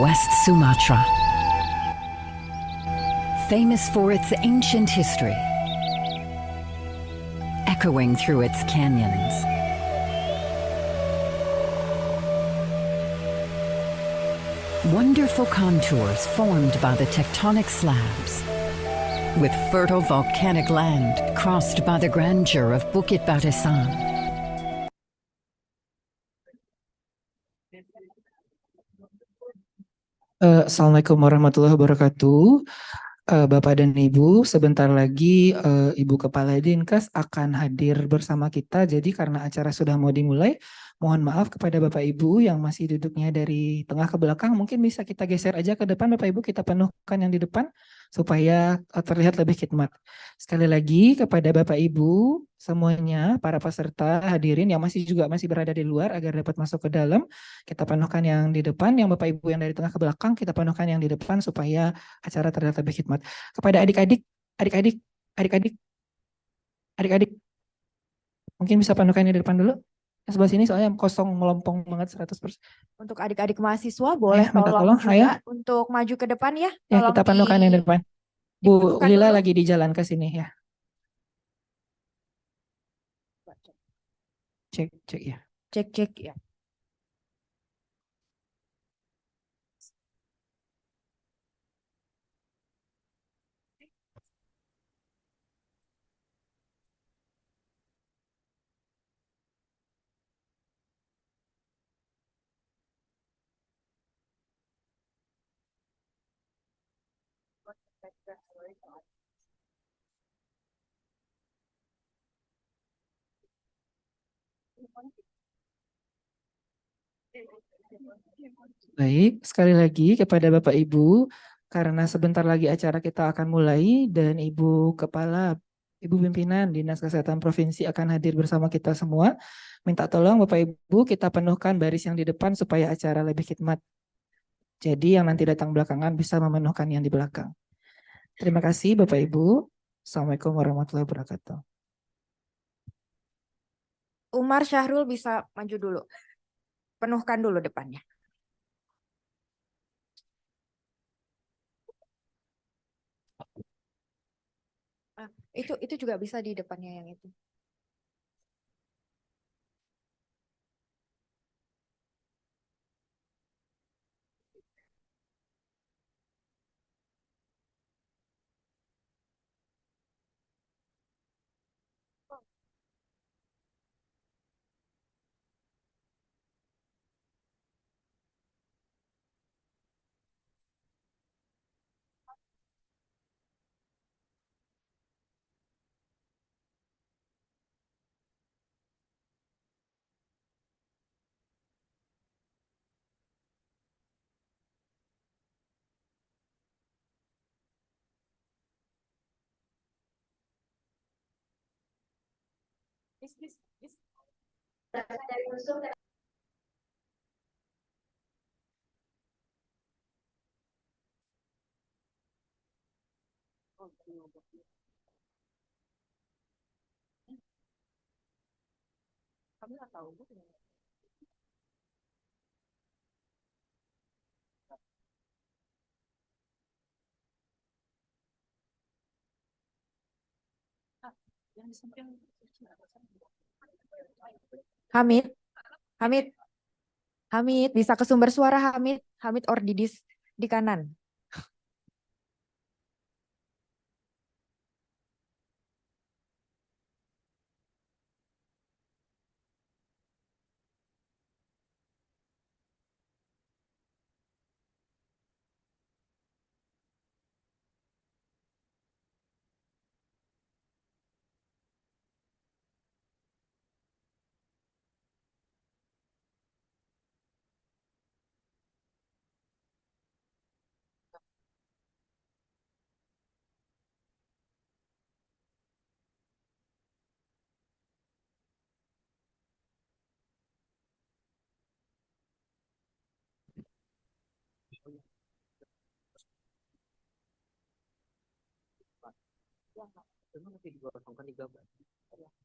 West Sumatra, famous for its ancient history, echoing through its canyons. Wonderful contours formed by the tectonic slabs, with fertile volcanic land crossed by the grandeur of Bukit Barisan. Assalamualaikum warahmatullahi wabarakatuh. Bapak dan Ibu, sebentar lagi Ibu Kepala Dinkes akan hadir bersama kita. Jadi karena acara sudah mau dimulai, mohon maaf kepada Bapak Ibu yang masih duduknya dari tengah ke belakang. Mungkin bisa kita geser aja ke depan Bapak Ibu, kita penuhkan yang di depan supaya terlihat lebih khidmat. Sekali lagi kepada Bapak Ibu semuanya, para peserta hadirin yang masih berada di luar agar dapat masuk ke dalam, kita penuhkan yang di depan. Yang Bapak Ibu yang dari tengah ke belakang, kita penuhkan yang di depan supaya acara terlihat lebih khidmat. Kepada adik-adik, adik-adik, mungkin bisa penuhkan yang di depan dulu. Yang sebelah sini soalnya kosong melompong banget 100%. Untuk adik-adik mahasiswa boleh minta tolong juga untuk maju ke depan ya. Ya, kita penuhkan yang di depan. Bu Lila dulu. lagi di jalan ke sini ya. Cek ya. Cek ya. Baik, sekali lagi kepada Bapak Ibu, karena sebentar lagi acara kita akan mulai dan Ibu Kepala, Ibu Pimpinan Dinas Kesehatan Provinsi akan hadir bersama kita semua. Minta tolong Bapak Ibu kita penuhkan baris yang di depan supaya acara lebih khidmat. Jadi yang nanti datang belakangan bisa memenuhkan yang di belakang. Terima kasih Bapak Ibu. Assalamualaikum warahmatullahi wabarakatuh. Umar Syahrul bisa maju dulu. Penuhkan dulu depannya. Ah, itu juga bisa di depannya yang itu. Hamid, Hamid, Hamid, bisa ke sumber suara Hamid, Hamid Ordidis di kanan.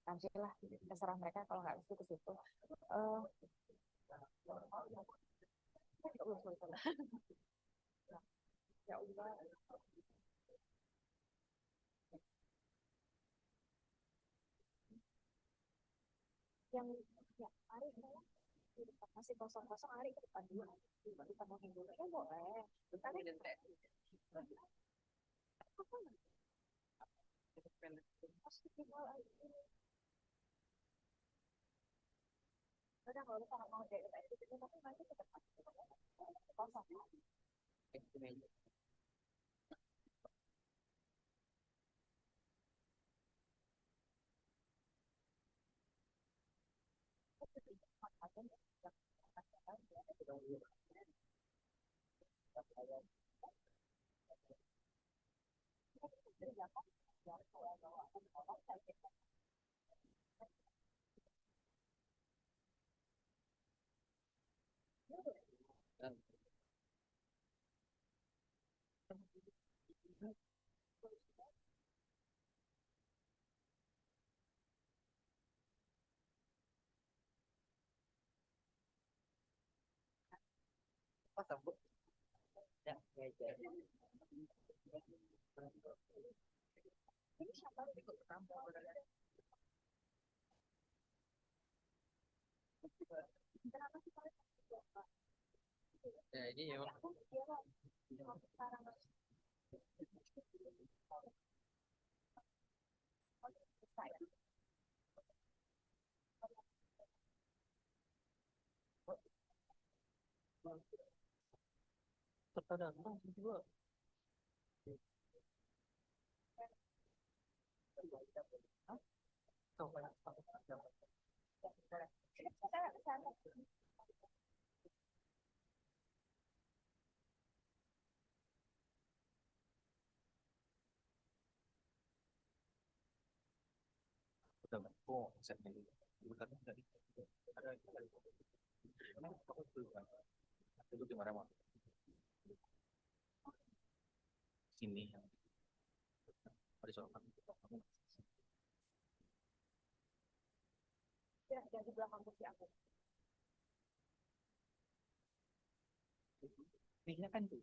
Nanti lah, terserah mereka kalau nggak ke situ. Eh, ya udah. Yang ya, Ari masih kosong-kosong, Ari ke depan dulu. Kita mau dulu. Ya boleh. Bentar ya. Udah kalau kita nggak mau jadi itu tapi nanti ke depan. Kosong. Ya, di belakang kursi aku. Kayaknya kan tuh.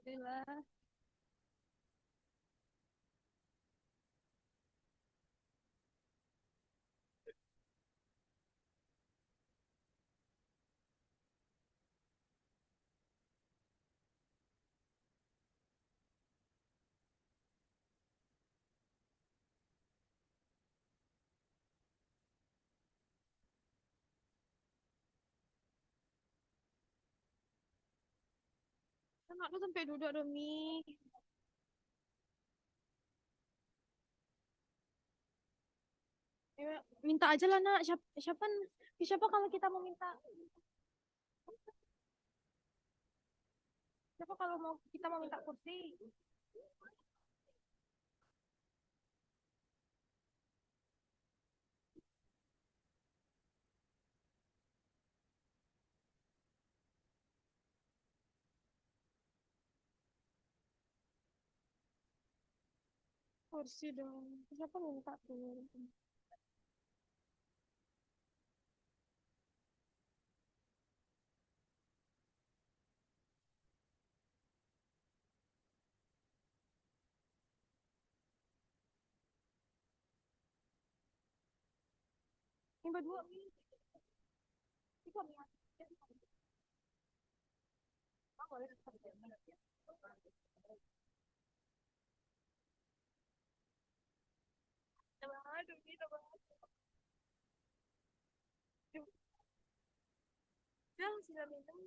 Alhamdulillah. Kan aku sampai duduk demi. Ya, minta aja lah nak. Siapa kalau kita mau minta? Siapa kalau mau kita mau minta kursi? Kursi dong. Siapa minta tuh? Yang berdua. Itu apa? Oh, boleh. Aduh, gitu banget. Ya, sila minum.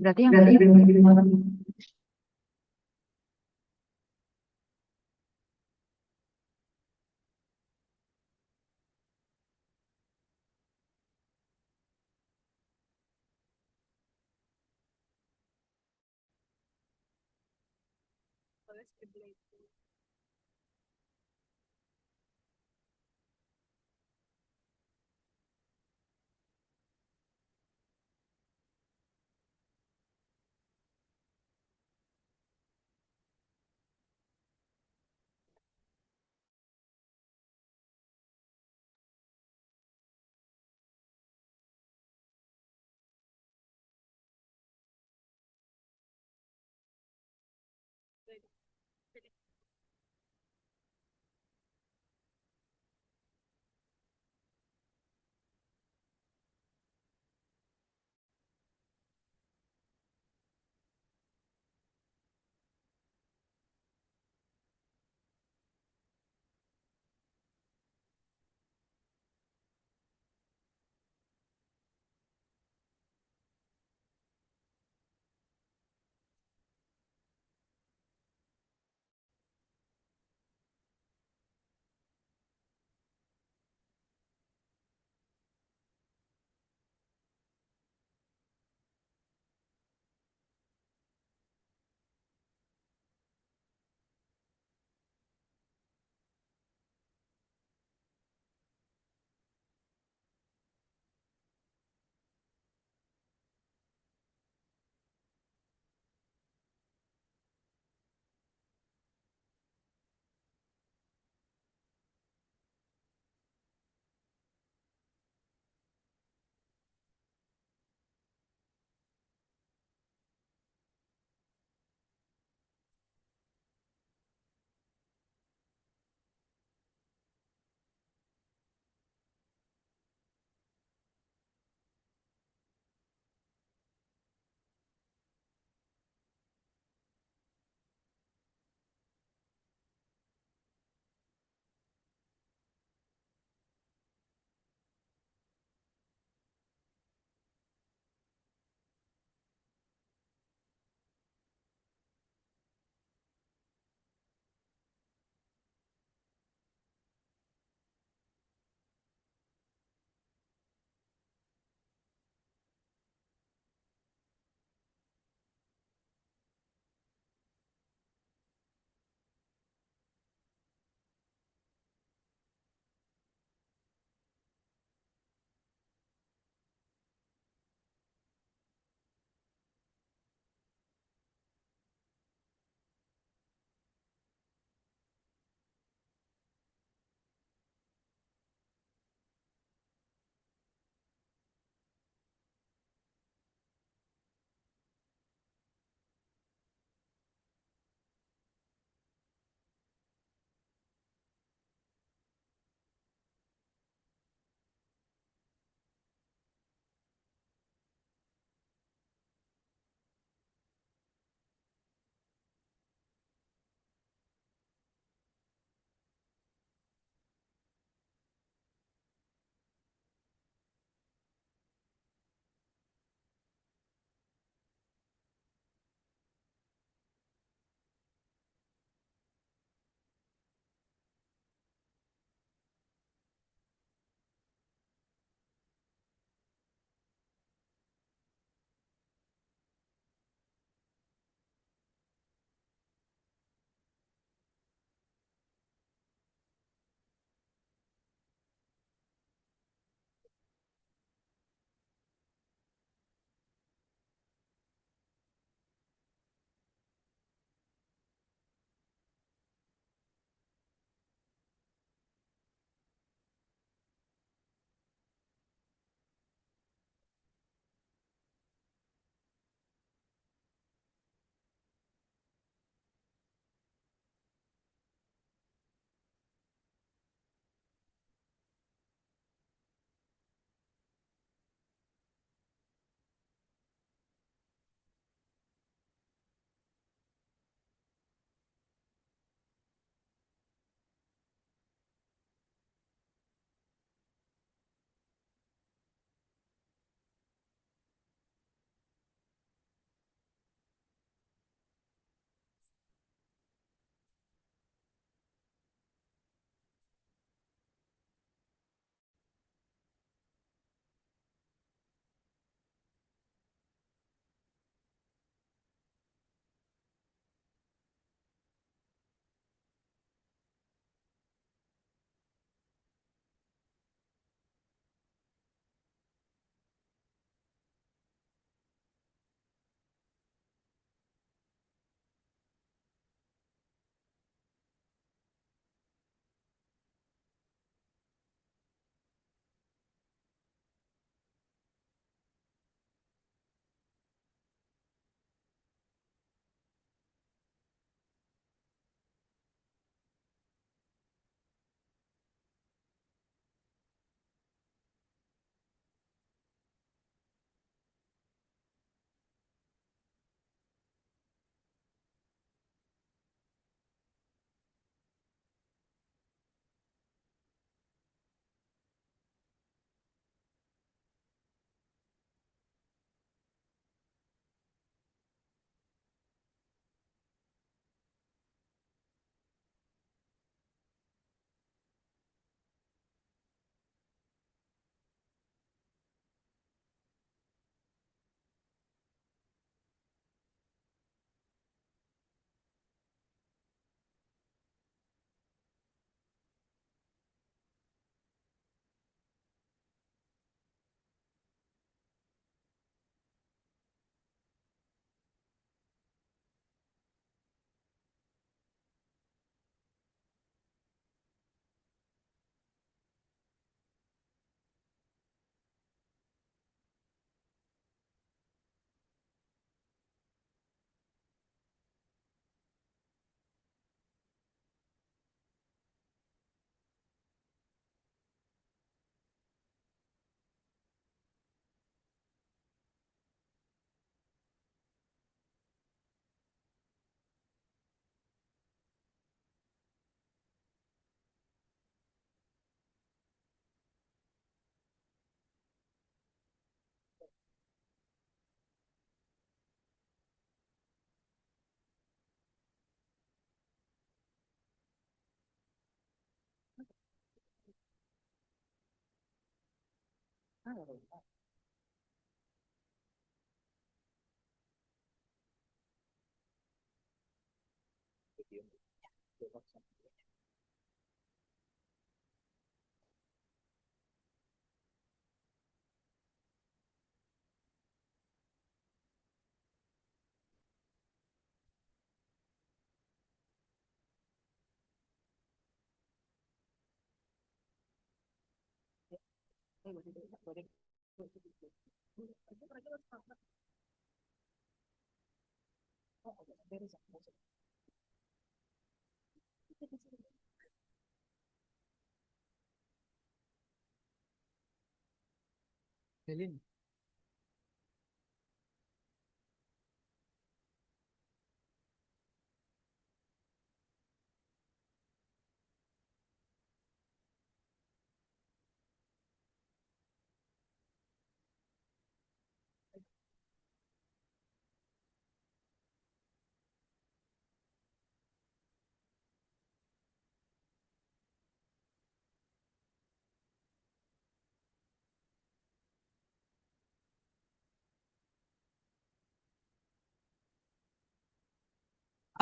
Berarti yang tadi belum diterima. Boleh skip dulu.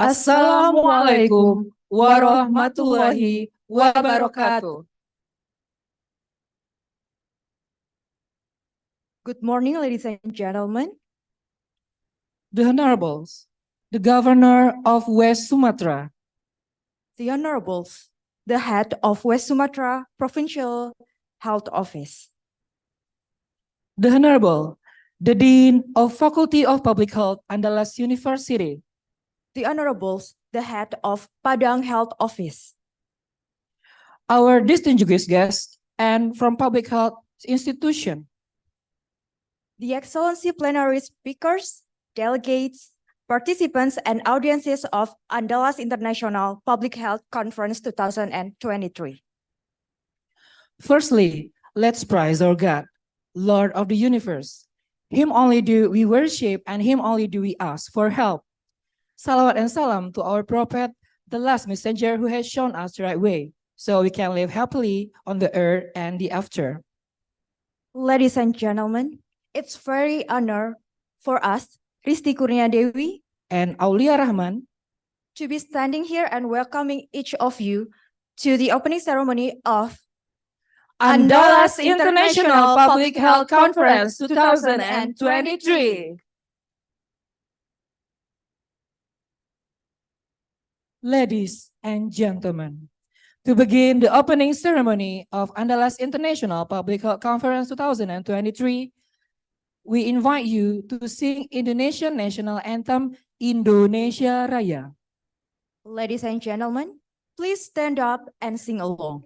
Assalamualaikum warahmatullahi wabarakatuh. Good morning, ladies and gentlemen. The Honorables, the Governor of West Sumatra, The Honorables, the head of West Sumatra Provincial Health Office. the Honorable, the Dean of Faculty of Public Health, Andalas University, The Honorables, the head of Padang Health Office. our distinguished guests, and from Public Health Institution, The Excellency plenary speakers, delegates, participants, and audiences of Andalas International Public Health Conference 2023. Firstly, let's praise our God, Lord of the universe. Him only do we worship and him only do we ask for help. Salawat and salam to our prophet, the last messenger who has shown us the right way, so we can live happily on the earth and the after. Ladies and gentlemen, it's very honor for us, Risti Kurnia Dewi, And Aulia Rahman, to be standing here and welcoming each of you to the opening ceremony of Andalas International Public Health Conference 2023. Ladies and gentlemen, to begin the opening ceremony of Andalas International Public Health Conference 2023, we invite you to sing Indonesian National Anthem, Indonesia Raya. Ladies and gentlemen, please stand up and sing along.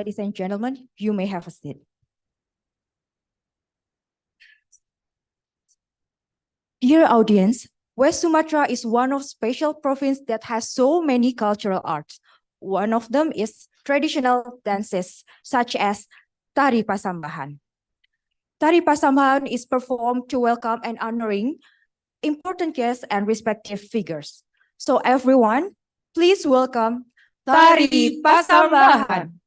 Ladies and gentlemen, you may have a seat. Dear audience, West Sumatra is one of special province that has so many cultural arts. One of them is traditional dances such as Tari Pasambahan. Tari Pasambahan is performed to welcome and honoring important guests and respective figures. So everyone, please welcome Tari Pasambahan.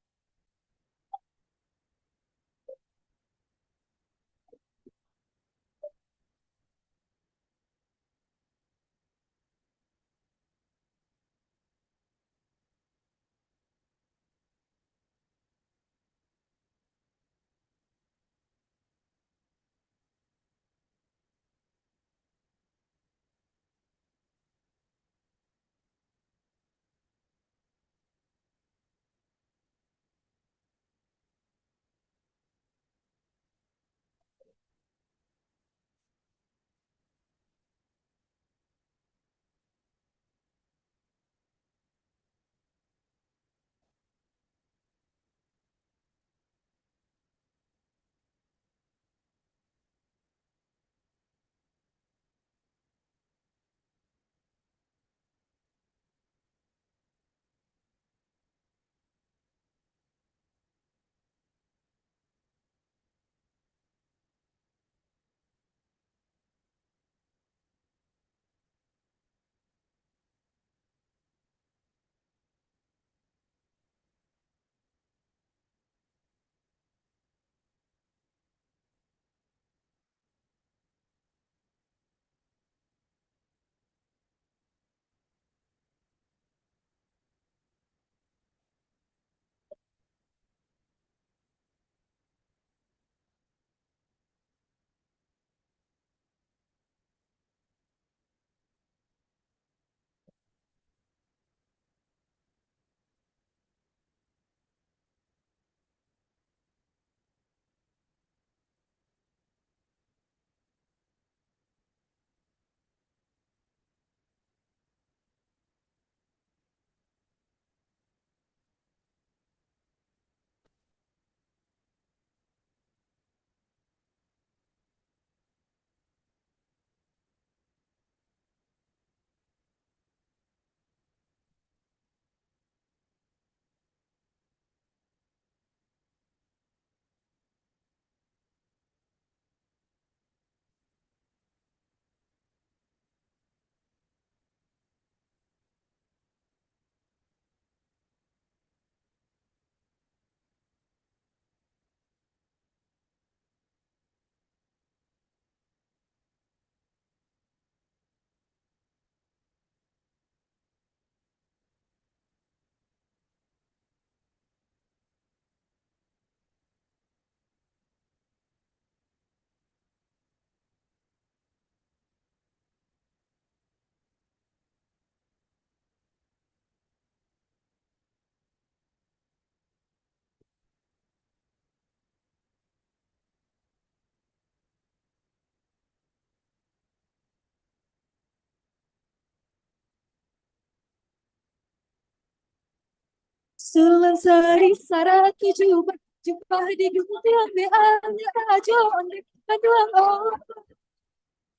Sulam sari sarat tujuh berjumpa di gumpian behalnya ajo onde kaduang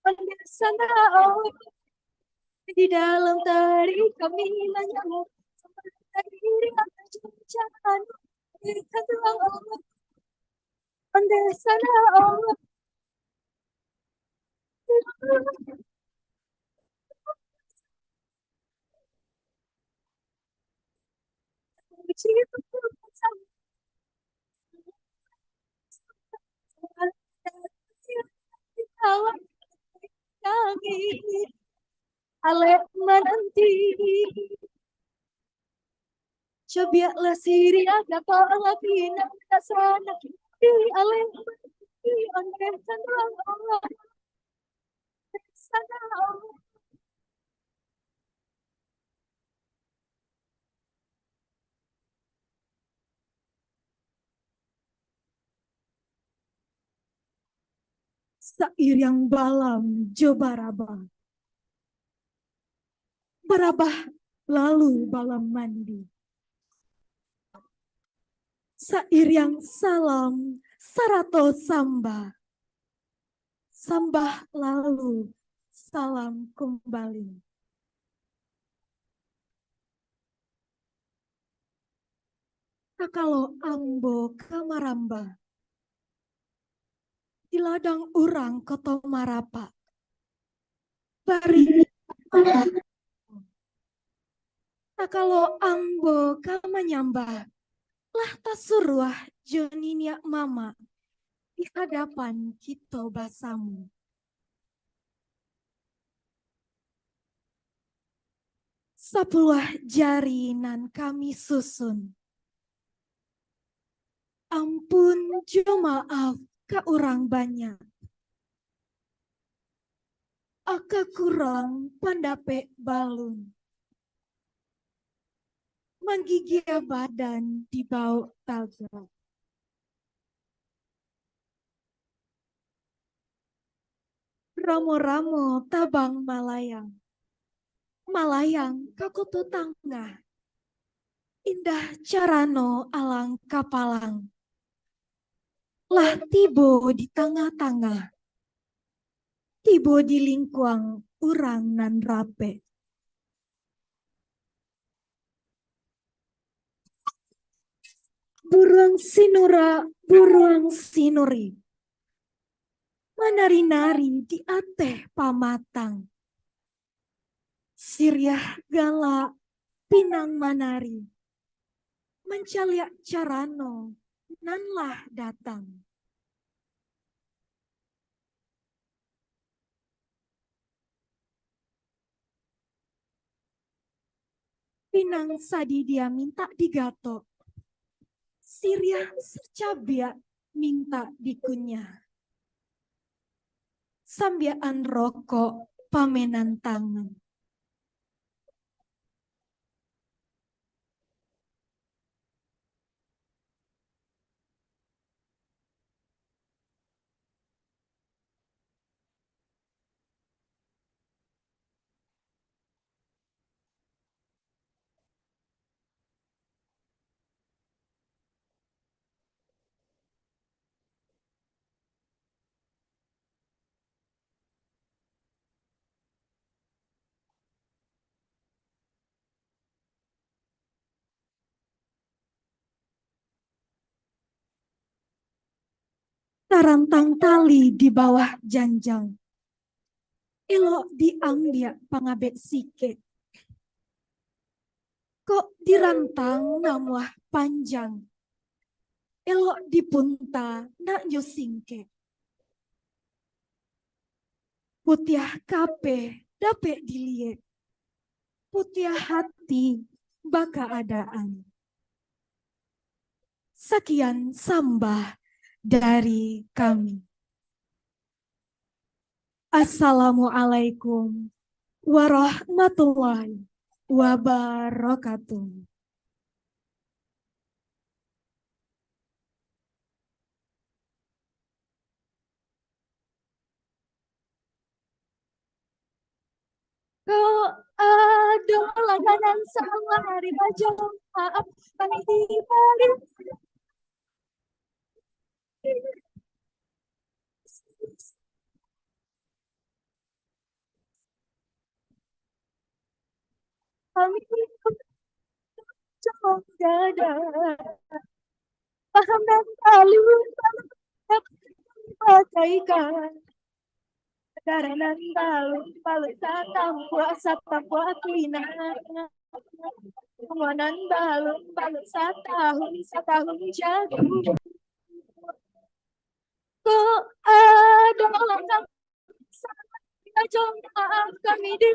onde sana di dalam tari kami nanya diri akan jangan di kaduang onde sana Ale menanti cobialah siri ada palapina sana di ale menanti onde sana sana sair yang balam jobaraba barabah lalu balam mandi Sairiang salam sarato samba. Sambah lalu salam kembali. Kalau ambo kamaramba di ladang urang koto marapa. Bari kalau ambo kamanyamba lah tasuruah joninya mama di hadapan kita basamu. Sepuluh jari nan kami susun. Ampun jo maaf ka orang banyak. Aka kurang pandape balun. Menggigil badan di bau taga. Ramo-ramo tabang malayang. Malayang kakutu tangga. Indah carano alang kapalang. Lah tibo di tengah-tengah. Tibo di lingkuang urang nan rape. Buruang sinura, buruang sinuri. Menari-nari di ateh pamatang. Siriah gala pinang manari. Mencaliak carano nanlah datang. Pinang sadi dia minta digato. Siriah sercabia minta dikunyah. Sambiaan rokok pamenan tangan. Tarantang tali di bawah janjang. Elok diambil pangabek sike. Kok dirantang namuah panjang. Elok dipunta nak singke. Putiah kape dapet diliek. Putiah hati baka adaan. Sekian sambah dari kami. Assalamualaikum warahmatullahi wabarakatuh. Kau ada langganan sama hari baca maaf kami diberi kami jauh dada paham dan talu pakaikan daranan talu palu satampu atina Kemuanan balon setahun jagung. Kok ada langkah kita coba kami di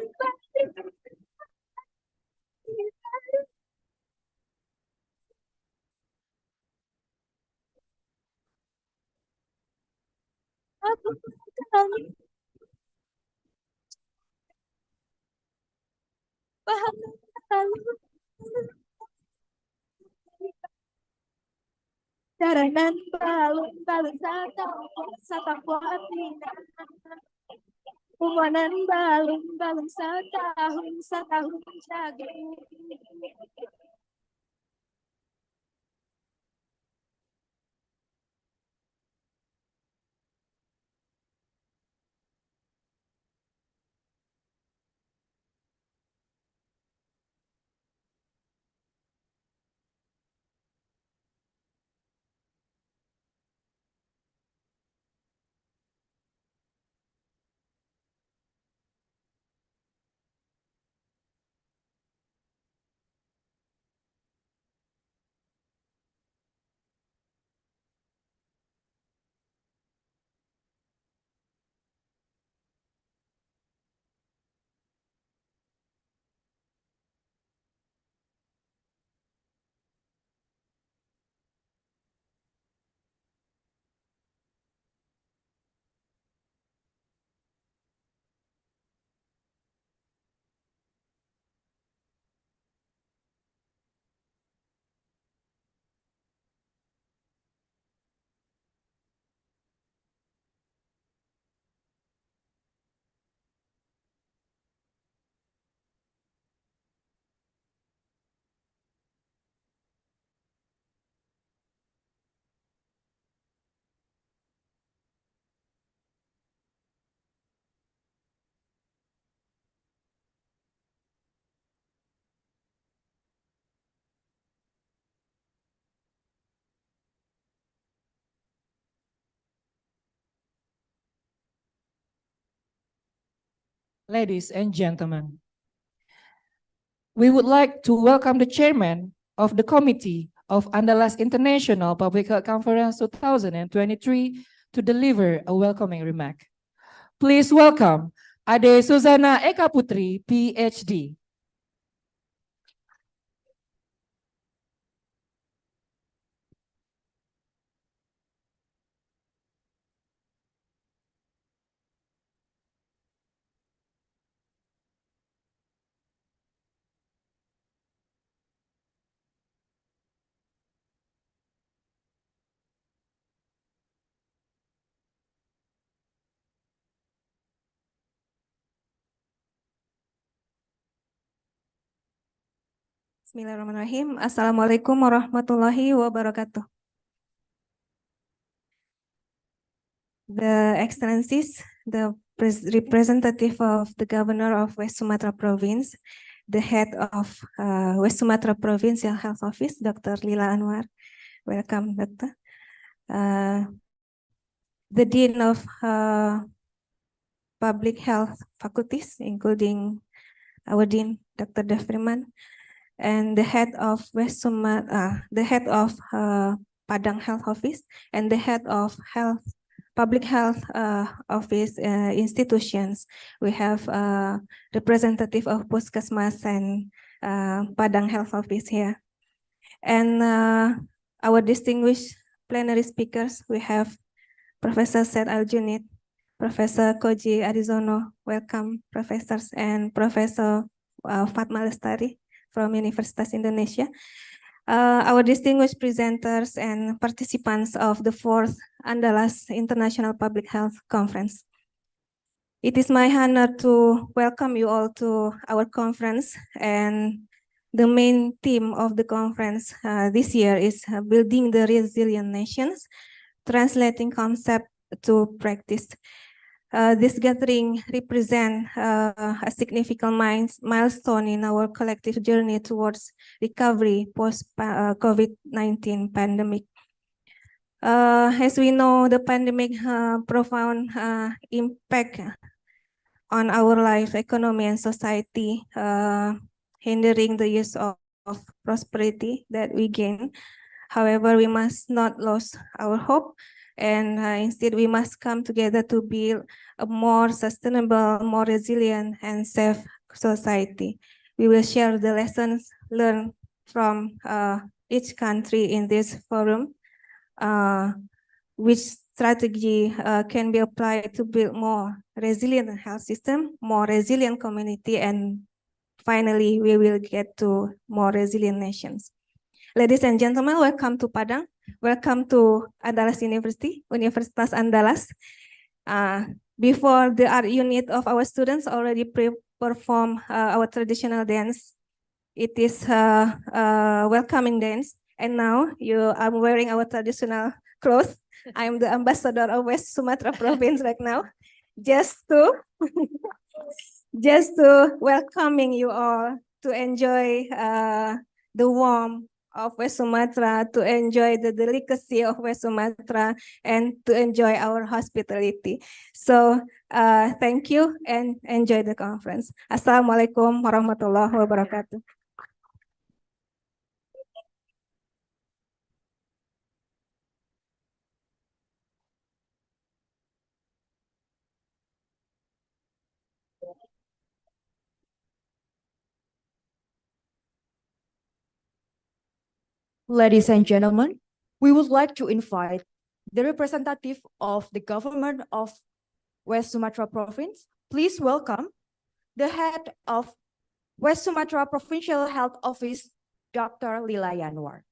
aku kami paham lalu daranan balon satampu atina Kemuanan balon setahun jagung. Ladies and gentlemen, we would like to welcome the chairman of the committee of Andalas International Public Health Conference 2023 to deliver a welcoming remark. Please welcome Ade Suzana Eka Putri, PhD. Bismillahirrahmanirrahim. Assalamualaikum warahmatullahi wabarakatuh. The Excellencies, the representative of the Governor of West Sumatra Province, the head of West Sumatra Provincial Health Office, Dr. Lila Anwar. Welcome, Doctor. The Dean of Public Health Faculties, including our Dean, Dr. Defriman, and the head of the head of Padang Health Office, and the head of Public Health Office institutions. We have representative of Puskesmas and Padang Health Office here. And our distinguished plenary speakers, we have Professor Seth Aljunid, Professor Koji Arizono, welcome professors, and Professor Fatma Lestari from Universitas Indonesia. Our distinguished presenters and participants of the 4th Andalas International Public Health Conference. It is my honor to welcome you all to our conference, and the main theme of the conference this year is Building the Resilient Nations, Translating Concept to Practice. This gathering represents a significant milestone in our collective journey towards recovery post-COVID-19 pandemic. As we know, the pandemic profound impact on our life, economy, and society, hindering the use of prosperity that we gain. However, we must not lose our hope, and instead we must come together to build a more sustainable, more resilient, and safe society. We will share the lessons learned from each country in this forum, which strategy can be applied to build more resilient health system, more resilient community, and finally we will get to more resilient nations. Ladies and gentlemen, welcome to Padang. Welcome to Andalas University, Universitas Andalas. Before the art unit of our students already perform our traditional dance, it is welcoming dance. And now I'm wearing our traditional clothes. I'm the ambassador of West Sumatra Province right now, just to welcoming you all to enjoy the warmth of West Sumatra, to enjoy the delicacy of West Sumatra, and to enjoy our hospitality. So thank you and enjoy the conference. Assalamualaikum warahmatullahi wabarakatuh. Ladies and gentlemen, we would like to invite the representative of the government of West Sumatra Province. Please welcome the head of West Sumatra Provincial Health Office, Dr. Lila Anwar.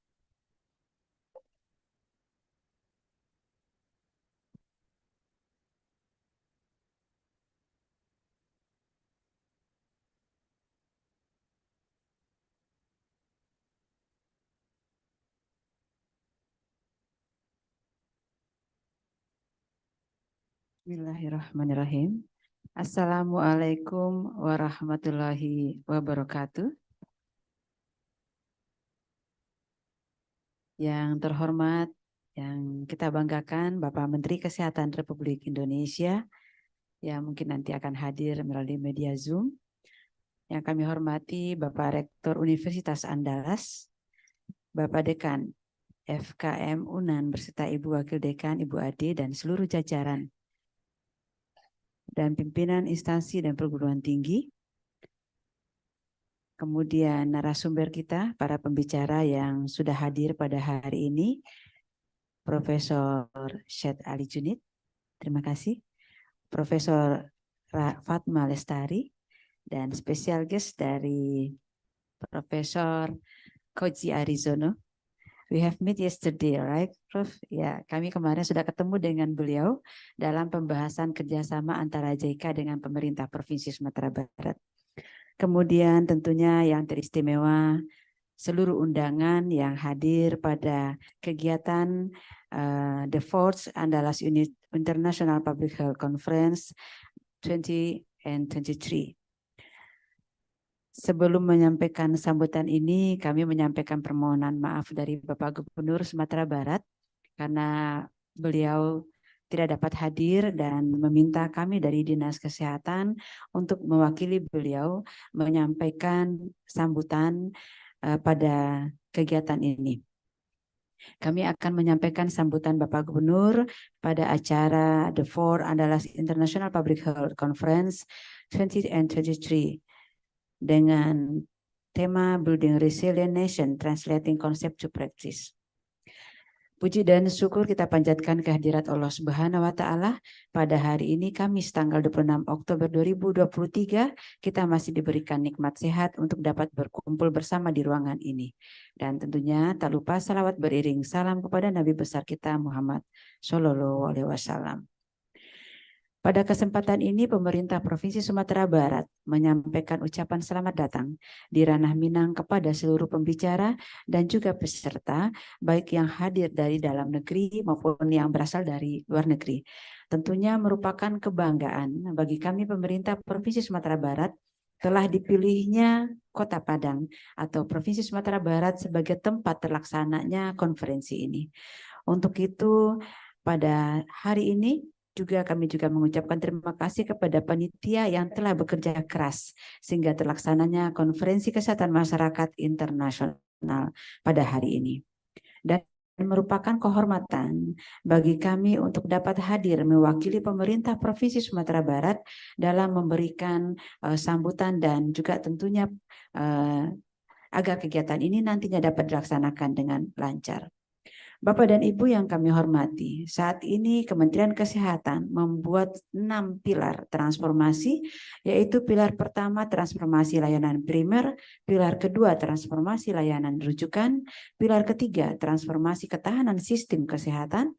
Bismillahirrahmanirrahim. Assalamualaikum warahmatullahi wabarakatuh. Yang terhormat, yang kita banggakan Bapak Menteri Kesehatan Republik Indonesia, yang mungkin nanti akan hadir melalui media Zoom. Yang kami hormati Bapak Rektor Universitas Andalas, Bapak Dekan FKM UNAN beserta Ibu Wakil Dekan, Ibu Ade, dan seluruh jajaran dan pimpinan instansi dan perguruan tinggi. Kemudian narasumber kita, para pembicara yang sudah hadir pada hari ini, Profesor Syed Ali Junid, terima kasih. Profesor Fatma Lestari, dan special guest dari Profesor Koji Arizono. We have met yesterday, right, Prof? Ya, kami kemarin sudah ketemu dengan beliau dalam pembahasan kerjasama antara JICA dengan pemerintah Provinsi Sumatera Barat. Kemudian tentunya yang teristimewa seluruh undangan yang hadir pada kegiatan the 4th Andalas International Public Health Conference 2023. Sebelum menyampaikan sambutan ini, kami menyampaikan permohonan maaf dari Bapak Gubernur Sumatera Barat karena beliau tidak dapat hadir dan meminta kami dari Dinas Kesehatan untuk mewakili beliau menyampaikan sambutan pada kegiatan ini. Kami akan menyampaikan sambutan Bapak Gubernur pada acara The 4 Andalas International Public Health Conference 2023 dengan tema Building Resilient Nation, Translating Concept to Practice. Puji dan syukur kita panjatkan kehadirat Allah Subhanahu wa Ta'ala. Pada hari ini Kamis tanggal 26 Oktober 2023 kita masih diberikan nikmat sehat untuk dapat berkumpul bersama di ruangan ini. Dan tentunya tak lupa salawat beriring salam kepada Nabi besar kita Muhammad Shallallahu Alaihi Wasallam. Pada kesempatan ini pemerintah Provinsi Sumatera Barat menyampaikan ucapan selamat datang di ranah Minang kepada seluruh pembicara dan juga peserta baik yang hadir dari dalam negeri maupun yang berasal dari luar negeri. Tentunya merupakan kebanggaan bagi kami pemerintah Provinsi Sumatera Barat telah dipilihnya Kota Padang atau Provinsi Sumatera Barat sebagai tempat terlaksananya konferensi ini. Untuk itu pada hari ini kami juga mengucapkan terima kasih kepada panitia yang telah bekerja keras sehingga terlaksananya konferensi kesehatan masyarakat internasional pada hari ini. Dan merupakan kehormatan bagi kami untuk dapat hadir mewakili pemerintah Provinsi Sumatera Barat dalam memberikan sambutan dan juga tentunya agar kegiatan ini nantinya dapat dilaksanakan dengan lancar. Bapak dan Ibu yang kami hormati, saat ini Kementerian Kesehatan membuat 6 pilar transformasi, yaitu pilar pertama transformasi layanan primer, pilar kedua transformasi layanan rujukan, pilar ketiga transformasi ketahanan sistem kesehatan,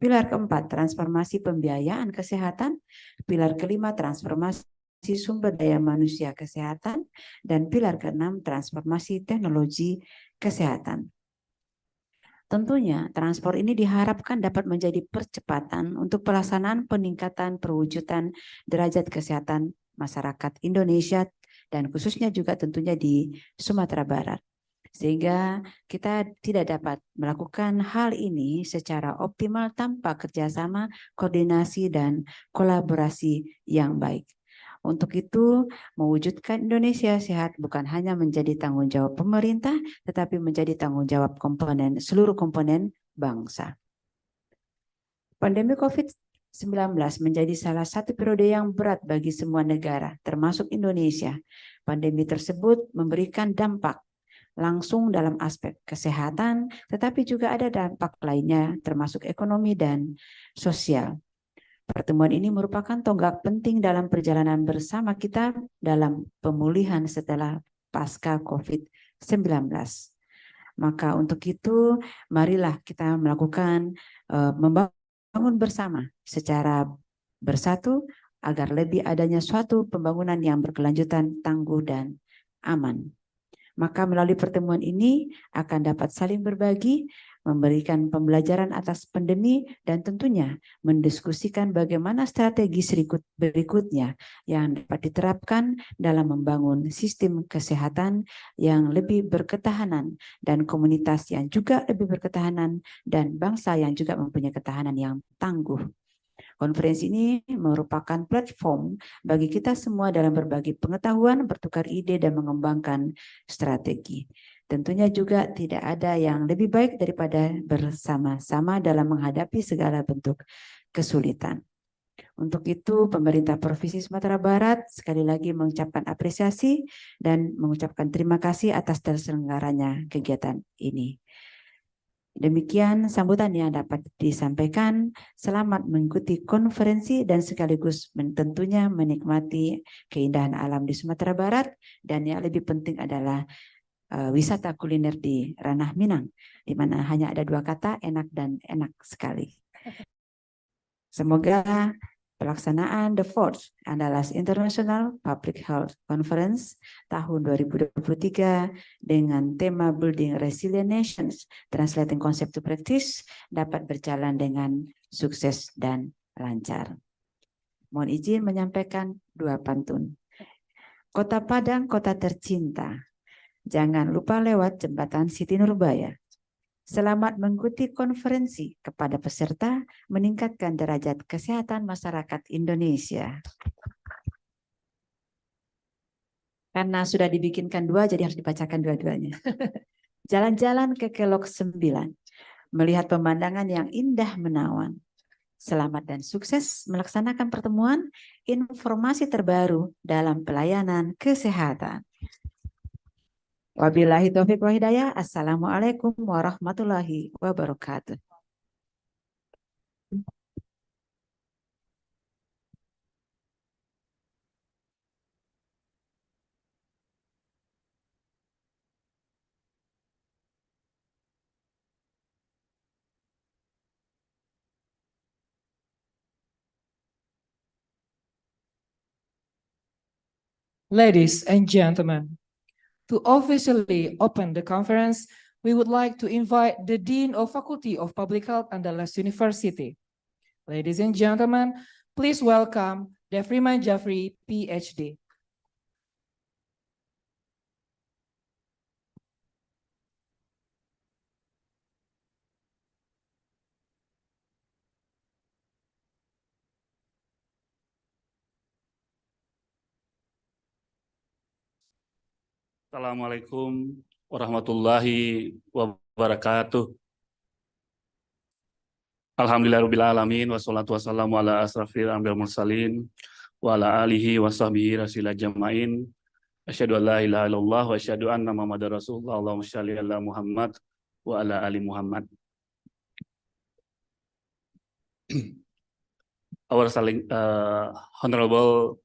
pilar keempat transformasi pembiayaan kesehatan, pilar kelima transformasi sumber daya manusia kesehatan, dan pilar keenam transformasi teknologi kesehatan. Tentunya transport ini diharapkan dapat menjadi percepatan untuk pelaksanaan peningkatan perwujudan derajat kesehatan masyarakat Indonesia dan khususnya juga tentunya di Sumatera Barat. Sehingga kita tidak dapat melakukan hal ini secara optimal tanpa kerjasama, koordinasi, dan kolaborasi yang baik. Untuk itu, mewujudkan Indonesia sehat bukan hanya menjadi tanggung jawab pemerintah, tetapi menjadi tanggung jawab seluruh komponen bangsa. Pandemi COVID-19 menjadi salah satu periode yang berat bagi semua negara, termasuk Indonesia. Pandemi tersebut memberikan dampak langsung dalam aspek kesehatan, tetapi juga ada dampak lainnya, termasuk ekonomi dan sosial. Pertemuan ini merupakan tonggak penting dalam perjalanan bersama kita dalam pemulihan setelah pasca COVID-19. Maka untuk itu, marilah kita melakukan membangun bersama secara bersatu agar lebih adanya suatu pembangunan yang berkelanjutan, tangguh, dan aman. Maka melalui pertemuan ini akan dapat saling berbagi, memberikan pembelajaran atas pandemi, dan tentunya mendiskusikan bagaimana strategi berikutnya yang dapat diterapkan dalam membangun sistem kesehatan yang lebih berketahanan dan komunitas yang juga lebih berketahanan dan bangsa yang juga mempunyai ketahanan yang tangguh. Konferensi ini merupakan platform bagi kita semua dalam berbagi pengetahuan, bertukar ide, dan mengembangkan strategi. Tentunya juga tidak ada yang lebih baik daripada bersama-sama dalam menghadapi segala bentuk kesulitan. Untuk itu, pemerintah Provinsi Sumatera Barat sekali lagi mengucapkan apresiasi dan mengucapkan terima kasih atas terselenggaranya kegiatan ini. Demikian sambutan yang dapat disampaikan. Selamat mengikuti konferensi dan sekaligus tentunya menikmati keindahan alam di Sumatera Barat, dan yang lebih penting adalah wisata kuliner di Ranah Minang, di mana hanya ada dua kata, enak dan enak sekali. Semoga pelaksanaan The Fourth Andalas International Public Health Conference tahun 2023 dengan tema Building Resilient Nations, Translating Concept to Practice dapat berjalan dengan sukses dan lancar. Mohon izin menyampaikan dua pantun. Kota Padang, kota tercinta, jangan lupa lewat jembatan Siti Nurbaya. Selamat mengikuti konferensi kepada peserta, meningkatkan derajat kesehatan masyarakat Indonesia. Karena sudah dibikinkan dua, jadi harus dibacakan dua-duanya. Jalan-jalan ke Kelok 9, melihat pemandangan yang indah menawan. Selamat dan sukses melaksanakan pertemuan informasi terbaru dalam pelayanan kesehatan. Wabillahi taufiq wa hidayah. Assalamualaikum warahmatullahi wabarakatuh. Ladies and gentlemen, to officially open the conference, we would like to invite the Dean of Faculty of Public Health Andalas University. Ladies and gentlemen, please welcome Defriman Jafri, PhD. Assalamualaikum warahmatullahi wabarakatuh. Alhamdulillahirrahmanirrahim. Wassalatu wassalamu ala asrafil anbiya'i wal mursalin wa ala alihi wa sahbihi rasillah jama'in. Asyhadu an la ilaha illallah wa asyhadu anna Muhammadar Rasulullah. Allahumma shalli ala Muhammad wa ala ali Muhammad. Our Honorable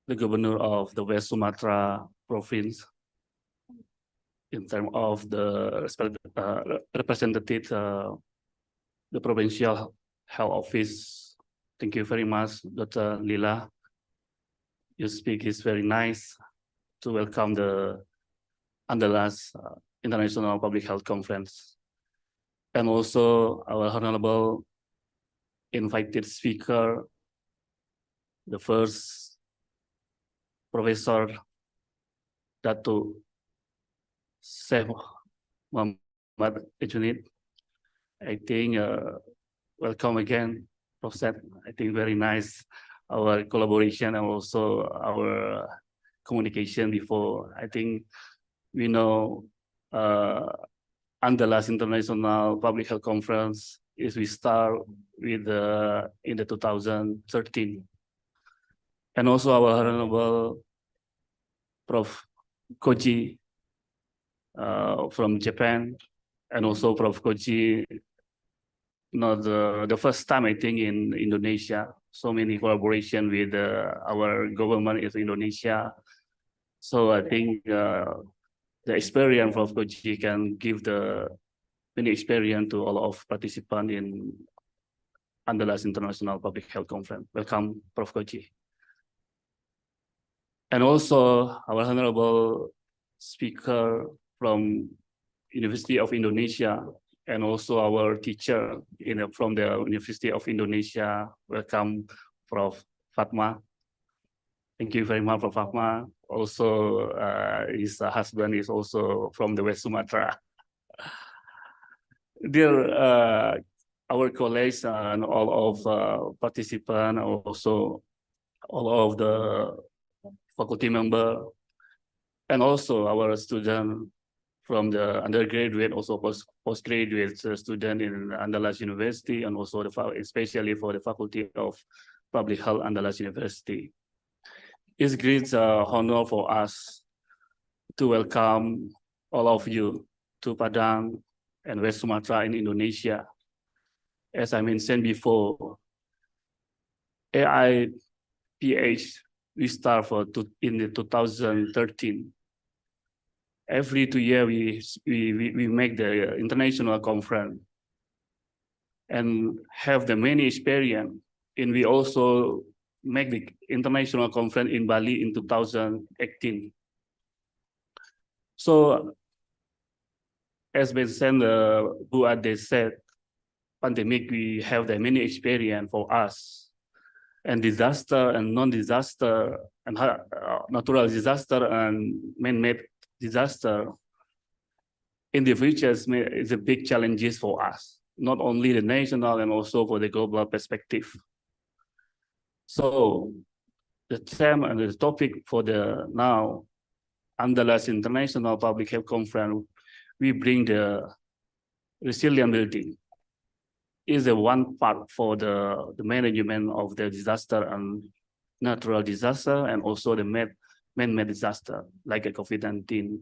the Governor of the West Sumatra Province, in terms of the representative, the Provincial Health Office. Thank you very much, Dr. Lila. Your speak is very nice to welcome the Andalas International Public Health Conference. And also our honorable invited speaker, the first Professor Datu Syekh Muhammad Ejunid. I think welcome again, Professor. I think very nice our collaboration and also our communication before. I think we know Andalas International Public Health Conference is we start with in the 2013, and also our honorable Prof. Koji from Japan, and also Prof. Koji, not the first time I think in Indonesia. So many collaboration with our government in Indonesia. So I think the experience of Koji can give the many experience to all of participants in Andalas International Public Health Conference. Welcome, Prof. Koji. And also our honorable speaker from University of Indonesia, and also our teacher from the University of Indonesia. Welcome, Prof. Fatma. Thank you very much, Prof. Fatma. Also, his husband is also from the West Sumatra. Dear our colleagues and all of participants, also all of the faculty member, and also our student from the undergraduate, also postgraduate student in Andalas University, and also especially for the Faculty of Public Health Andalas University. It's great honor for us to welcome all of you to Padang and West Sumatra in Indonesia. As I mentioned before, AIPH we start in the 2013. Every 2 years we make the international conference and have the many experience. And we also make the international conference in Bali in 2018. So as mentioned, Bu Ade said, pandemic, we have the many experience for us, and disaster and non-disaster and natural disaster and man-made disaster in the future is a big challenges for us, not only the national and also for the global perspective. So the theme and the topic for the now Andalas International Public Health Conference, we bring the resilient building is a one part for the management of the disaster and natural disaster, and also the man-made disaster like a COVID-19.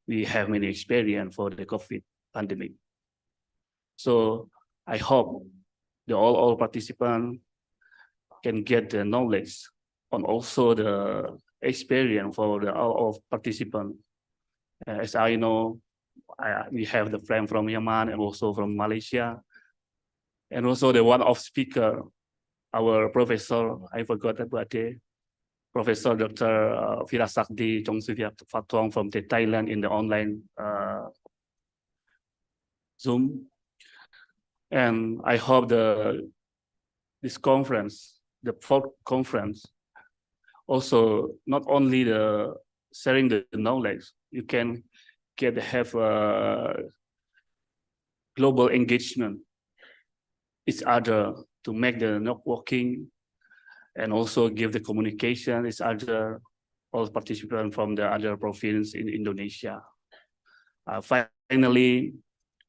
We have many experience for the COVID pandemic. So I hope all participants can get the knowledge and also the experience for all of participants. As I know, we have the friend from Yemen and also from Malaysia, and also the one of speaker, our professor, I forgot about it, Professor Dr. Firasakti Chongsuviat from Thailand in the online Zoom. And I hope this conference, the fourth conference, also not only the sharing the knowledge, you can have global engagement each other to make the networking and also give the communication each other, all participants from the other province in Indonesia. Finally,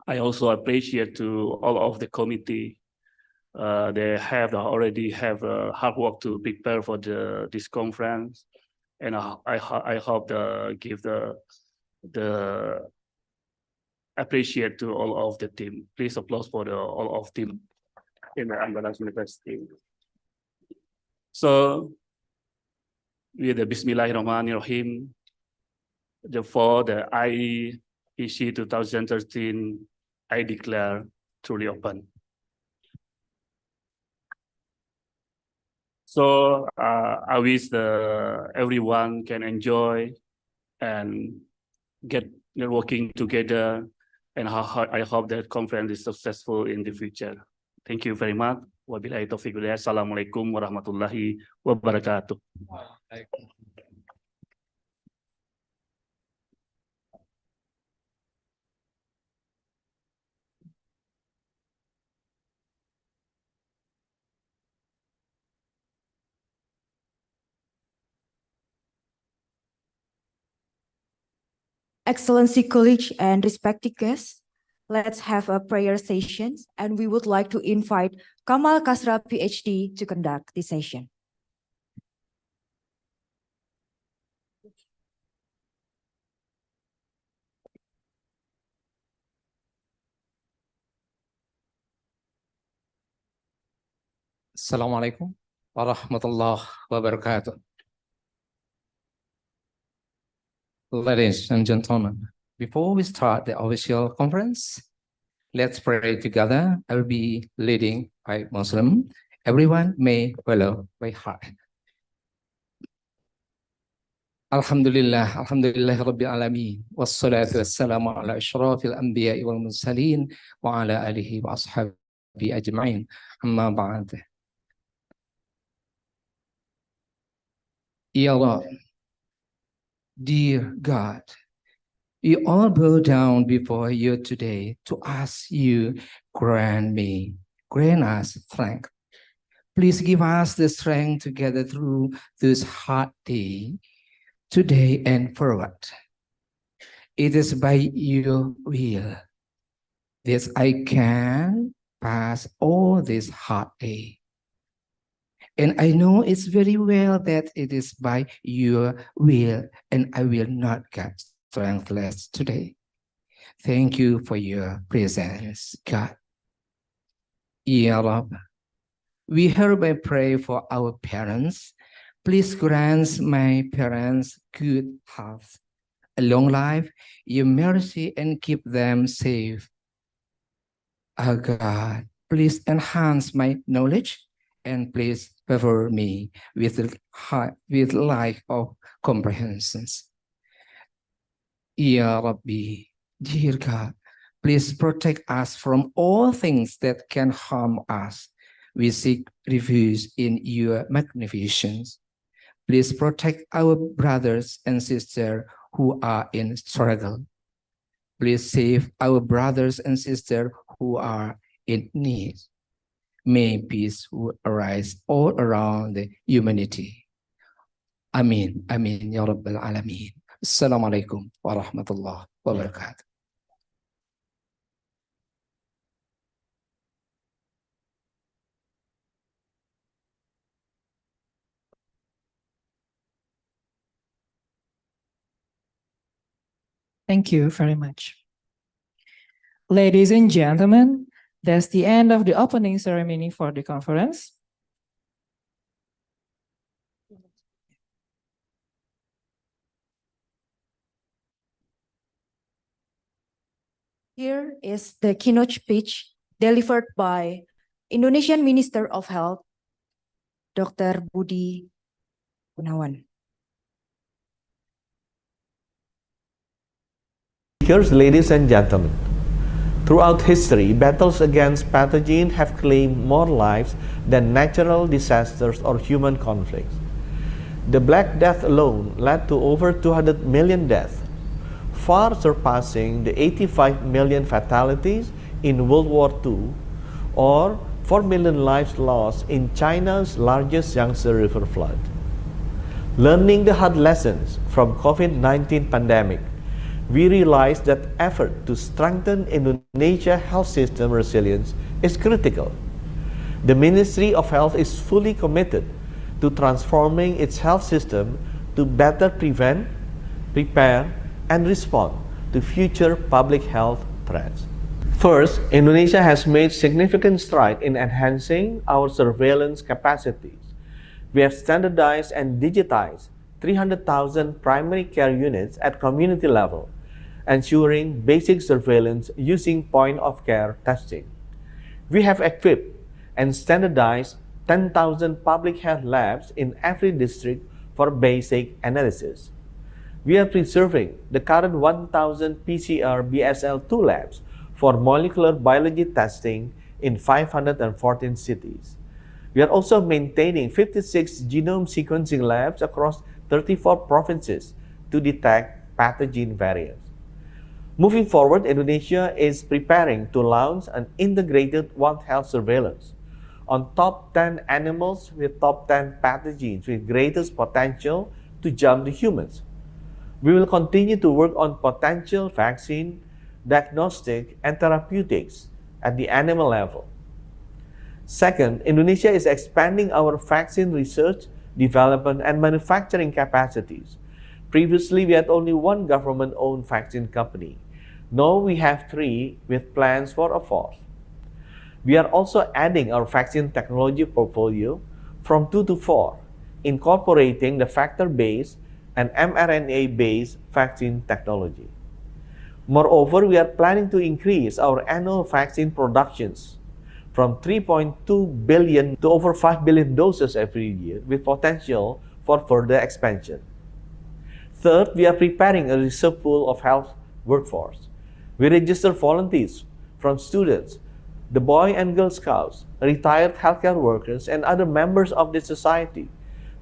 I also appreciate to all of the committee. They already have hard work to prepare for this conference, and I hope give the appreciate to all of the team. Please applause for all of team in the Andalas University. So with the Bismillahirrahmanirrahim, for the IEPC 2013, I declare truly open. So I wish everyone can enjoy and get networking together, and I hope that conference is successful in the future. Thank you very much. Wabillahi taufiq wal hidayah. Assalamualaikum warahmatullahi wabarakatuh. Excellency, colleagues, and respected guests, let's have a prayer session, and we would like to invite Kamal Kasra, PhD, to conduct this session. Assalamualaikum warahmatullahi wabarakatuh. Ladies and gentlemen, before we start the official conference, let's pray together. I will be leading by Muslim. Everyone may follow by heart. Alhamdulillah, alhamdulillah rabbil alamin. Wassalatu wassalamu ala asyrafil anbiya'i wal mursalin wa ala alihi wa ashabihi ajma'in. Amma ba'd. Ya Allah, dear God, we all bow down before you today to ask you, grant me grant us strength. Please give us the strength to gather through this hard day, today and forward. It is by your will that I can pass all this hard day. And I know it's very well that it is by your will, and I will not get strengthless today. Thank you for your presence, God. Ya Rab, we hereby pray for our parents. Please grant my parents good health, a long life, your mercy, and keep them safe. Our God, please enhance my knowledge and please favor me with light of comprehensions. Ya Rabbi, dear God, please protect us from all things that can harm us. We seek refuge in your magnificence. Please protect our brothers and sisters who are in struggle. Please save our brothers and sisters who are in need. May peace arise all around the humanity. Amin. Amin. Ya Rabbal Alameen. Assalamualaikum warahmatullahi wabarakatuh. Thank you very much. Ladies and gentlemen, that's the end of the opening ceremony for the conference. Here is the keynote speech delivered by Indonesian Minister of Health, Dr. Budi Gunawan. Speakers, ladies and gentlemen, throughout history, battles against pathogens have claimed more lives than natural disasters or human conflicts. The Black Death alone led to over 200 million deaths, far surpassing the 85 million fatalities in World War II or 4 million lives lost in China's largest Yangtze River flood. Learning the hard lessons from COVID-19 pandemic, we realized that effort to strengthen Indonesia's health system resilience is critical. The Ministry of Health is fully committed to transforming its health system to better prevent, prepare, and respond to future public health threats. First, Indonesia has made significant strides in enhancing our surveillance capacities. We have standardized and digitized 300,000 primary care units at community level, ensuring basic surveillance using point-of-care testing. We have equipped and standardized 10,000 public health labs in every district for basic analysis. We are preserving the current 1,000 PCR BSL-2 labs for molecular biology testing in 514 cities. We are also maintaining 56 genome sequencing labs across 34 provinces to detect pathogen variants. Moving forward, Indonesia is preparing to launch an integrated One Health surveillance on top 10 animals with top 10 pathogens with greatest potential to jump to humans. We will continue to work on potential vaccine, diagnostic, and therapeutics at the animal level. Second, Indonesia is expanding our vaccine research, development, and manufacturing capacities. Previously, we had only one government-owned vaccine company. Now we have 3 with plans for a 4th. We are also adding our vaccine technology portfolio from 2 to 4, incorporating the vector-based and mRNA-based vaccine technology. Moreover, we are planning to increase our annual vaccine productions from 3.2 billion to over 5 billion doses every year with potential for further expansion. Third, we are preparing a reserve pool of health workforce. We register volunteers from students, the Boy and Girl Scouts, retired healthcare workers, and other members of the society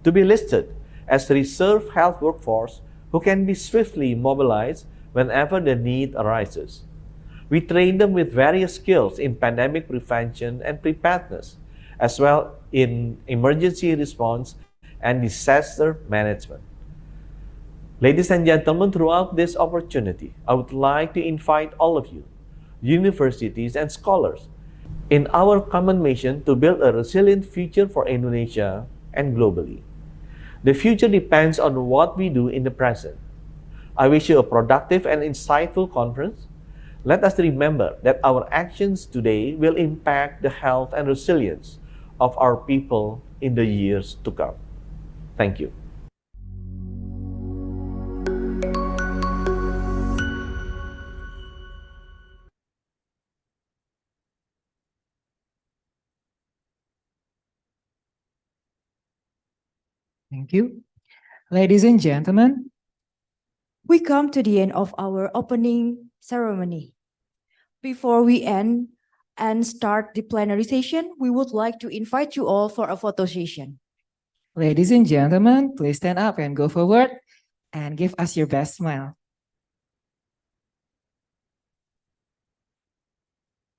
to be listed as reserve health workforce who can be swiftly mobilized whenever the need arises. We train them with various skills in pandemic prevention and preparedness, as well in emergency response and disaster management. Ladies and gentlemen, throughout this opportunity, I would like to invite all of you, universities and scholars, in our common mission to build a resilient future for Indonesia and globally. The future depends on what we do in the present. I wish you a productive and insightful conference. Let us remember that our actions today will impact the health and resilience of our people in the years to come. Thank you. Thank you. Ladies and gentlemen, We come to the end of our opening ceremony. Before we end and start the plenary session, we would like to invite you all for a photo session. ladies and gentlemen, please stand up and go forward and give us your best smile.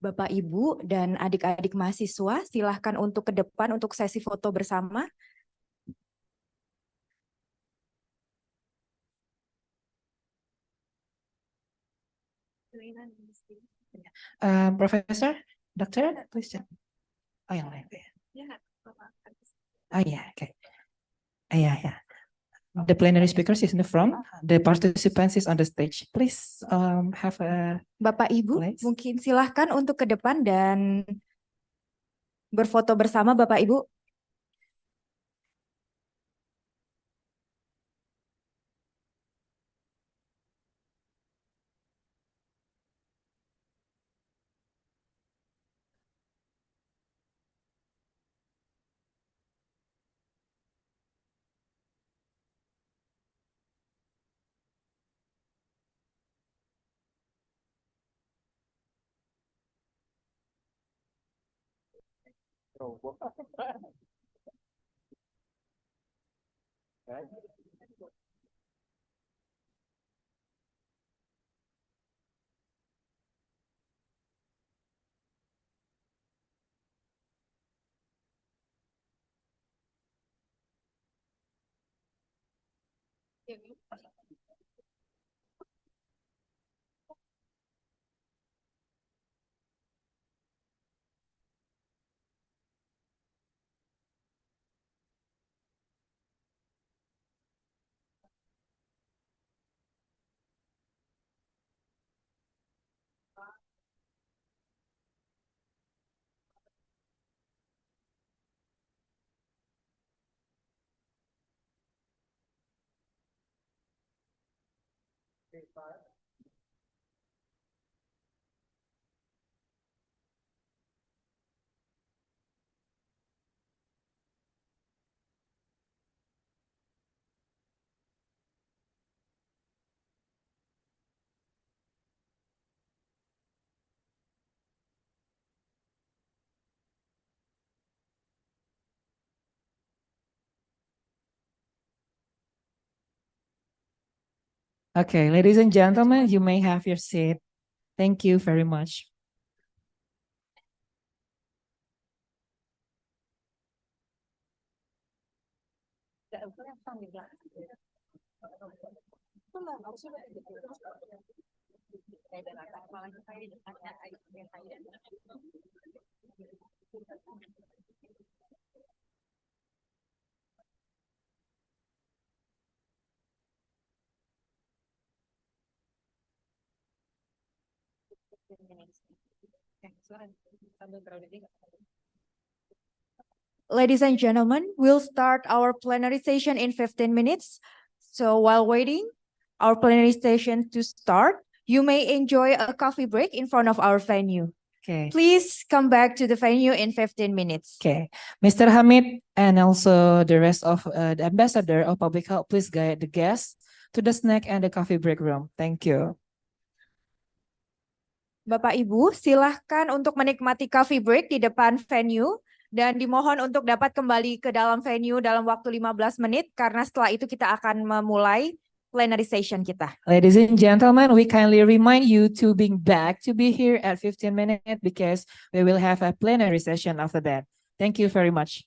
Bapak, Ibu, dan adik-adik mahasiswa, silahkan untuk ke depan untuk sesi foto bersama. Professor, Doctor, please. Oh, yang lain. Oh, yeah, okay. Yeah. The plenary speakers is in the front. The participants is on the stage. Please have a Bapak, Ibu, place. mungkin silahkan untuk ke depan dan berfoto bersama, Bapak, Ibu. Okay, ladies and gentlemen, you may have your seat. Thank you very much. Ladies and gentlemen, we'll start our plenary session in 15 minutes. So while waiting our plenary session to start, you may enjoy a coffee break in front of our venue. Okay. Please come back to the venue in 15 minutes. Okay, Mr. Hamid and also the rest of the ambassador of public health, please guide the guests to the snack and the coffee break room. Thank you. Bapak Ibu, silahkan untuk menikmati coffee break di depan venue dan dimohon untuk dapat kembali ke dalam venue dalam waktu 15 menit karena setelah itu kita akan memulai plenary session kita. Ladies and gentlemen, we kindly remind you to be back to be here at 15 minutes because we will have a plenary session after that. Thank you very much.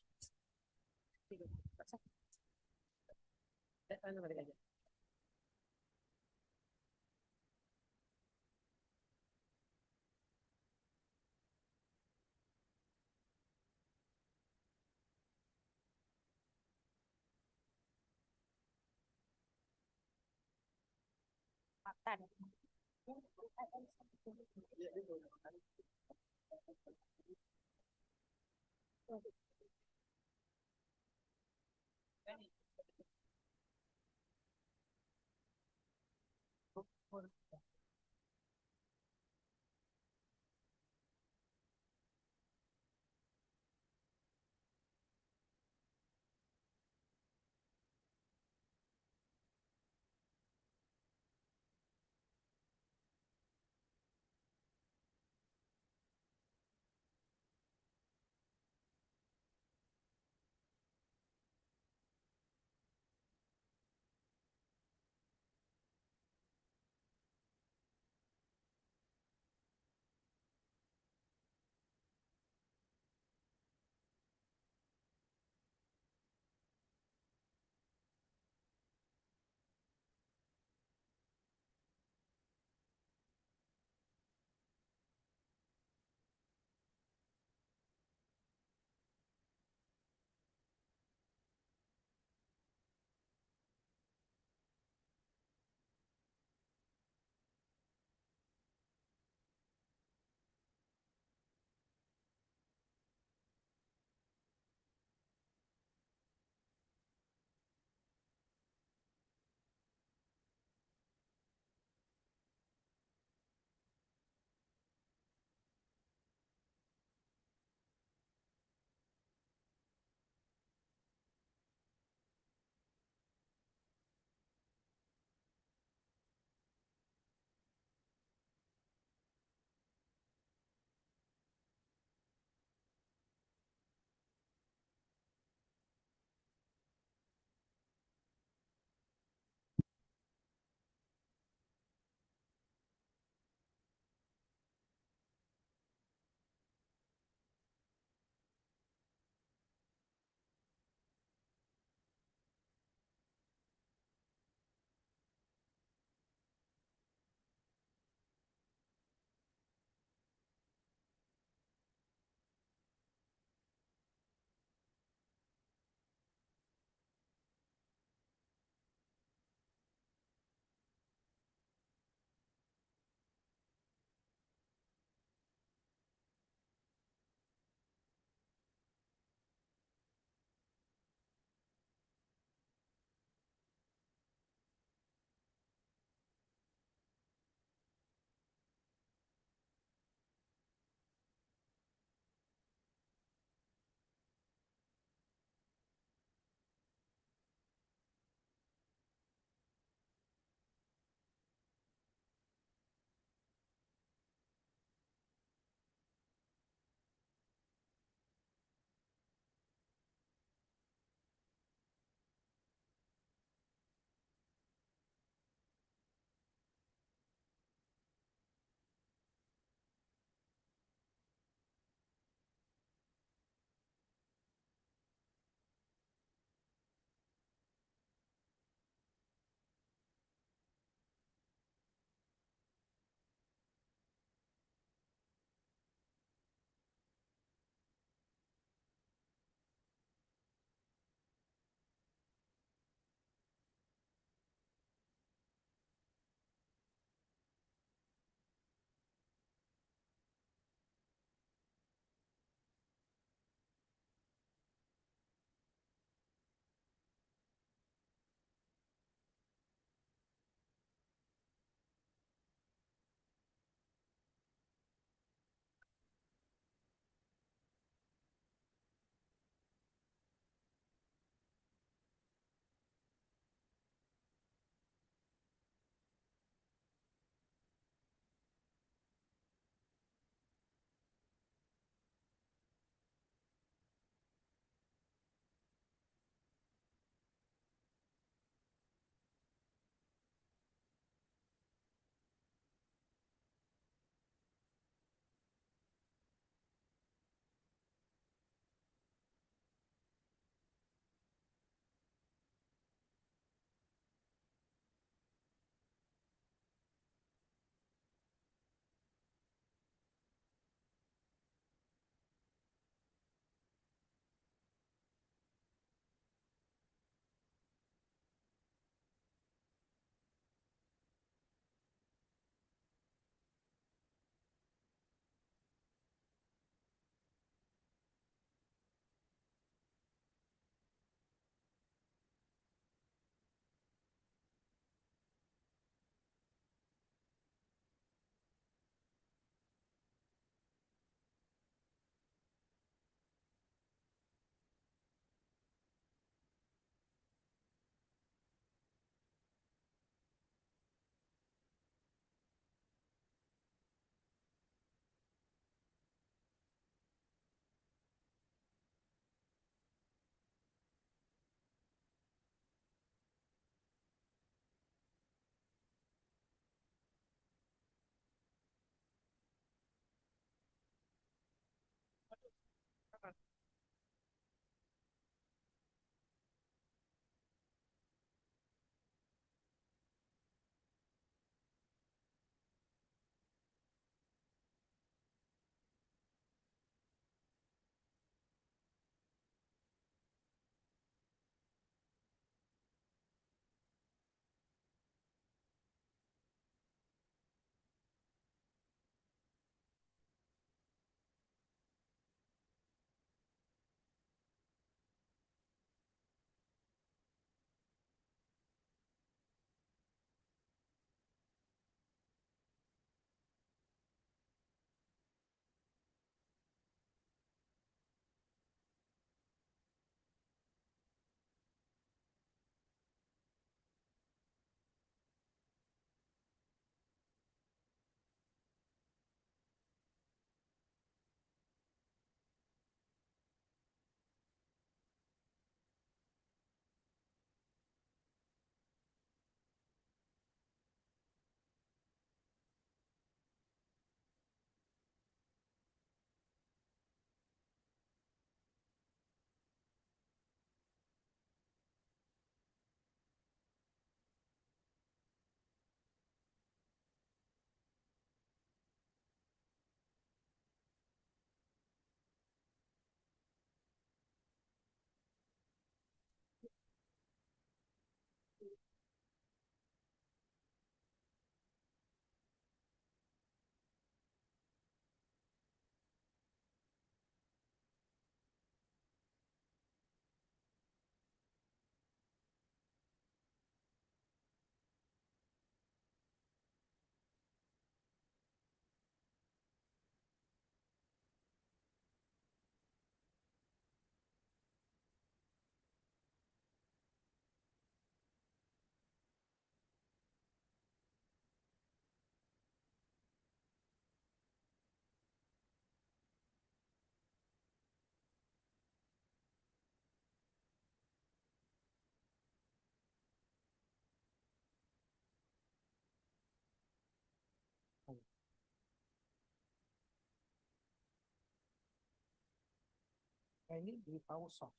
Ini di pause off.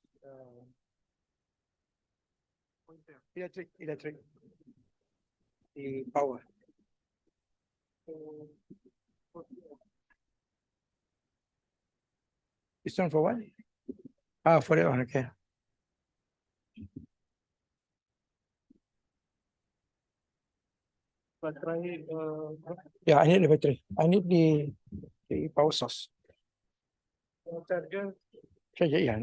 Electric. Di power. It's on for what? For it on, okay. Baterai, yeah, I need the battery. I need the power source. Charger. Charger, yeah.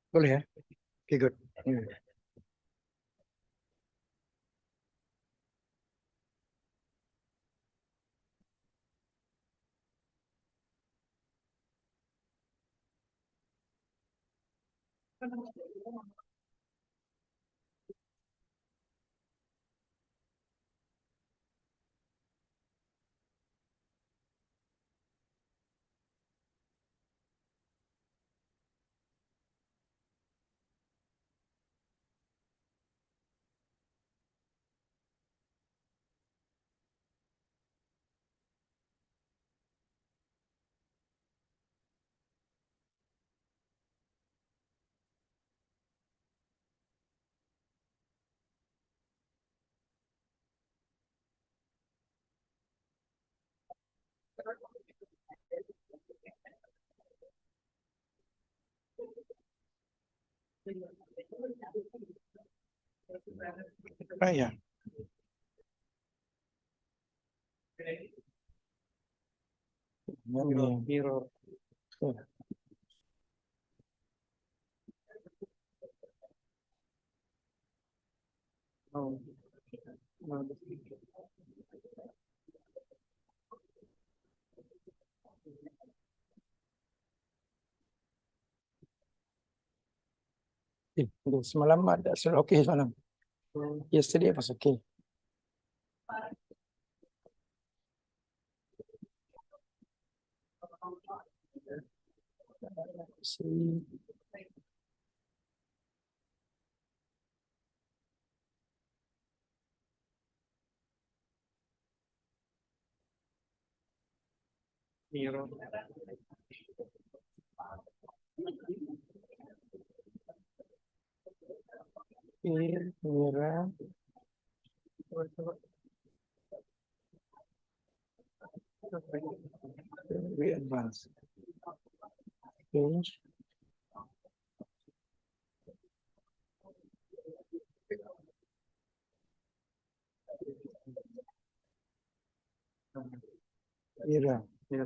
Boleh ya? Okay, good. Ya. Mirror. Semalam ada sudah okay semalam. Yesterday was okay. See. Mirror. Mirror. We advance. Change. Mirror. Yeah.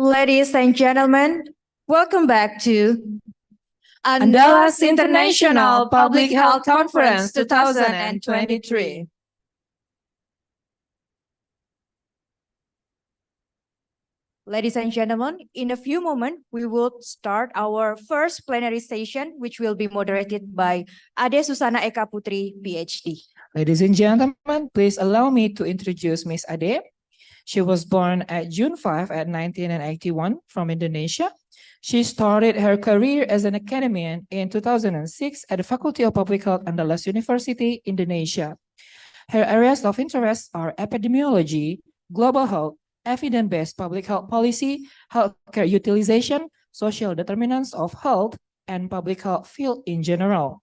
Ladies and gentlemen, welcome back to Andalas International Public Health Conference 2023. Ladies and gentlemen, in a few moments, we will start our first plenary session, which will be moderated by Ade Susana Eka Putri, PhD. Ladies and gentlemen, please allow me to introduce Miss Ade. She was born at June 5 at 1981 from Indonesia. She started her career as an academician in 2006 at the Faculty of Public Health, Andalas University, Indonesia. Her areas of interest are epidemiology, global health, evidence-based public health policy, healthcare utilization, social determinants of health, and public health field in general.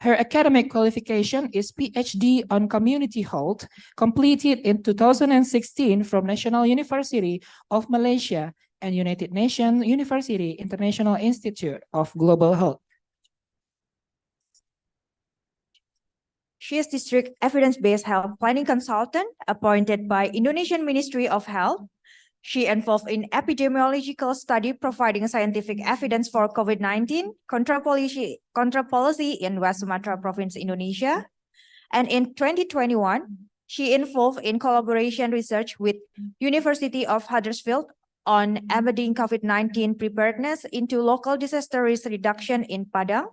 Her academic qualification is PhD on Community Health, completed in 2016 from National University of Malaysia and United Nations University International Institute of Global Health. She is District Evidence-Based Health Planning Consultant appointed by Indonesian Ministry of Health. She involved in epidemiological study providing scientific evidence for COVID-19, control policy in West Sumatra Province, Indonesia. And in 2021, she involved in collaboration research with University of Huddersfield on embedding COVID-19 preparedness into local disaster risk reduction in Padang,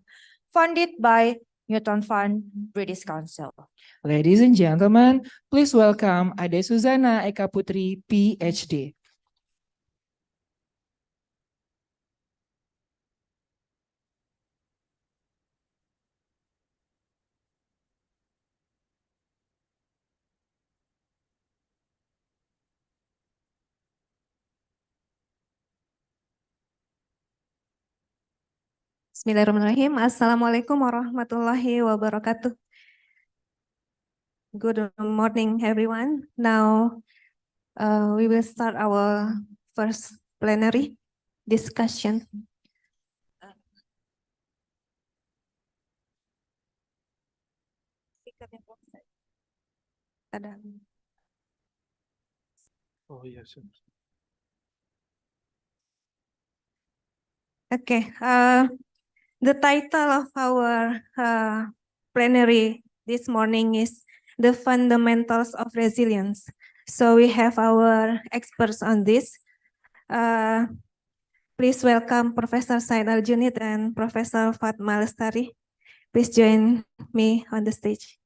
funded by Newton Fund, British Council. Ladies and gentlemen, please welcome Ade Susana Eka Putri, PhD. Bismillahirrahmanirrahim. Assalamualaikum warahmatullahi wabarakatuh. Good morning, everyone. Now, we will start our first plenary discussion. Oh, yes. Okay. The title of our plenary this morning is The Fundamentals of Resilience. So we have our experts on this. Please welcome Professor Said Al-Junid and Professor Fatma Lestari. Please join me on the stage.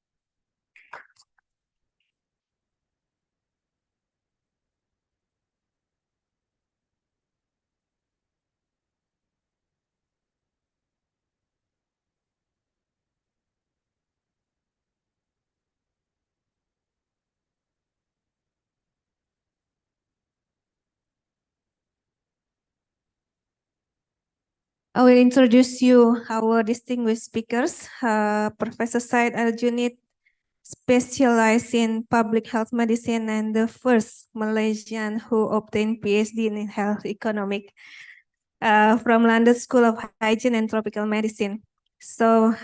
I will introduce you our distinguished speakers. Professor Said Al-Junid specialized in public health medicine and the first Malaysian who obtained PhD in health economic from London School of Hygiene and Tropical Medicine. So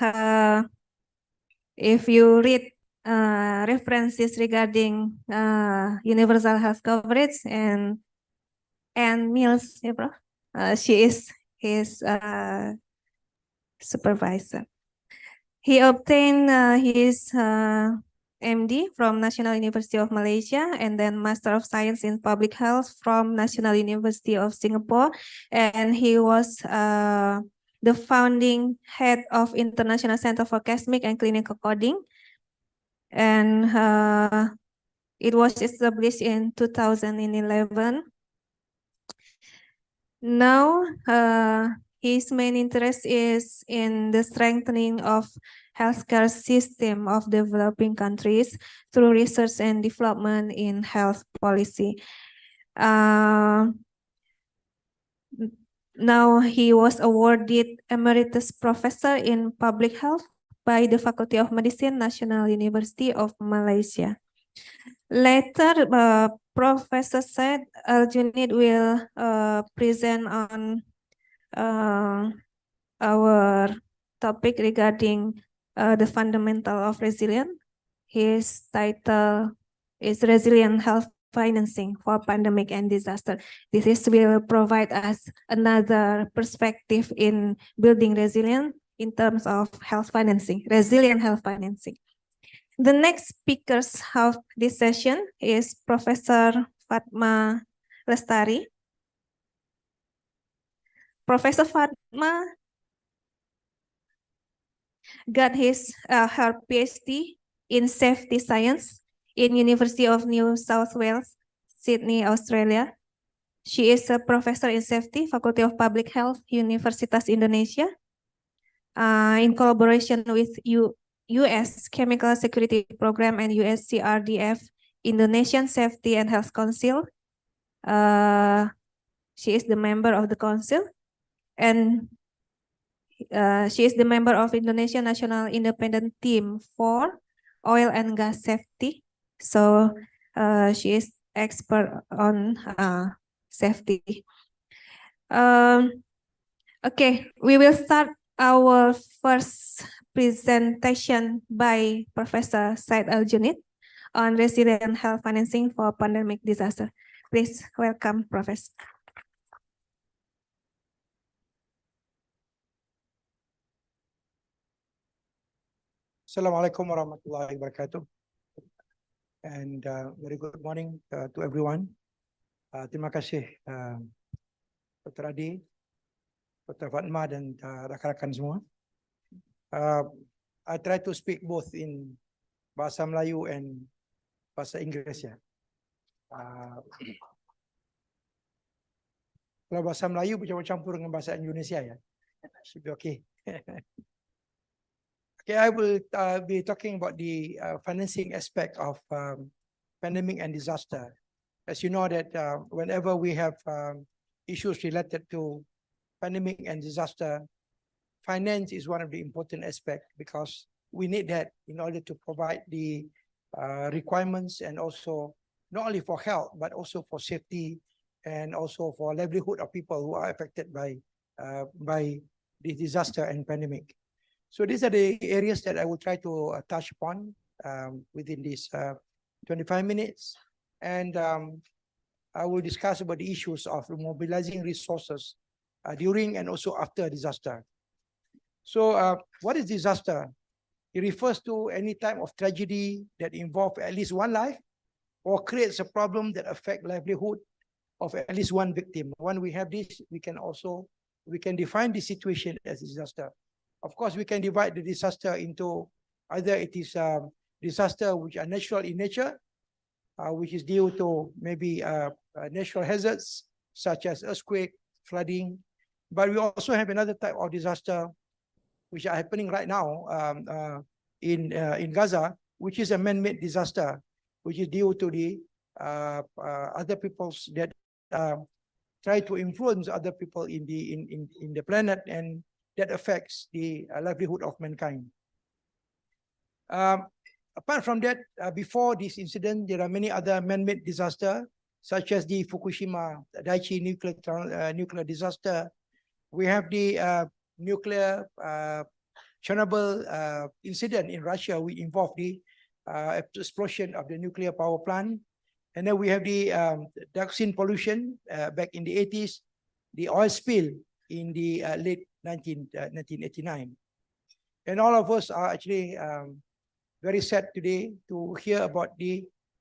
if you read references regarding universal health coverage and Mills, yeah, bro, she is his supervisor. He obtained his MD from National University of Malaysia and then Master of Science in Public Health from National University of Singapore. And he was the founding head of International Center for Cosmic and Clinical Coding. And it was established in 2011. Now, his main interest is in the strengthening of healthcare system of developing countries through research and development in health policy. Now he was awarded Emeritus Professor in Public Health by the Faculty of Medicine, National University of Malaysia. Later, Professor Said Al-Junid will present on our topic regarding the fundamental of resilience. His title is Resilient Health financing for pandemic and disaster. This will provide us another perspective in building resilience in terms of health financing, resilient health financing. The next speakers of this session is Professor Fatma Lestari. Professor Fatma got her PhD in safety science in University of New South Wales, Sydney, Australia. She is a professor in safety, Faculty of Public Health, Universitas Indonesia, in collaboration with U.S. Chemical Security Program and USCRDF, Indonesian Safety and Health Council. She is the member of the council, and she is the member of Indonesian National Independent Team for Oil and Gas Safety. So she is expert on safety. Okay, we will start our first presentation by Professor Said Al-Junid on resilient health financing for pandemic disaster. Please welcome, Professor. Assalamualaikum warahmatullahi wabarakatuh. And very good morning to everyone. Terima kasih Dr. Adi, Dr. Fatma dan rakan-rakan semua. I try to speak both in bahasa Melayu and bahasa Inggeris ya. Kalau bahasa Melayu bercampur-campur dengan bahasa Indonesia ya. Should be okay. Okay, I will be talking about the financing aspect of pandemic and disaster. As you know that whenever we have issues related to pandemic and disaster, finance is one of the important aspects because we need that in order to provide the requirements and also not only for health, but also for safety and also for livelihood of people who are affected by the disaster and pandemic. So these are the areas that I will try to touch upon within these 25 minutes. And I will discuss about the issues of mobilizing resources during and also after disaster. So what is disaster? It refers to any type of tragedy that involves at least one life or creates a problem that affects livelihood of at least one victim. When we have this, we can define the situation as disaster. Of course, we can divide the disaster into either it is disaster which are natural in nature, which is due to maybe natural hazards such as earthquake, flooding. But we also have another type of disaster which are happening right now in Gaza, which is a man-made disaster, which is due to the other peoples that try to influence other people in the planet, and that affects the livelihood of mankind. Apart from that, before this incident, there are many other man-made disasters, such as the Fukushima Daiichi nuclear disaster. We have the nuclear Chernobyl incident in Russia, which involved the explosion of the nuclear power plant. And then we have the dioxin pollution back in the 80s, the oil spill in the late 1989. And all of us are actually very sad today to hear about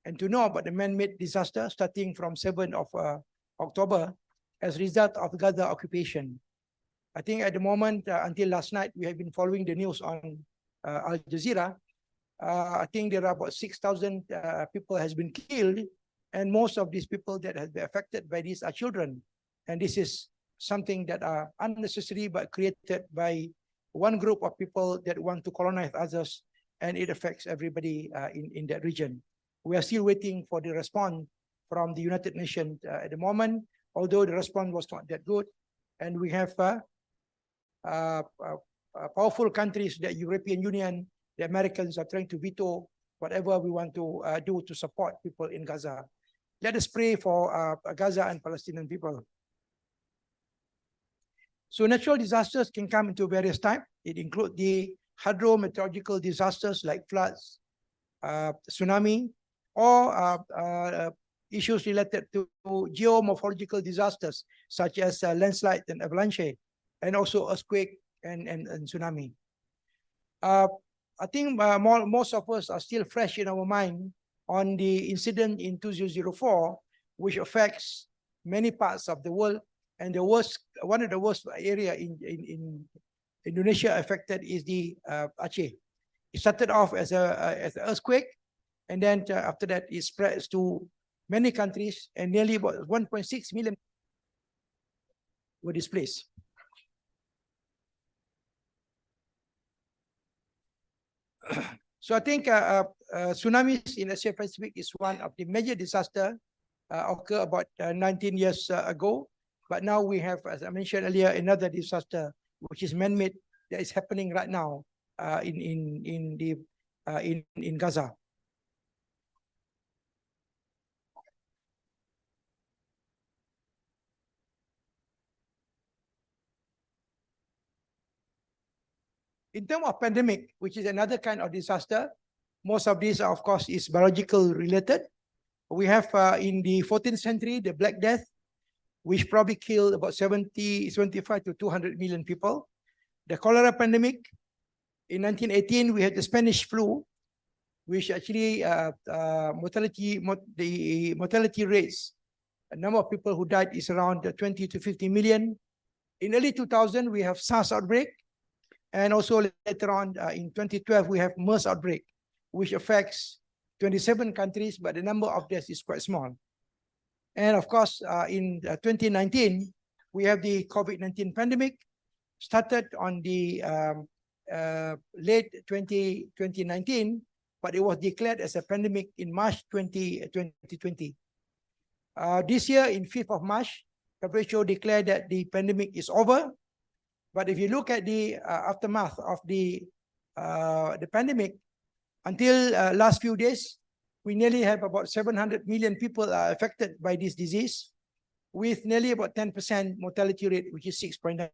and to know about the man-made disaster starting from 7th of October as a result of Gaza occupation. I think at the moment, until last night, we have been following the news on Al Jazeera. I think there are about 6,000 people has been killed, and most of these people that have been affected by this are children. And this is something that are unnecessary but created by one group of people that want to colonize others, and it affects everybody in that region. We are still waiting for the response from the United Nations at the moment, although the response was not that good. And we have powerful countries, the European Union, the Americans are trying to veto whatever we want to do to support people in Gaza. Let us pray for Gaza and Palestinian people. So natural disasters can come into various types. It includes the hydrometeorological disasters like floods, tsunami, or issues related to geomorphological disasters such as landslide and avalanche, and also earthquake and tsunami. I think most of us are still fresh in our mind on the incident in 2004, which affects many parts of the world. And one of the worst area in Indonesia affected is the Aceh. It started off as an earthquake, and then after that it spreads to many countries, and nearly about 1.6 million were displaced. So I think tsunamis in Asia Pacific is one of the major disaster occurred about 19 years ago. But now we have, as I mentioned earlier, another disaster which is man-made that is happening right now in Gaza. In terms of pandemic, which is another kind of disaster, most of these, of course, is biological related. We have in the 14th century, the Black Death, which probably killed about 75 to 200 million people. The cholera pandemic, in 1918, we had the Spanish flu, which actually mortality rates, the number of people who died is around 20 to 50 million. In early 2000, we have SARS outbreak. And also later on in 2012, we have MERS outbreak, which affects 27 countries, but the number of deaths is quite small. And of course, in 2019, we have the COVID-19 pandemic, started on the late 2019, but it was declared as a pandemic in March 2020. This year, in 5th of March, WHO declared that the pandemic is over. But if you look at the aftermath of the pandemic, until last few days, we nearly have about 700 million people affected by this disease, with nearly about 10% mortality rate, which is 6.9%,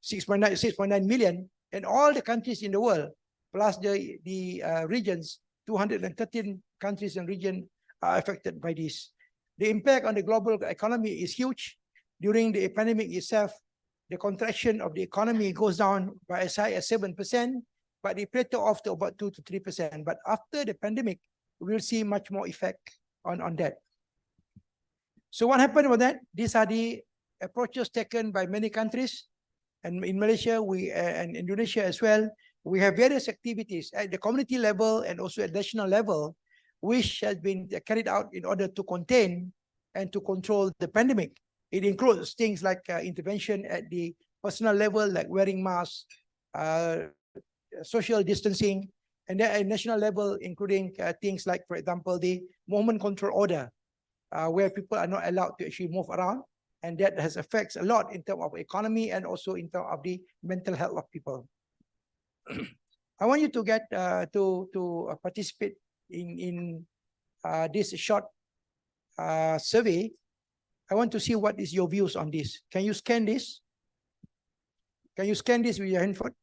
6.9 million, and all the countries in the world, plus the regions, 213 countries and regions are affected by this. The impact on the global economy is huge. During the pandemic itself, the contraction of the economy goes down by as high as 7%, but it plateau off to about 2 to 3%. But after the pandemic, we'll see much more effect on that. So what happened with that? These are the approaches taken by many countries. And in Malaysia and Indonesia as well, we have various activities at the community level and also at national level, which has been carried out in order to contain and to control the pandemic. It includes things like intervention at the personal level, like wearing masks, social distancing, and then at national level, including things like, for example, the movement control order, where people are not allowed to actually move around. And that has effects a lot in terms of economy and also in terms of the mental health of people. I want you to get to participate in this short survey. I want to see what is your views on this. Can you scan this? Can you scan this with your handphone?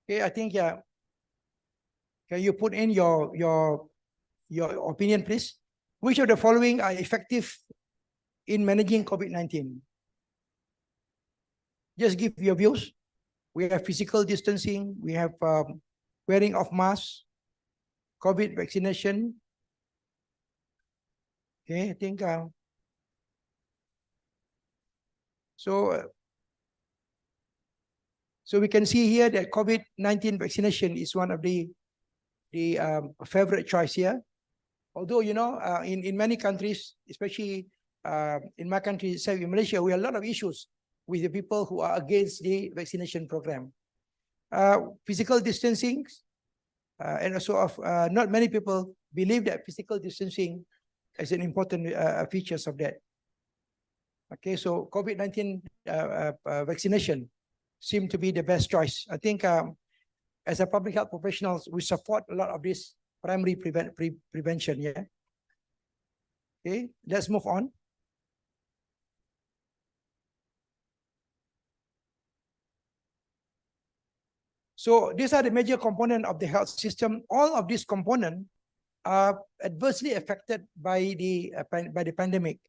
Okay, I think can you put in your opinion, please? Which of the following are effective in managing COVID-19? Just give your views. We have physical distancing. We have wearing of masks, COVID vaccination. Okay, I think so we can see here that COVID-19 vaccination is one of the favorite choice here. Although, you know, in many countries, especially in my country itself, in Malaysia, we have a lot of issues with the people who are against the vaccination program. Physical distancing, and also of not many people believe that physical distancing is an important features of that. Okay, so COVID-19 vaccination seem to be the best choice. I think as a public health professionals, we support a lot of this primary prevention. Yeah. Okay, let's move on. So these are the major components of the health system. All of these components are adversely affected by the pandemic,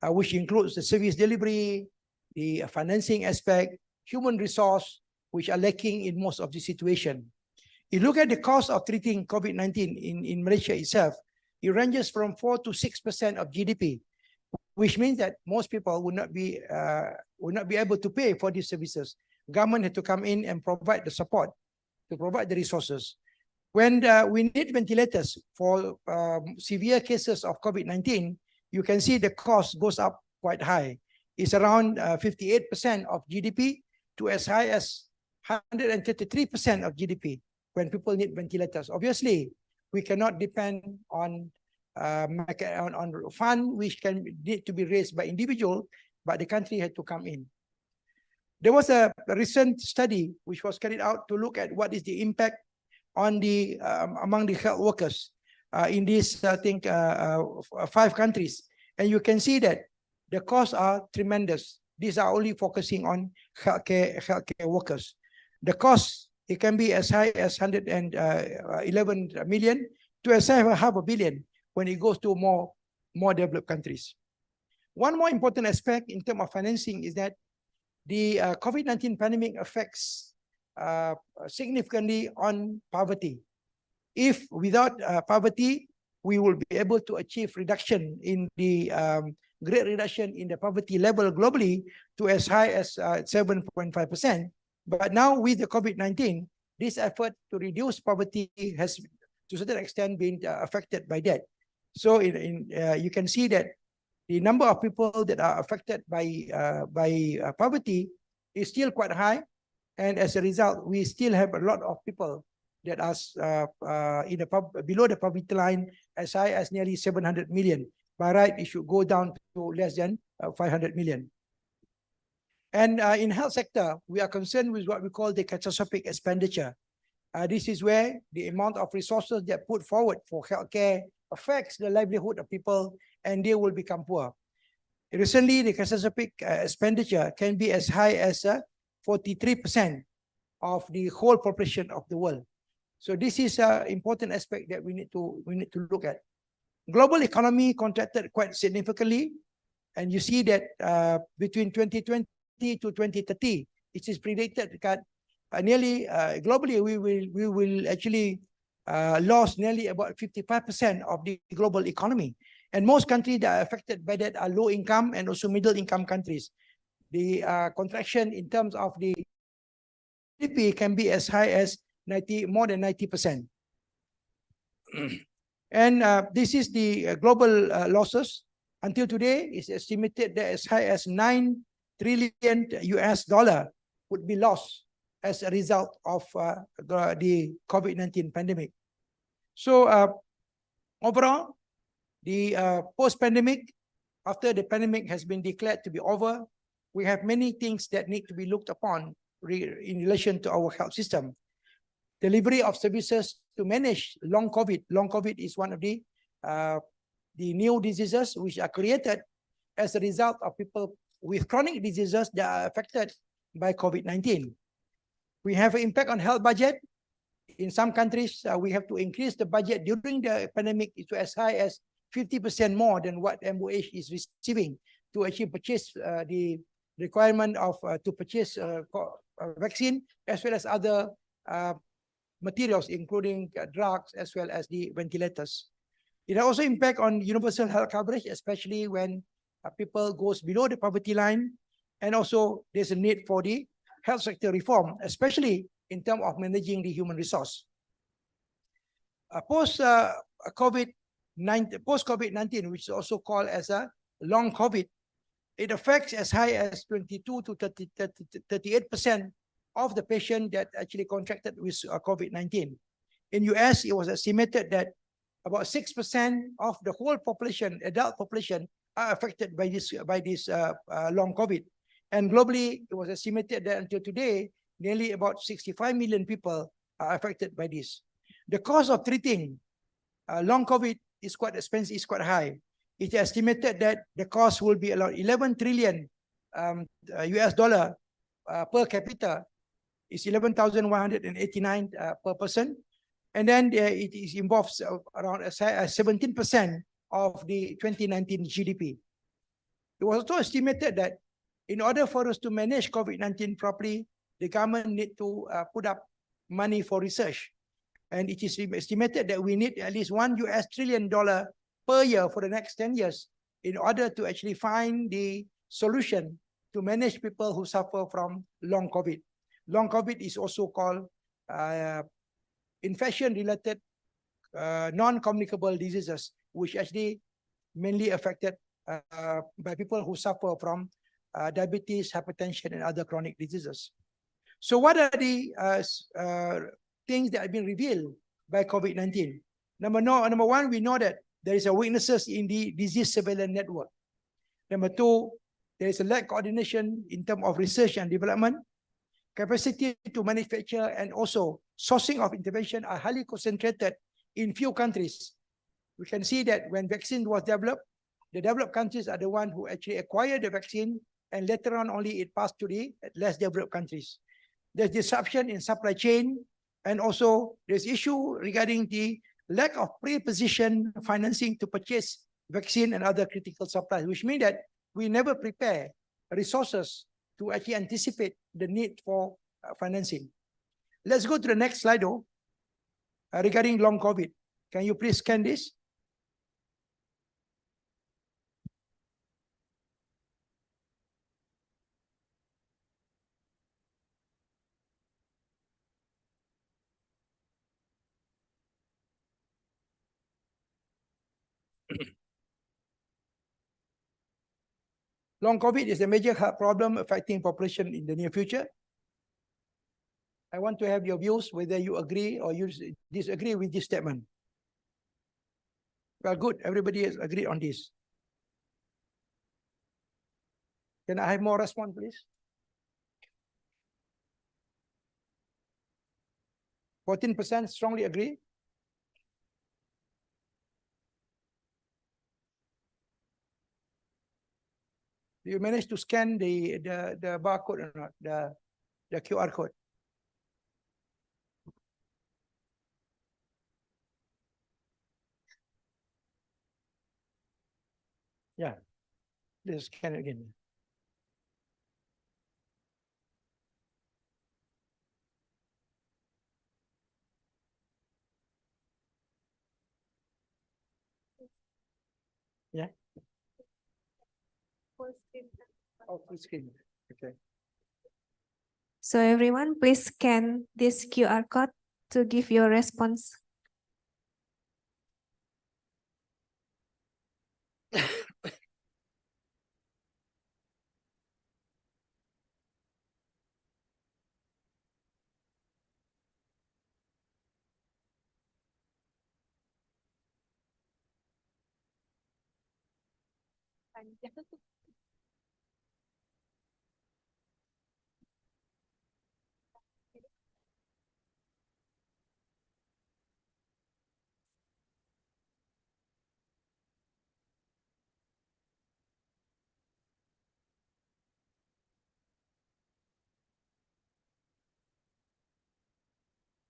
which includes the service delivery, the financing aspect, human resource, which are lacking in most of the situation. You look at the cost of treating COVID-19 in Malaysia itself, it ranges from 4 to 6% of GDP, which means that most people would not be able to pay for these services. Government had to come in and provide the support, to provide the resources. When we need ventilators for severe cases of COVID-19, you can see the cost goes up quite high. It's around 58% of GDP to as high as 133% of GDP when people need ventilators. Obviously, we cannot depend on fund which can need to be raised by individual, but the country had to come in. There was a recent study which was carried out to look at what is the impact on the among the health workers in these, I think, 5 countries, and you can see that the costs are tremendous. These are only focusing on healthcare workers. The cost, it can be as high as 111 million to as high as $500 million when it goes to more developed countries. One more important aspect in terms of financing is that the COVID-19 pandemic affects significantly on poverty. If without poverty, we will be able to achieve reduction in the great reduction in the poverty level globally to as high as 7.5%. But now with the COVID-19, this effort to reduce poverty has to a certain extent been affected by that. So you can see that the number of people that are affected by poverty is still quite high. And as a result, we still have a lot of people that are below the poverty line as high as nearly 700 million. By right, it should go down to less than 500 million. And in health sector, we are concerned with what we call the catastrophic expenditure. This is where the amount of resources that put forward for healthcare affects the livelihood of people and they will become poor. Recently, the catastrophic expenditure can be as high as 43% of the whole population of the world. So this is an important aspect that we need to look at. Global economy contracted quite significantly, and you see that between 2020 to 2030, it is predicted that nearly globally we will actually lose nearly about 55% of the global economy. And most countries that are affected by that are low income and also middle income countries. The contraction in terms of the GDP can be as high as more than 90%. And this is the global losses. Until today, it's estimated that as high as $9 trillion would be lost as a result of the COVID-19 pandemic. So overall, the post-pandemic, after the pandemic has been declared to be over, we have many things that need to be looked upon in relation to our health system. Delivery of services to manage long COVID. Long COVID is one of the new diseases which are created as a result of people with chronic diseases that are affected by COVID-19. We have an impact on health budget. In some countries, we have to increase the budget during the pandemic to as high as 50% more than what MOH is receiving to actually purchase the requirement of to purchase vaccine as well as other materials, including drugs as well as the ventilators. It also impact on universal health coverage, especially when people goes below the poverty line, and also there's a need for the health sector reform, especially in terms of managing the human resource. Post-COVID-19, which is also called as a long COVID, it affects as high as 22 to 38% of the patient that actually contracted with COVID-19. In US, it was estimated that about 6% of the whole population, adult population, are affected by this long COVID. And globally, it was estimated that until today, nearly about 65 million people are affected by this. The cost of treating long COVID is quite expensive, is quite high. It is estimated that the cost will be around 11 trillion US dollar per capita. It's 11,189 per person. And then it involves around 17% of the 2019 GDP. It was also estimated that in order for us to manage COVID-19 properly, the government need to put up money for research. And it is estimated that we need at least $1 trillion per year for the next 10 years in order to actually find the solution to manage people who suffer from long COVID. Long COVID is also called infection-related non-communicable diseases, which actually mainly affected by people who suffer from diabetes, hypertension, and other chronic diseases. So what are the things that have been revealed by COVID-19? Number one, we know that there is a weaknesses in the disease surveillance network. Number two, there is a lack of coordination in terms of research and development. Capacity to manufacture and also sourcing of intervention are highly concentrated in few countries. We can see that when vaccine was developed, the developed countries are the ones who actually acquired the vaccine, and later on only it passed to the less developed countries. There's disruption in supply chain, and also there's issue regarding the lack of pre-position financing to purchase vaccine and other critical supplies, which means that we never prepare resources to actually anticipate the need for financing. Let's go to the next slide though, regarding long COVID. Can you please scan this? Long COVID is a major health problem affecting population in the near future. I want to have your views, whether you agree or you disagree with this statement. Well, good. Everybody has agreed on this. Can I have more response, please? 14% strongly agree. Do you manage to scan the barcode or not, the QR code? Yeah, let's scan it again. Yeah. Oh, full screen. Okay. So everyone, please scan this QR code to give your response.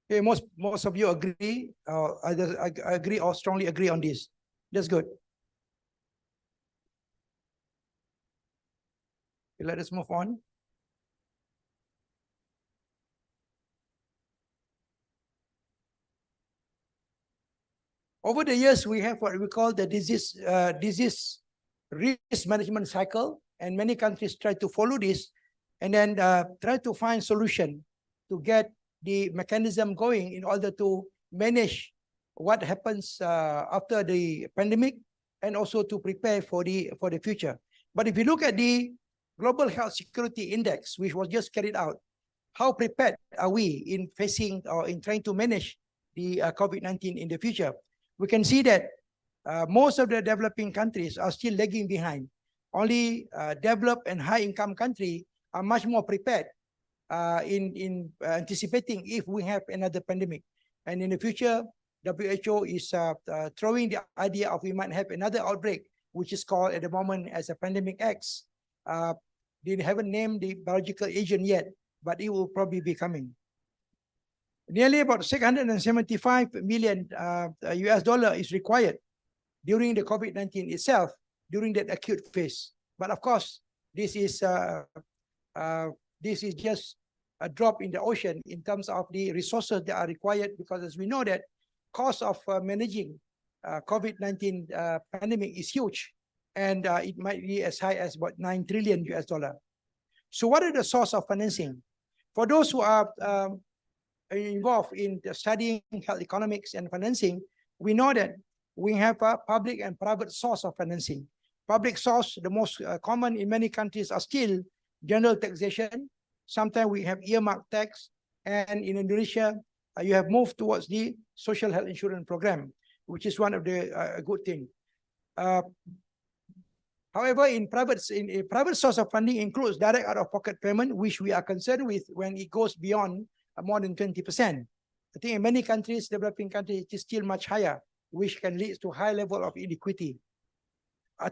Okay, most of you agree, either agree or strongly agree on this. That's good. Okay, let us move on. Over the years, we have what we call the disease risk management cycle, and many countries try to follow this, and then try to find solution to get the mechanism going in order to manage what happens after the pandemic, and also to prepare for the future. But if you look at the Global Health Security Index, which was just carried out, how prepared are we in facing or in trying to manage the COVID-19 in the future. We can see that most of the developing countries are still lagging behind. Only developed and high-income countries are much more prepared in anticipating if we have another pandemic. And in the future, WHO is throwing the idea of we might have another outbreak, which is called at the moment as a pandemic X. They haven't named the biological agent yet, but it will probably be coming. Nearly about 675 million US dollar is required during the COVID-19 itself, during that acute phase. But of course, this is just a drop in the ocean in terms of the resources that are required, because as we know that cost of managing COVID-19 pandemic is huge, and it might be as high as about 9 trillion US dollar. So what are the source of financing? For those who are involved in studying health economics and financing, we know that we have a public and private source of financing. Public source, the most common in many countries are still general taxation. Sometimes we have earmark tax, and in Indonesia, you have moved towards the social health insurance program, which is one of the good thing. However, in private source of funding includes direct out-of-pocket payment, which we are concerned with when it goes beyond more than 20%. I think in many countries, developing countries, it is still much higher, which can lead to high level of inequity.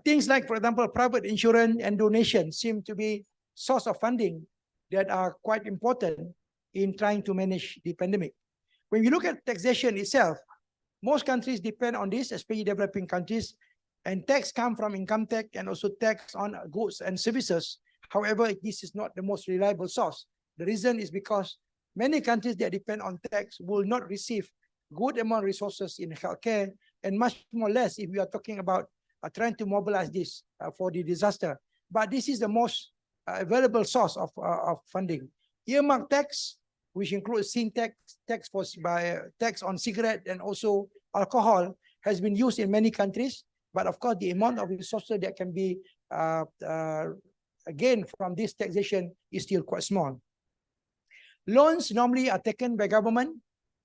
Things like, for example, private insurance and donation seem to be source of funding that are quite important in trying to manage the pandemic. When you look at taxation itself, most countries depend on this, especially developing countries, and tax come from income tax and also tax on goods and services. However, this is not the most reliable source. The reason is because many countries that depend on tax will not receive good amount of resources in healthcare, and much more less if we are talking about trying to mobilize this for the disaster. But this is the most available source of funding. Earmark tax, which includes sin tax, tax on cigarette and also alcohol, has been used in many countries. But of course, the amount of resources that can be gained from this taxation is still quite small. Loans normally are taken by government.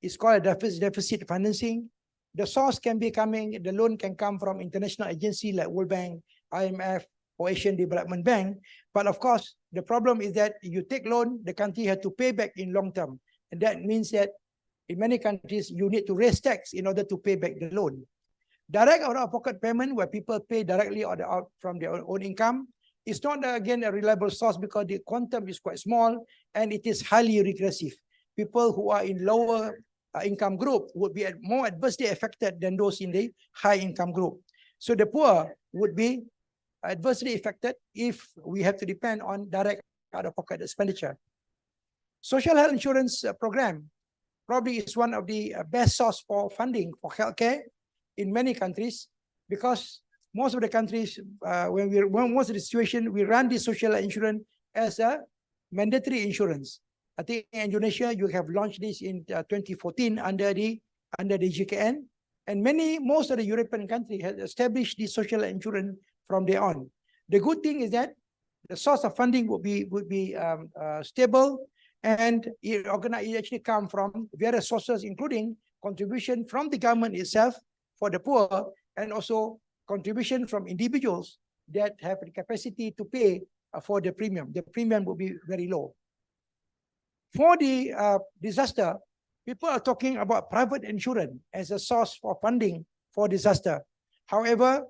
It's called a deficit financing. The source can be coming, the loan can come from international agency like World Bank, IMF, or Asian Development Bank. But of course, the problem is that you take loan, the country has to pay back in long term. And that means that in many countries, you need to raise tax in order to pay back the loan. Direct out-of-pocket payment, where people pay directly out from their own income, is not, again, a reliable source because the quantum is quite small and it is highly regressive. People who are in lower income group would be more adversely affected than those in the high income group. So the poor would be adversely affected if we have to depend on direct out-of-pocket expenditure. Social health insurance program probably is one of the best source for funding for healthcare in many countries, because most of the countries, most of the situation, we run the social insurance as a mandatory insurance. I think in Indonesia, you have launched this in 2014 under the GKN, and most of the European countries have established the social insurance from there on. The good thing is that the source of funding would be stable, and it actually come from various sources, including contribution from the government itself for the poor, and also contribution from individuals that have the capacity to pay for the premium. The premium will be very low. For the disaster, people are talking about private insurance as a source for funding for disaster. However,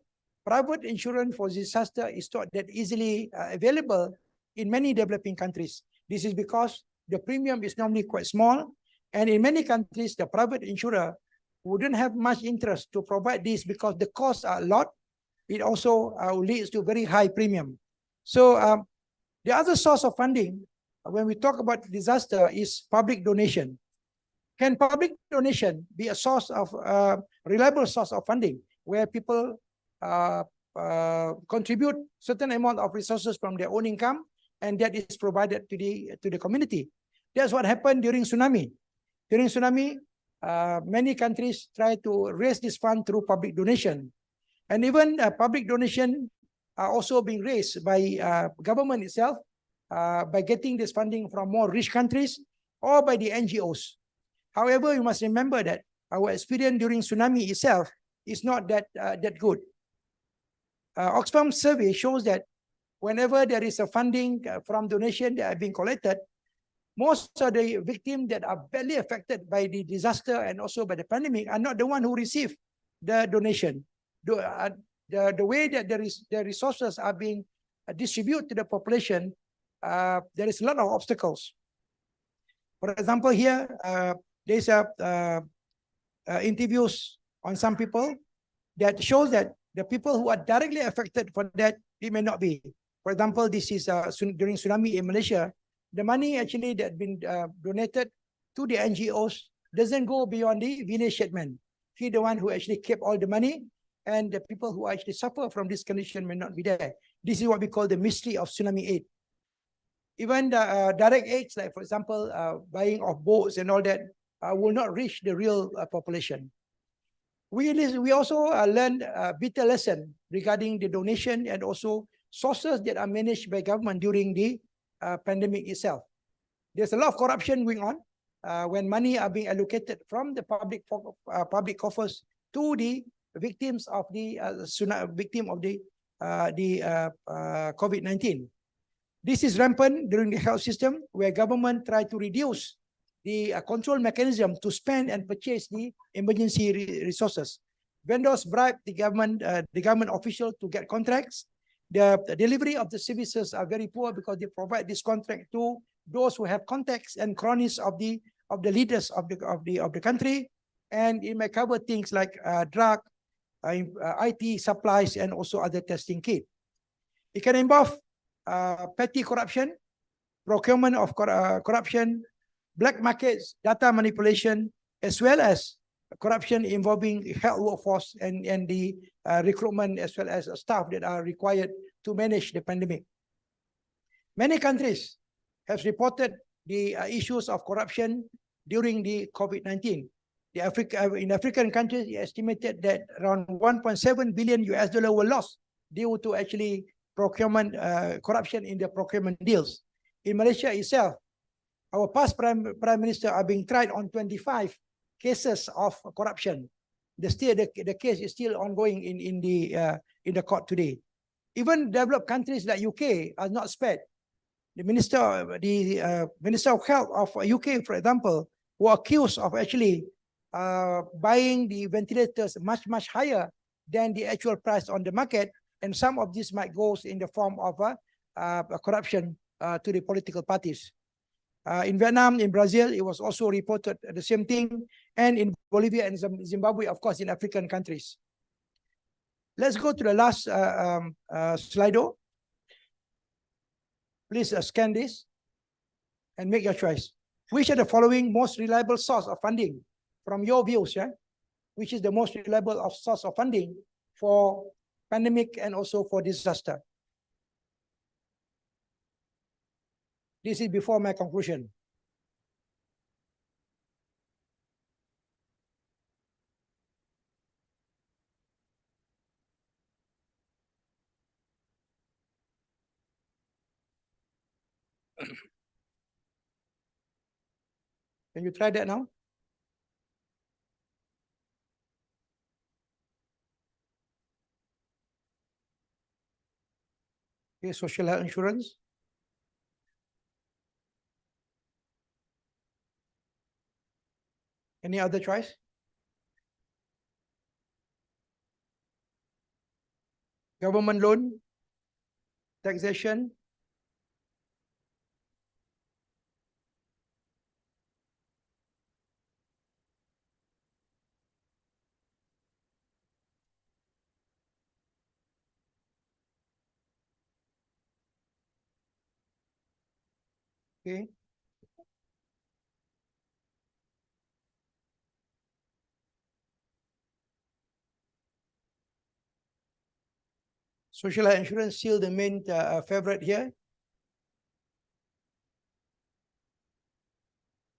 private insurance for disaster is not that easily available in many developing countries. This is because the premium is normally quite small, and in many countries, the private insurer wouldn't have much interest to provide this because the costs are a lot. It also leads to very high premium. So the other source of funding, when we talk about disaster, is public donation. Can public donation be a source of reliable source of funding, where people contribute certain amount of resources from their own income, and that is provided to the community? That's what happened during tsunami. During tsunami, many countries try to raise this fund through public donation, and even public donation are also being raised by government itself by getting this funding from more rich countries or by the NGOs. However, you must remember that our experience during tsunami itself is not that good. Oxfam survey shows that whenever there is a funding from donation that have been collected, most of the victims that are badly affected by the disaster and also by the pandemic are not the one who receive the donation. The way that the resources are being distributed to the population, there is a lot of obstacles. For example, here there's interviews on some people that shows that the people who are directly affected for that, it may not be. For example, this is during tsunami in Malaysia, the money actually that been donated to the NGOs doesn't go beyond the village statement. He the one who actually kept all the money, and the people who actually suffer from this condition may not be there. This is what we call the mystery of tsunami aid. Even the direct aids, like for example, buying of boats and all that, will not reach the real population. We also learned a bitter lesson regarding the donation and also sources that are managed by government during the pandemic itself. There's a lot of corruption going on when money are being allocated from the public coffers to the victims of the COVID-19. This is rampant during the health system, where government try to reduce the control mechanism to spend and purchase the emergency resources. Vendors bribe the government official to get contracts. The delivery of the services are very poor because they provide this contract to those who have contacts and cronies of the leaders of the country, and it may cover things like drug, IT supplies, and also other testing kit. It can involve petty corruption, procurement of corruption, black markets, data manipulation, as well as corruption involving health workforce and the recruitment as well as staff that are required to manage the pandemic. Many countries have reported the issues of corruption during the COVID-19. In African countries, it's estimated that around 1.7 billion US dollar were lost due to actually procurement corruption in the procurement deals. In Malaysia itself, our past prime minister are being tried on 25 cases of corruption. The case is still ongoing in the court today. Even developed countries like UK are not spared. The minister of health of UK, for example, were accused of actually buying the ventilators much higher than the actual price on the market, and some of this might go in the form of corruption to the political parties. In Vietnam, in Brazil, it was also reported the same thing, and in Bolivia and Zimbabwe, of course, in African countries. Let's go to the last slide. Please scan this and make your choice. Which are the following most reliable source of funding from your views? Yeah? Which is the most reliable source of funding for pandemic and also for disaster? This is before my conclusion. Can you try that now? Okay, social health insurance. Any other choice? Government loan, taxation. Okay. Social health insurance still the main favorite here,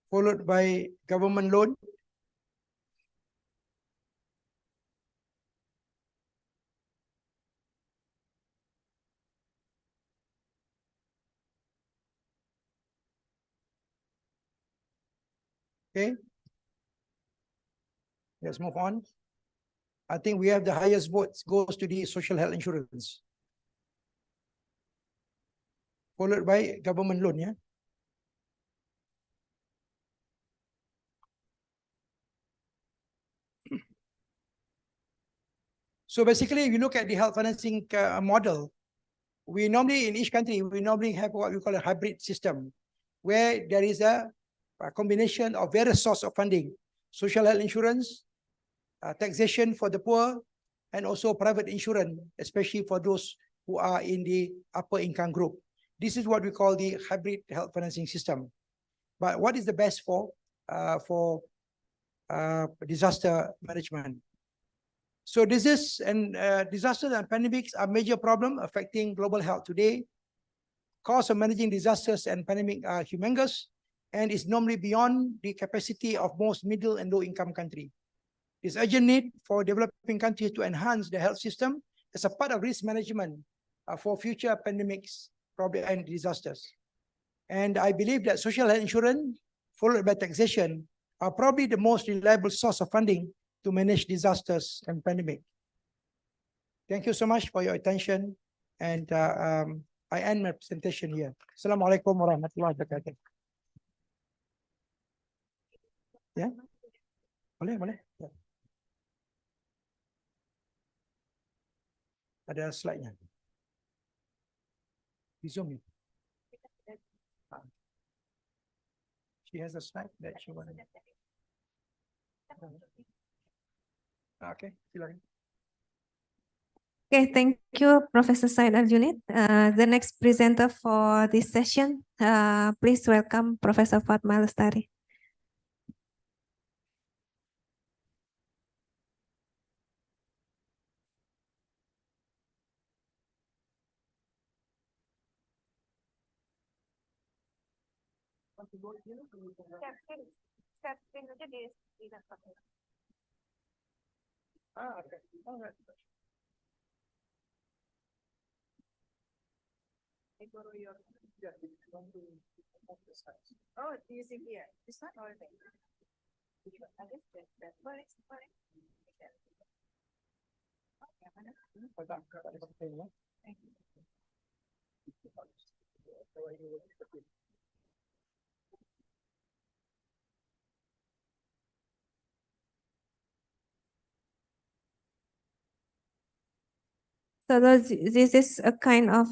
followed by government loan. Okay. Let's move on. I think we have the highest votes goes to the social health insurance, followed by government loan. Yeah. So basically, if you look at the health financing model, we normally in each country we normally have what we call a hybrid system, where there is a combination of various sources of funding: social health insurance, taxation for the poor, and also private insurance, especially for those who are in the upper income group. This is what we call the hybrid health financing system. But what is the best for disaster management? So disasters and pandemics are major problem affecting global health today. Costs of managing disasters and pandemic are humongous, and is normally beyond the capacity of most middle and low income countries. There's urgent need for developing countries to enhance the health system as a part of risk management for future pandemics, probably, and disasters. And I believe that social health insurance, followed by taxation, are probably the most reliable source of funding to manage disasters and pandemic. Thank you so much for your attention, and I end my presentation here. Assalamualaikum warahmatullahi wabarakatuh. Ya, boleh. Ya. Ada slide-nya di Zoom. She has a slide that she wanted. Okay, silakan. Okay, thank you, Professor Said Al-Junid. The next presenter for this session, please welcome Professor Fatma Lestari. Oh, using here. This one or So this is a kind of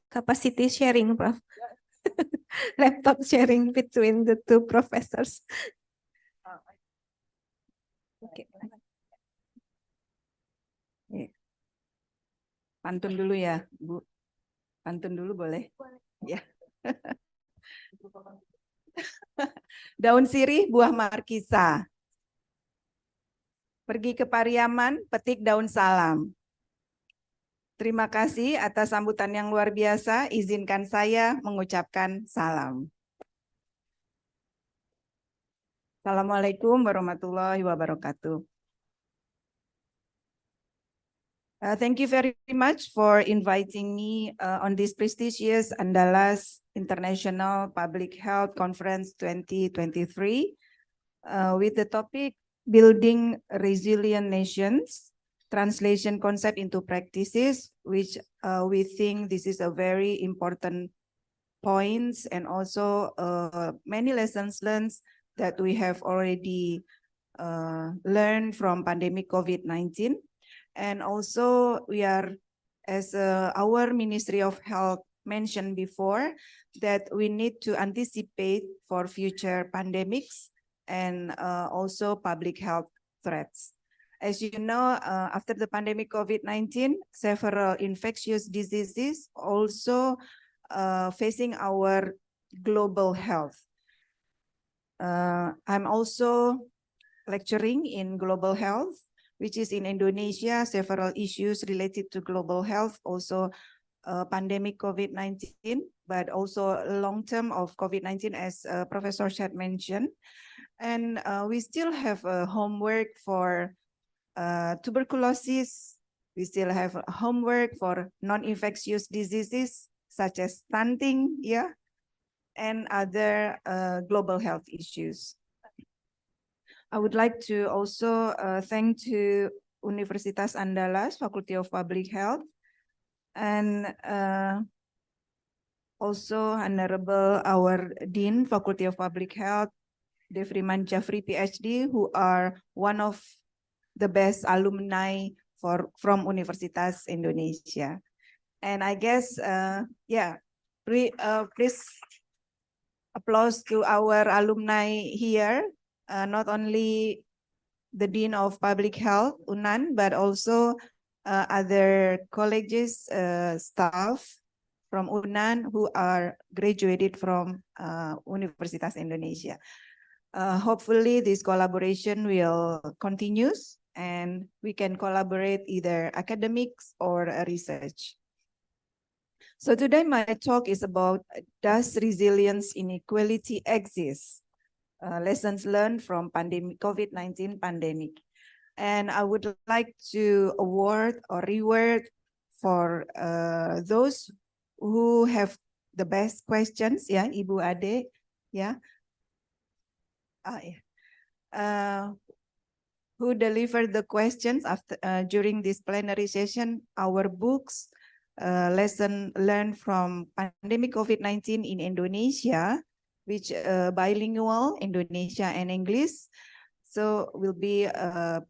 capacity sharing, Prof. Laptop sharing between the two professors. Okay. Pantun dulu ya, Bu. Pantun dulu boleh? Ya. Daun sirih, buah markisa. Pergi ke Pariaman, petik daun salam. Terima kasih atas sambutan yang luar biasa. Izinkan saya mengucapkan salam. Assalamualaikum warahmatullahi wabarakatuh. Thank you very much for inviting me on this prestigious Andalas International Public Health Conference 2023 with the topic Building Resilient Nations, Translation Concept into Practices, which we think this is a very important points and also many lessons learned that we have already learned from pandemic COVID-19. And also we are, as our Ministry of Health mentioned before, that we need to anticipate for future pandemics and also public health threats. As you know, after the pandemic COVID-19, several infectious diseases also facing our global health. I'm also lecturing in global health, which is in Indonesia, several issues related to global health, also pandemic COVID-19, but also long-term of COVID-19, as Professor Shad mentioned. And we still have homework for tuberculosis. We still have homework for non-infectious diseases, such as stunting, and other global health issues. I would like to also thank to Universitas Andalas, Faculty of Public Health, and also Honorable our Dean, Faculty of Public Health, Devriman Jafri, PhD, who are one of the best alumni from Universitas Indonesia. And I guess, please applause to our alumni here, not only the Dean of Public Health, UNAN, but also other colleges, staff from UNAN who are graduated from Universitas Indonesia. Hopefully this collaboration will continues and we can collaborate either academics or research. So today my talk is about, does resilience inequality exist? Lessons learned from COVID-19 pandemic. And I would like to award or reward for those who have the best questions, yeah, Ibu Ade, yeah. Who delivered the questions after during this plenary session, our books, lesson learned from pandemic COVID-19 in Indonesia, which bilingual Indonesia and English, so will be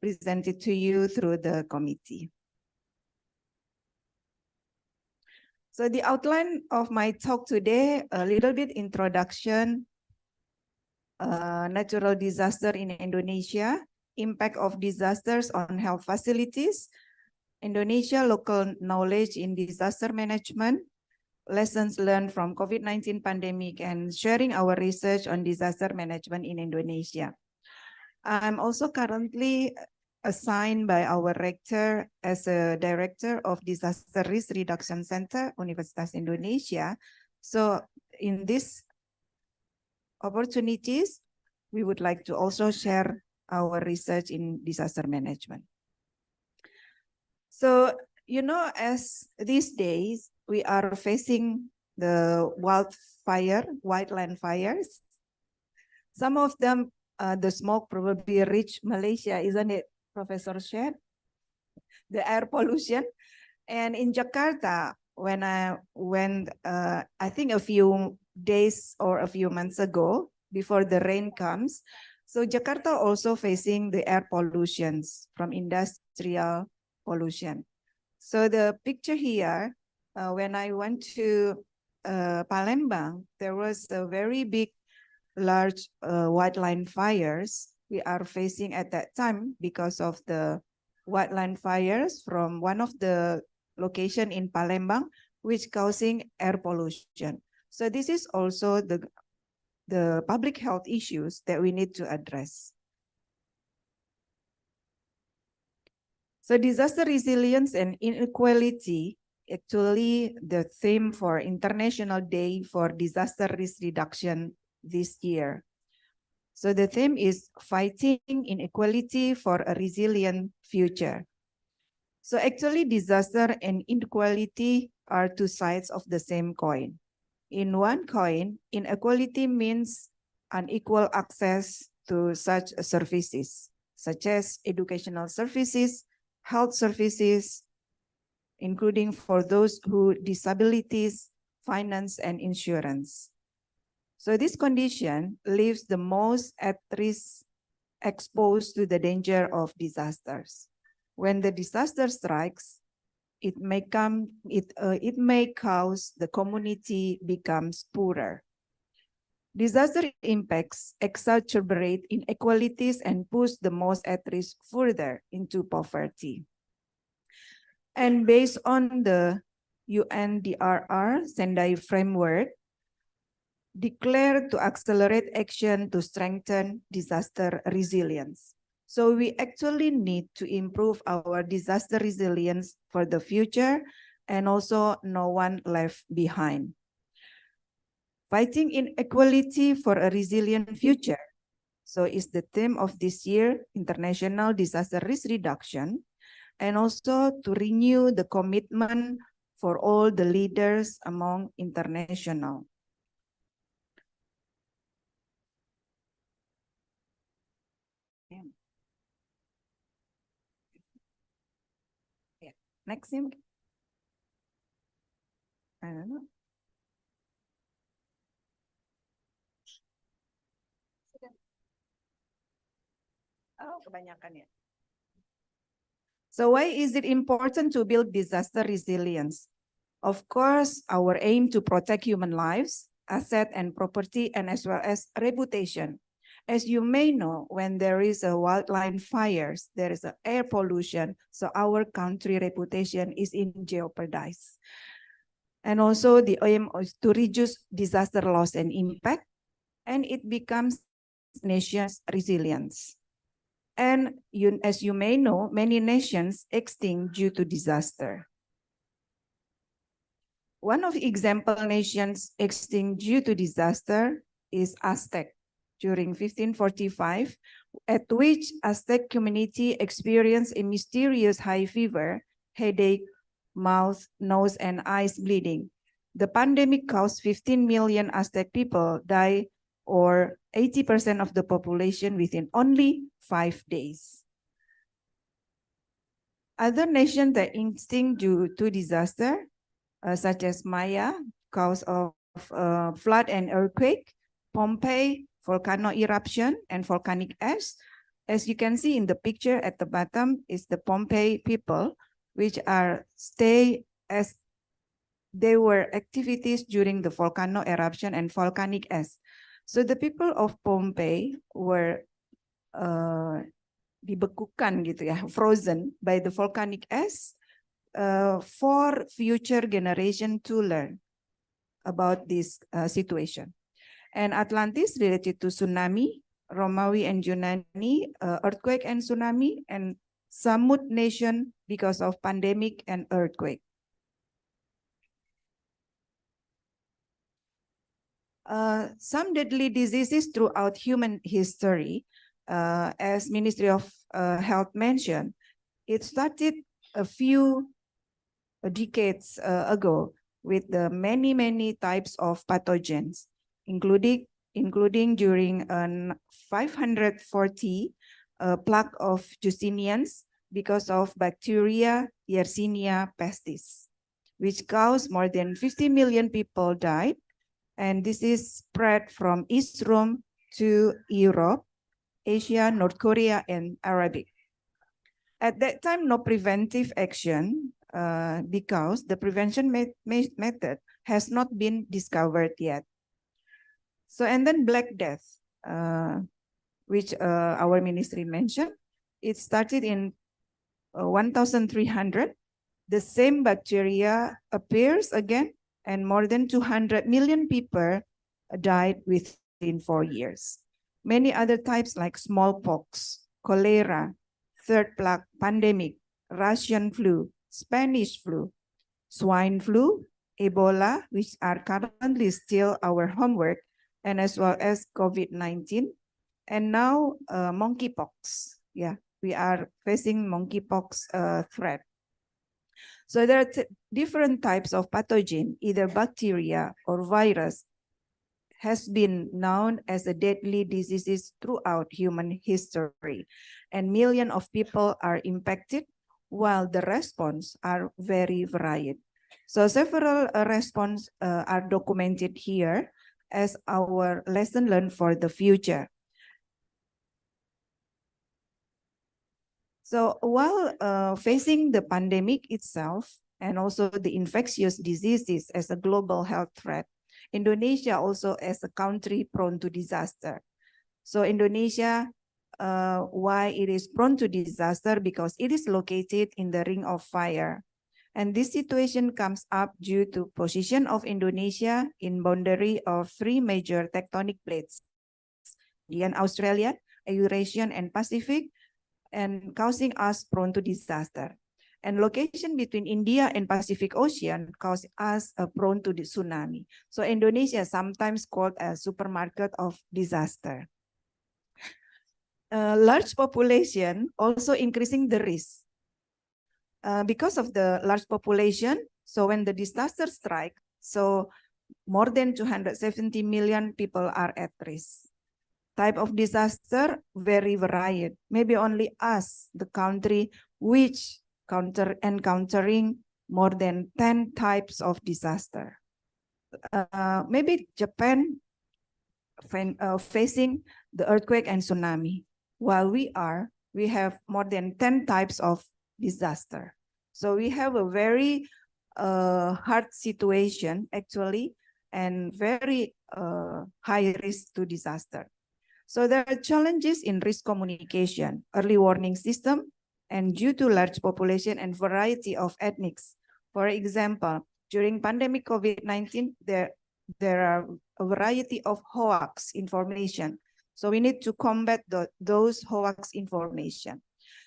presented to you through the committee. So the outline of my talk today, a little bit introduction, natural disaster in Indonesia, impact of disasters on health facilities, Indonesia local knowledge in disaster management, lessons learned from COVID-19 pandemic, and sharing our research on disaster management in Indonesia. I'm also currently assigned by our rector as a director of Disaster Risk Reduction Center, Universitas Indonesia. So in these opportunities, we would like to also share our research in disaster management. So, you know, as these days, we are facing the wildland fires. Some of them, the smoke probably reached Malaysia, isn't it, Professor Shed? The air pollution. And in Jakarta, when I went, I think a few days or a few months ago, before the rain comes, so Jakarta also facing the air pollutions from industrial pollution. So the picture here, when I went to Palembang, there was a very big, large wildland fires we are facing at that time because of the wildland fires from one of the location in Palembang, which causing air pollution. So this is also the public health issues that we need to address. So disaster resilience and inequality, actually the theme for International Day for Disaster Risk Reduction this year. So the theme is fighting inequality for a resilient future. So actually disaster and inequality are two sides of the same coin. In one coin, inequality means unequal access to such services, such as educational services, health services, including for those who disabilities, finance, and insurance. So this condition leaves the most at risk exposed to the danger of disasters. When the disaster strikes, it may cause the community becomes poorer. Disaster impacts exacerbate inequalities and push the most at risk further into poverty. And based on the UNDRR Sendai framework, declared to accelerate action to strengthen disaster resilience. So we actually need to improve our disaster resilience for the future and also no one left behind. Fighting inequality for a resilient future. So is the theme of this year, International Disaster Risk Reduction, and also to renew the commitment for all the leaders among international. Yeah. Next him. I don't know. Oh, kebanyakan ya. So why is it important to build disaster resilience? Of course, our aim to protect human lives, asset and property, and as well as reputation. As you may know, when there is a wildland fires, there is a air pollution, so our country reputation is in jeopardized. And also the aim is to reduce disaster loss and impact, and it becomes nation's resilience. And as you may know, many nations extinct due to disaster. One of example nations extinct due to disaster is Aztec during 1545, at which Aztec community experienced a mysterious high fever, headache, mouth, nose, and eyes bleeding. The pandemic caused 15 million Aztec people die, or 80% of the population within only 5 days. Other nations that extinct due to disaster, such as Maya, cause of flood and earthquake, Pompeii, volcano eruption, and volcanic ash. As you can see in the picture at the bottom is the Pompeii people, which are stay as they were activities during the volcano eruption and volcanic ash. So the people of Pompeii were dibekukan gitu ya, frozen by the volcanic ash for future generation to learn about this situation. And Atlantis related to tsunami, Romawi and Yunani, earthquake and tsunami, and Samud nation because of pandemic and earthquake. Some deadly diseases throughout human history, as Ministry of Health mentioned, it started a few decades ago with the many types of pathogens, including during 540 plague of Justinians because of bacteria Yersinia pestis, which caused more than 50 million people died. And this is spread from East Rome to Europe, Asia, North Korea, and Arabic. At that time, no preventive action because the prevention method has not been discovered yet. So, and then Black Death, which our ministry mentioned, it started in 1300. The same bacteria appears again, and more than 200 million people died within 4 years. Many other types like smallpox, cholera, third plague pandemic, Russian flu, Spanish flu, swine flu, Ebola, which are currently still our homework, and as well as COVID-19, and now monkeypox. Yeah, we are facing monkeypox threat. So there are different types of pathogen, either bacteria or virus, has been known as a deadly diseases throughout human history, and millions of people are impacted, while the response are very varied. So several response are documented here as our lesson learned for the future. So while facing the pandemic itself and also the infectious diseases as a global health threat, Indonesia also as a country prone to disaster. So Indonesia, why it is prone to disaster? Because it is located in the Ring of Fire. And this situation comes up due to position of Indonesia in boundary of 3 major tectonic plates, Indian, Australian, Eurasian, and Pacific, and causing us prone to disaster. And location between India and Pacific Ocean cause us prone to the tsunami. So Indonesia sometimes called a supermarket of disaster. Large population also increasing the risk. Because of the large population, so when the disaster strike, so more than 270 million people are at risk. Type of disaster very varied. Maybe only us, the country which encountering more than 10 types of disaster. Maybe Japan facing the earthquake and tsunami, while we have more than 10 types of disaster. So we have a very hard situation actually, and very high risk to disaster. So there are challenges in risk communication, early warning system, and due to large population and variety of ethnics. For example, during pandemic COVID-19, there are a variety of hoax information. So we need to combat those hoax information.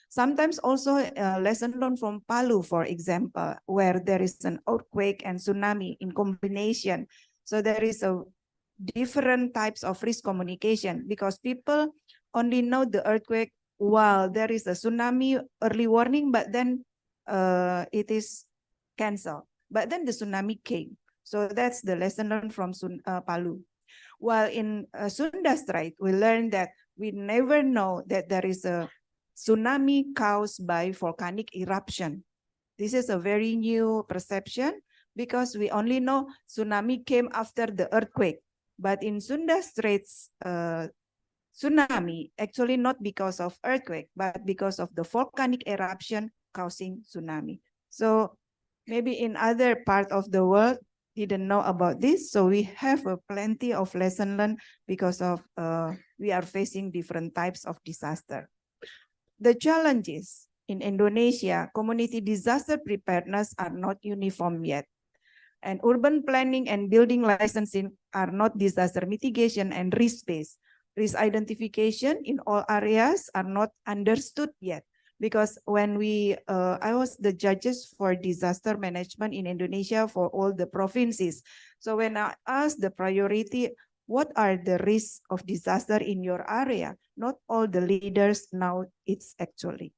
Sometimes also lesson learned from Palu, for example, where there is an earthquake and tsunami in combination. So there is a different types of risk communication, because people only know the earthquake while there is a tsunami early warning, but then it is canceled. But then the tsunami came. So that's the lesson learned from Palu. While in Sunda Strait, we learned that we never know that there is a tsunami caused by volcanic eruption. This is a very new perception, because we only know tsunami came after the earthquake. But in Sunda Straits tsunami, actually not because of earthquake, but because of the volcanic eruption causing tsunami. So maybe in other part of the world didn't know about this. So we have plenty of lesson learned, because of we are facing different types of disaster. The challenges in Indonesia, community disaster preparedness are not uniform yet. And urban planning and building licensing are not disaster mitigation and risk-based. Risk identification in all areas are not understood yet. Because when I was the judges for disaster management in Indonesia for all the provinces. So when I asked the priority, what are the risks of disaster in your area? Not all the leaders know it's actually.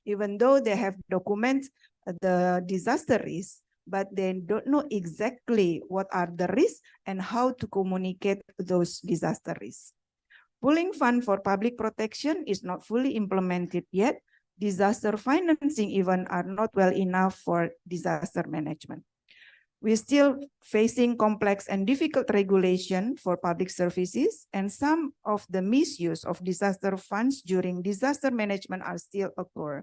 Even though they have documented the disaster risk, but they don't know exactly what are the risks and how to communicate those disaster risks. Pooling fund for public protection is not fully implemented yet. Disaster financing even are not well enough for disaster management. We're still facing complex and difficult regulation for public services, and some of the misuse of disaster funds during disaster management are still occur.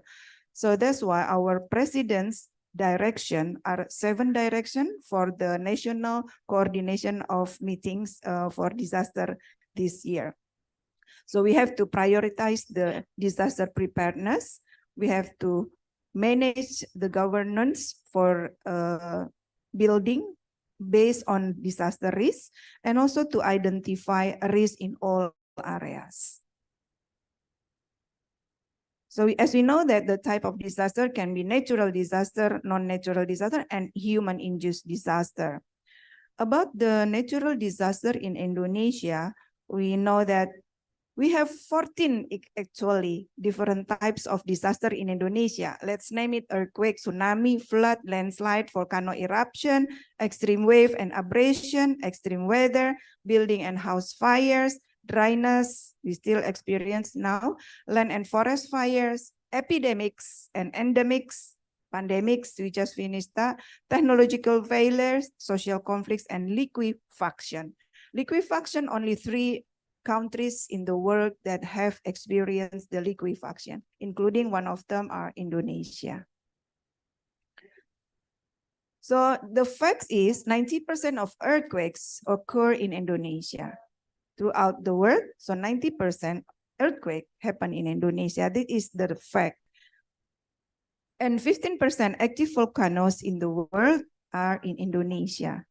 So that's why our president's direction are 7 directions for the national coordination of meetings for disaster this year. So we have to prioritize the disaster preparedness. We have to manage the governance for building based on disaster risk, and also to identify risk in all areas. So as we know that the type of disaster can be natural disaster, non-natural disaster, and human-induced disaster. About the natural disaster in Indonesia, we know that we have 14 actually different types of disaster in Indonesia. Let's name it: earthquake, tsunami, flood, landslide, volcano eruption, extreme wave and abrasion, extreme weather, building and house fires, dryness, we still experience now, land and forest fires, epidemics and endemics, pandemics, we just finished that, technological failures, social conflicts, and liquefaction. Liquefaction, only 3 countries in the world that have experienced the liquefaction, including one of them are Indonesia. So the fact is 90% of earthquakes occur in Indonesia. Throughout the world, so 90% earthquake happen in Indonesia. This is the fact. And 15% active volcanoes in the world are in Indonesia.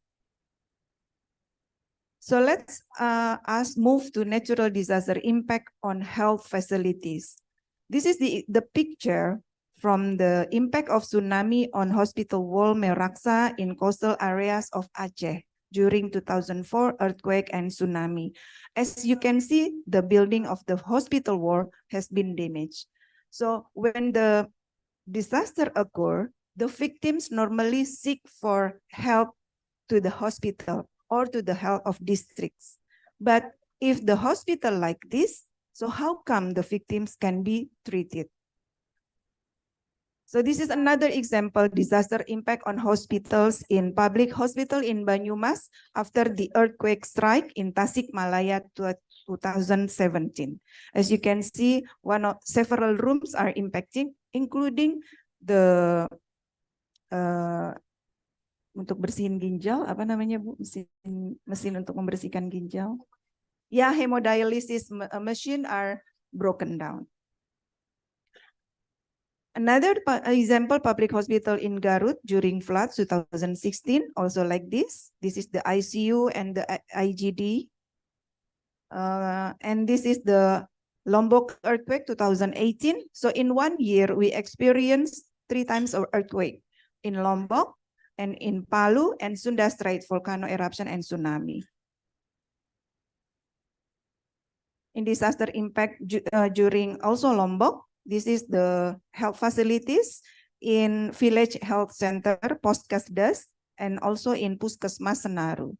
So let's us move to natural disaster impact on health facilities. This is the picture from the impact of tsunami on hospital wall Meraksa in coastal areas of Aceh during 2004 earthquake and tsunami. As you can see, the building of the hospital wall has been damaged. So when the disaster occurs, the victims normally seek for help to the hospital or to the health of districts. But if the hospital like this, so how come the victims can be treated? So this is another example, disaster impact on hospitals in public hospital in Banyumas after the earthquake strike in Tasikmalaya 2017. As you can see, several rooms are impacting, including the untuk bersihin ginjal, apa namanya Bu? Mesin untuk membersihkan ginjal. Ya, hemodialysis machine are broken down. Another example, public hospital in Garut during floods 2016, also like this. This is the ICU and the IGD. And this is the Lombok earthquake 2018. So in 1 year, we experienced 3 times of earthquake in Lombok and in Palu and Sunda Strait volcano eruption and tsunami. In disaster impact during also Lombok, this is the health facilities in village health center, Poskesdas, and also in Puskesmas Senaru.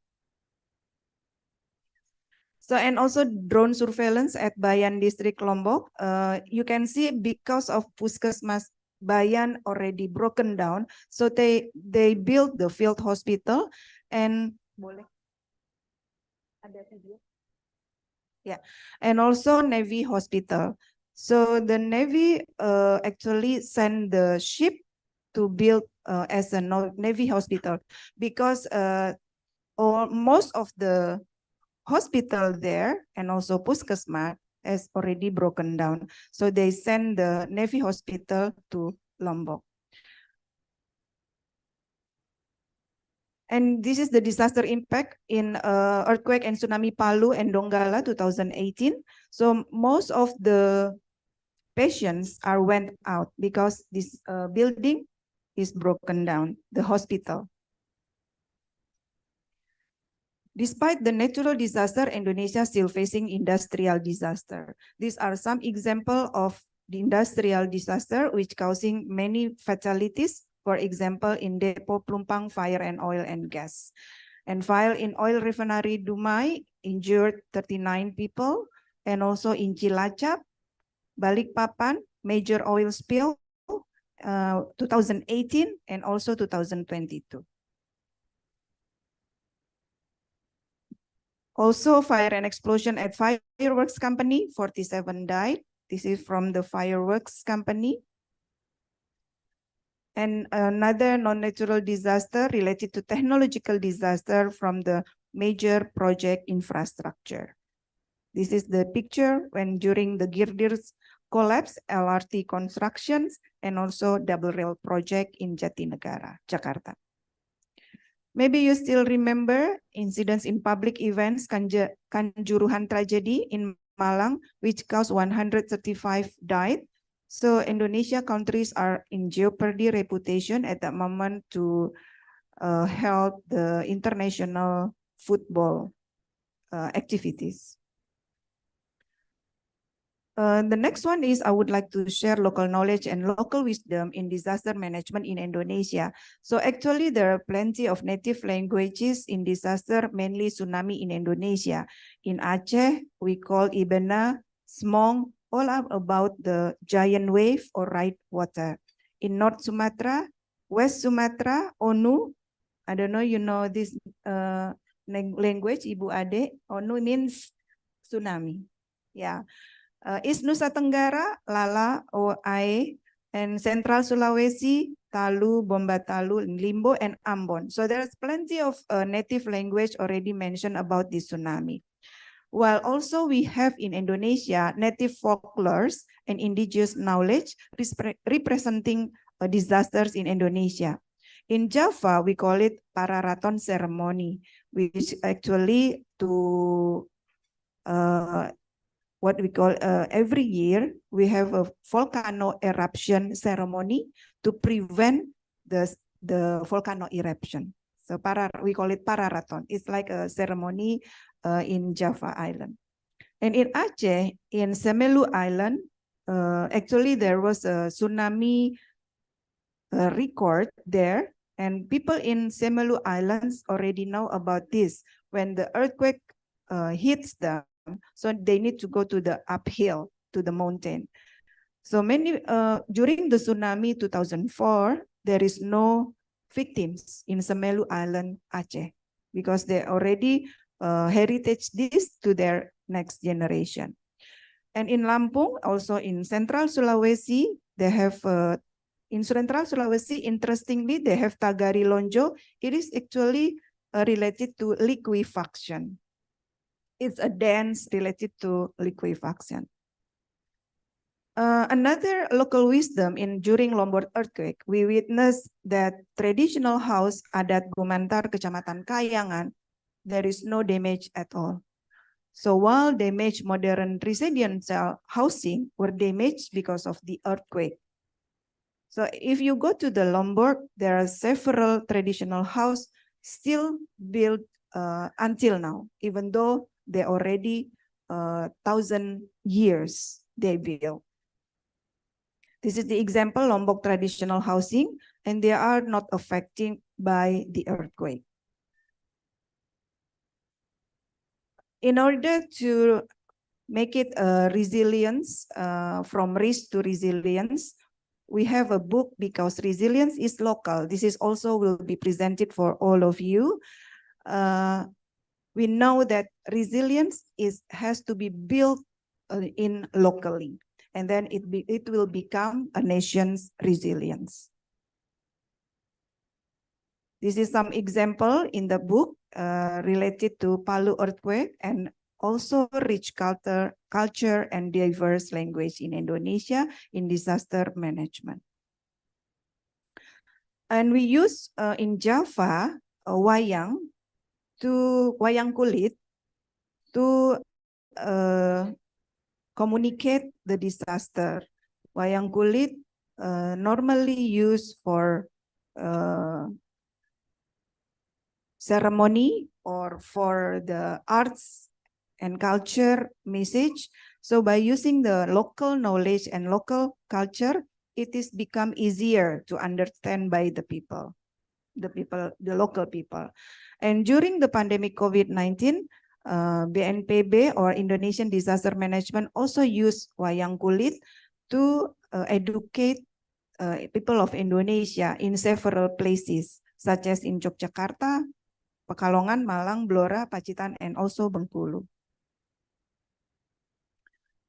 So, and also drone surveillance at Bayan district Lombok. You can see because of Puskesmas Bayan already broken down, so they built the field hospital and boleh ada video. Yeah, and also Navy hospital. So the Navy actually sent the ship to build as a Navy hospital because most of the hospital there and also Puskesmas has already broken down. So they send the Navy hospital to Lombok. And this is the disaster impact in earthquake and tsunami Palu and Donggala 2018. So most of the patients went out because this building is broken down, the hospital. Despite the natural disaster, Indonesia still facing industrial disaster. These are some examples of the industrial disaster which causing many fatalities. For example, in Depo Plumpang fire and oil and gas. And fire in oil refinery Dumai injured 39 people. And also in Cilacap, Balikpapan, major oil spill 2018 and also 2022. Also, fire and explosion at fireworks company, 47 died. This is from the fireworks company. And another non-natural disaster related to technological disaster from the major project infrastructure. This is the picture when during the Girdir's collapse, LRT constructions, and also double rail project in Jatinegara, Jakarta. Maybe you still remember incidents in public events, Kanjuruhan tragedy in Malang, which caused 135 died. So Indonesia countries are in jeopardy reputation at that moment to help the international football activities. The next one is I would like to share local knowledge and local wisdom in disaster management in Indonesia. So actually there are plenty of native languages in disaster, mainly tsunami in Indonesia. In Aceh, we call Ibena, Smong, all about the giant wave or right water. In North Sumatra, West Sumatra, Onu, I don't know, you know this language, Ibu Ade, Onu means tsunami. Yeah. East Nusa Tenggara, Lala or Ae, and Central Sulawesi, Talu, Bombatalu, Limbo, and Ambon. So there's plenty of native language already mentioned about this tsunami. While also we have in Indonesia native folklores and indigenous knowledge representing disasters in Indonesia. In Java, we call it Pararaton ceremony, which actually to what we call every year we have a volcano eruption ceremony to prevent the volcano eruption. So we call it Pararaton. It's like a ceremony in Java Island. And in Aceh, in Semelu Island, actually there was a tsunami record there, and people in Semelu Islands already know about this. When the earthquake hits them, so they need to go to the uphill, to the mountain. So during the tsunami 2004, there is no victims in Semelu Island, Aceh, because they already heritage this to their next generation. And in Lampung, also in Central Sulawesi, they have in Central Sulawesi, interestingly, they have Tagari Lonjo. It is actually related to liquefaction. It's a dance related to liquefaction. Another local wisdom during Lombok earthquake, we witnessed that traditional house adat Gumantar, Kecamatan Kayangan, there is no damage at all. So while damaged modern residential housing were damaged because of the earthquake. So if you go to the Lombok, there are several traditional houses still built until now, even though they already 1,000 years they built. This is the example Lombok traditional housing, and they are not affected by the earthquake. In order to make it a resilience, from risk to resilience, we have a book because resilience is local. This is also will be presented for all of you. We know that resilience has to be built in locally, and then it will become a nation's resilience. This is some example in the book related to Palu earthquake and also rich culture and diverse language in Indonesia in disaster management. And we use in Java wayang kulit to communicate the disaster. Wayang kulit normally used for ceremony or for the arts and culture message. So by using the local knowledge and local culture, it is become easier to understand by the local people. And during the pandemic COVID-19, BNPB or Indonesian Disaster Management also use wayang kulit to educate people of Indonesia in several places, such as in Yogyakarta, Pekalongan, Malang, Blora, Pacitan, and also Bengkulu.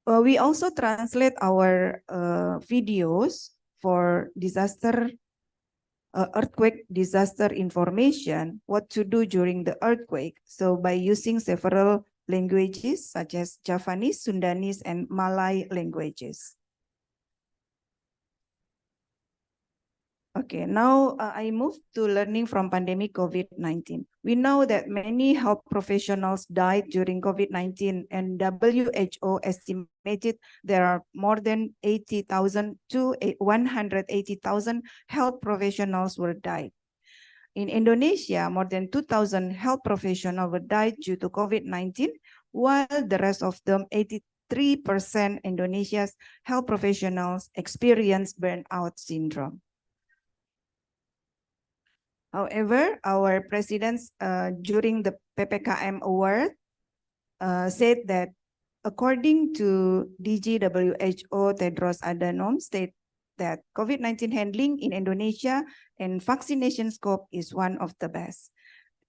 We also translate our videos for earthquake disaster information, what to do during the earthquake. So by using several languages such as Javanese, Sundanese, and Malay languages. Okay, now I move to learning from pandemic COVID-19. We know that many health professionals died during COVID-19, and WHO estimated there are more than 80,000 to 180,000 health professionals were died. In Indonesia, more than 2,000 health professionals were died due to COVID-19, while the rest of them, 83% Indonesia's health professionals experience burnout syndrome. However, our presidents during the PPKM award said that according to DG WHO Tedros Adhanom state that COVID-19 handling in Indonesia and vaccination scope is one of the best.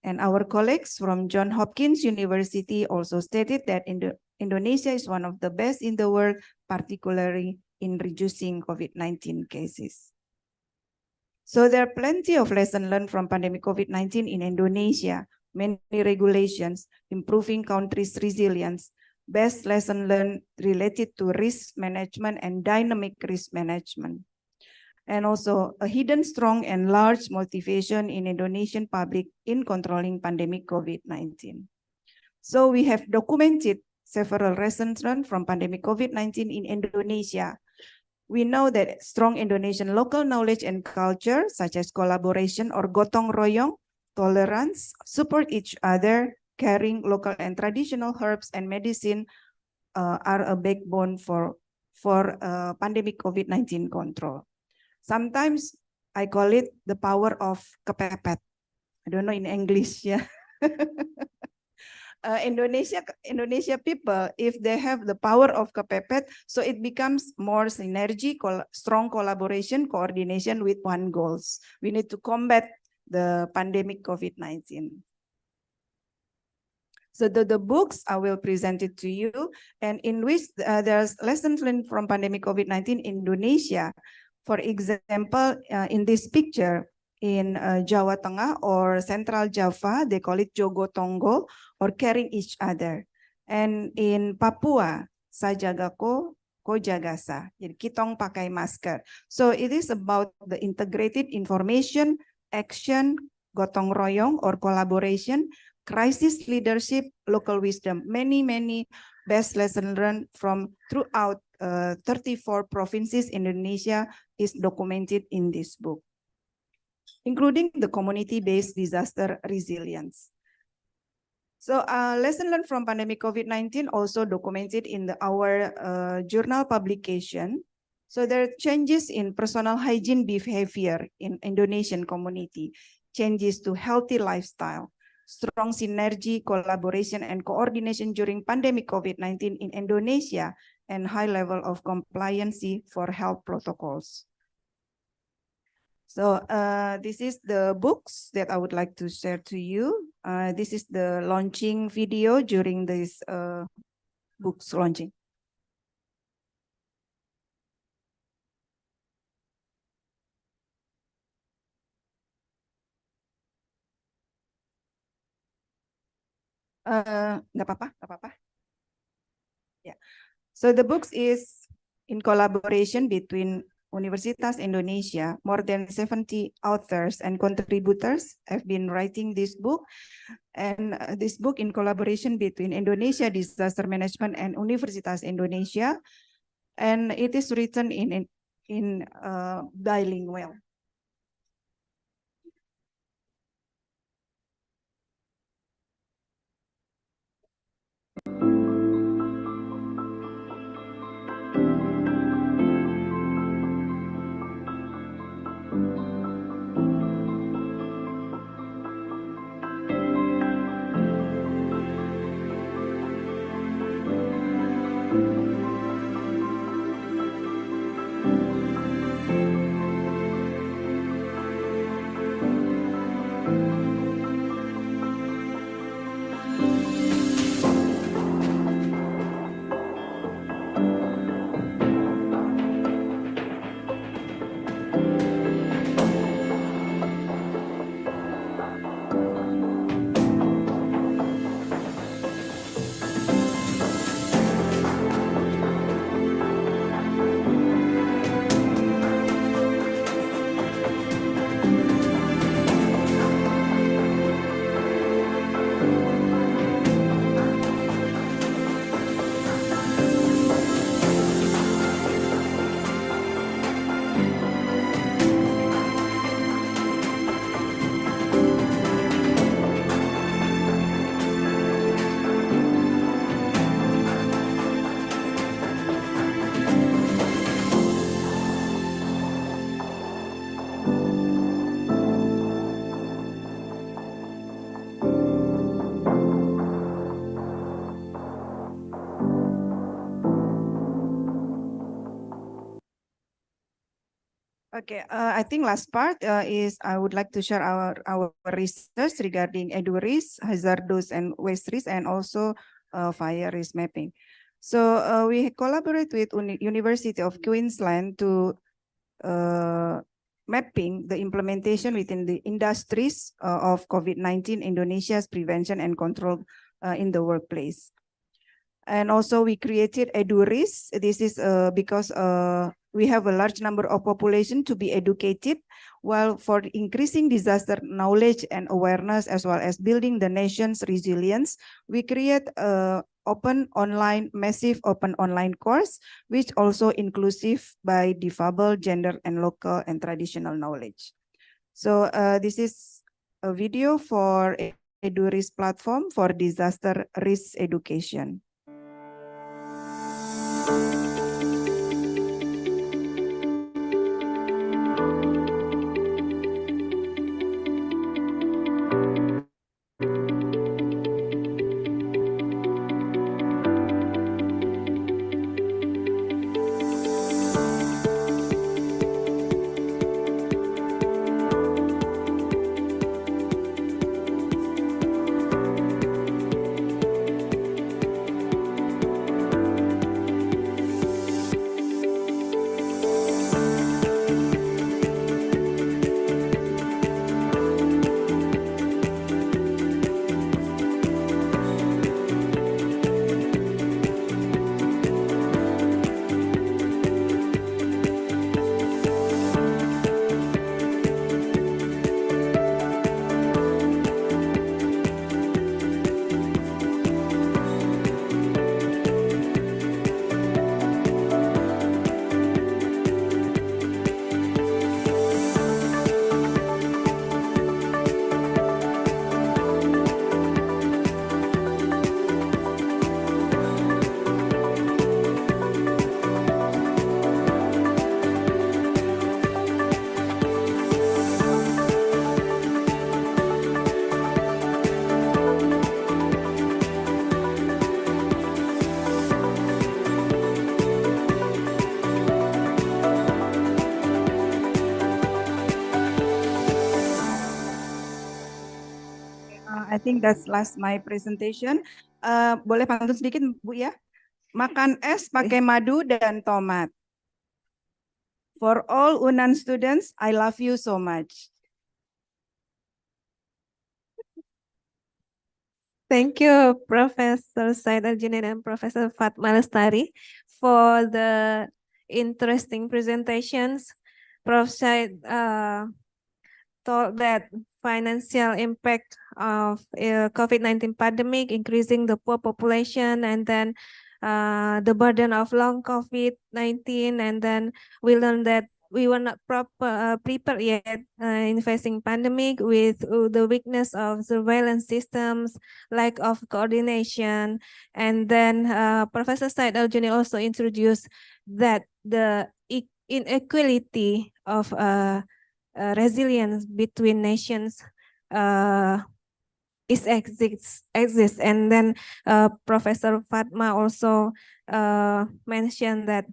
And our colleagues from Johns Hopkins University also stated that Indonesia is one of the best in the world, particularly in reducing COVID-19 cases. So there are plenty of lessons learned from pandemic COVID-19 in Indonesia, many regulations, improving country's resilience, best lesson learned related to risk management and dynamic risk management. And also a hidden strong and large motivation in Indonesian public in controlling pandemic COVID-19. So we have documented several lessons learned from pandemic COVID-19 in Indonesia. We know that strong Indonesian local knowledge and culture, such as collaboration or gotong royong, tolerance, support each other, caring local and traditional herbs and medicine are a backbone for pandemic COVID-19 control. Sometimes I call it the power of kepepet. I don't know in English, yeah. Indonesia people, if they have the power of kepepet, so it becomes more synergy, strong collaboration, coordination with one goals. We need to combat the pandemic COVID-19. So the books, I will present it to you, and in which there's lessons learned from pandemic COVID-19 in Indonesia. For example, in this picture, in Jawa Tengah or Central Java, they call it Jogotongo, or caring each other. And in Papua, Sajagako, Kojagasa, jadi kitong pakai masker. So it is about the integrated information, action, gotong royong or collaboration, crisis leadership, local wisdom. Many best lesson learned from throughout 34 provinces in Indonesia is documented in this book, including the community-based disaster resilience. So lesson learned from pandemic COVID-19 also documented in our journal publication. So there are changes in personal hygiene behavior in Indonesian community, changes to healthy lifestyle, strong synergy, collaboration, and coordination during pandemic COVID-19 in Indonesia, and high level of compliancy for health protocols. So this is the books that I would like to share to you. This is the launching video during this books launching. Nggak apa-apa. Yeah. So the books is in collaboration between Universitas Indonesia. More than 70 authors and contributors have been writing this book, and this book in collaboration between Indonesia Disaster Management and Universitas Indonesia, and it is written in bilingual. Okay, I think last part is I would like to share our research regarding edu risk, hazardous and waste risk, and also fire risk mapping. So we collaborate with University of Queensland to mapping the implementation within the industries of COVID-19 Indonesia's prevention and control in the workplace. And also we created edu risk. This is because we have a large number of population to be educated, while for increasing disaster knowledge and awareness, as well as building the nation's resilience, we create a massive open online course, which also inclusive by difabel, gender, and local and traditional knowledge. So this is a video for edu risk platform for disaster risk education. think that's last my presentation. Boleh pantun sedikit Bu ya? Makan es pakai madu dan tomat. For all UNAN students, I love you so much. Thank you, Professor Said Al-Junaid and Professor Fatma Lestari, for the interesting presentations. Prof. Said told that financial impact of COVID-19 pandemic, increasing the poor population, and then the burden of long COVID-19, and then we learned that we were not prepared yet in facing pandemic with the weakness of surveillance systems, lack of coordination, and then Professor Said Al-Junaid also introduced that the inequality of resilience between nations exists. And then Professor Fatma also mentioned that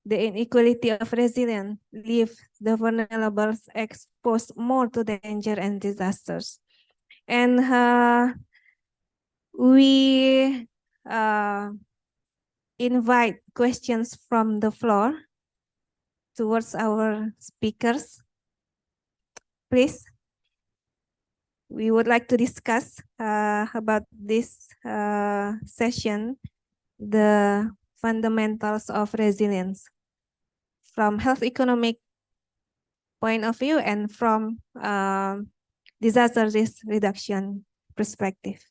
the inequality of resilience leaves the vulnerable exposed more to danger and disasters. And we invite questions from the floor towards our speakers. Please. We would like to discuss about this session, the fundamentals of resilience from health economic point of view and from disaster risk reduction perspective.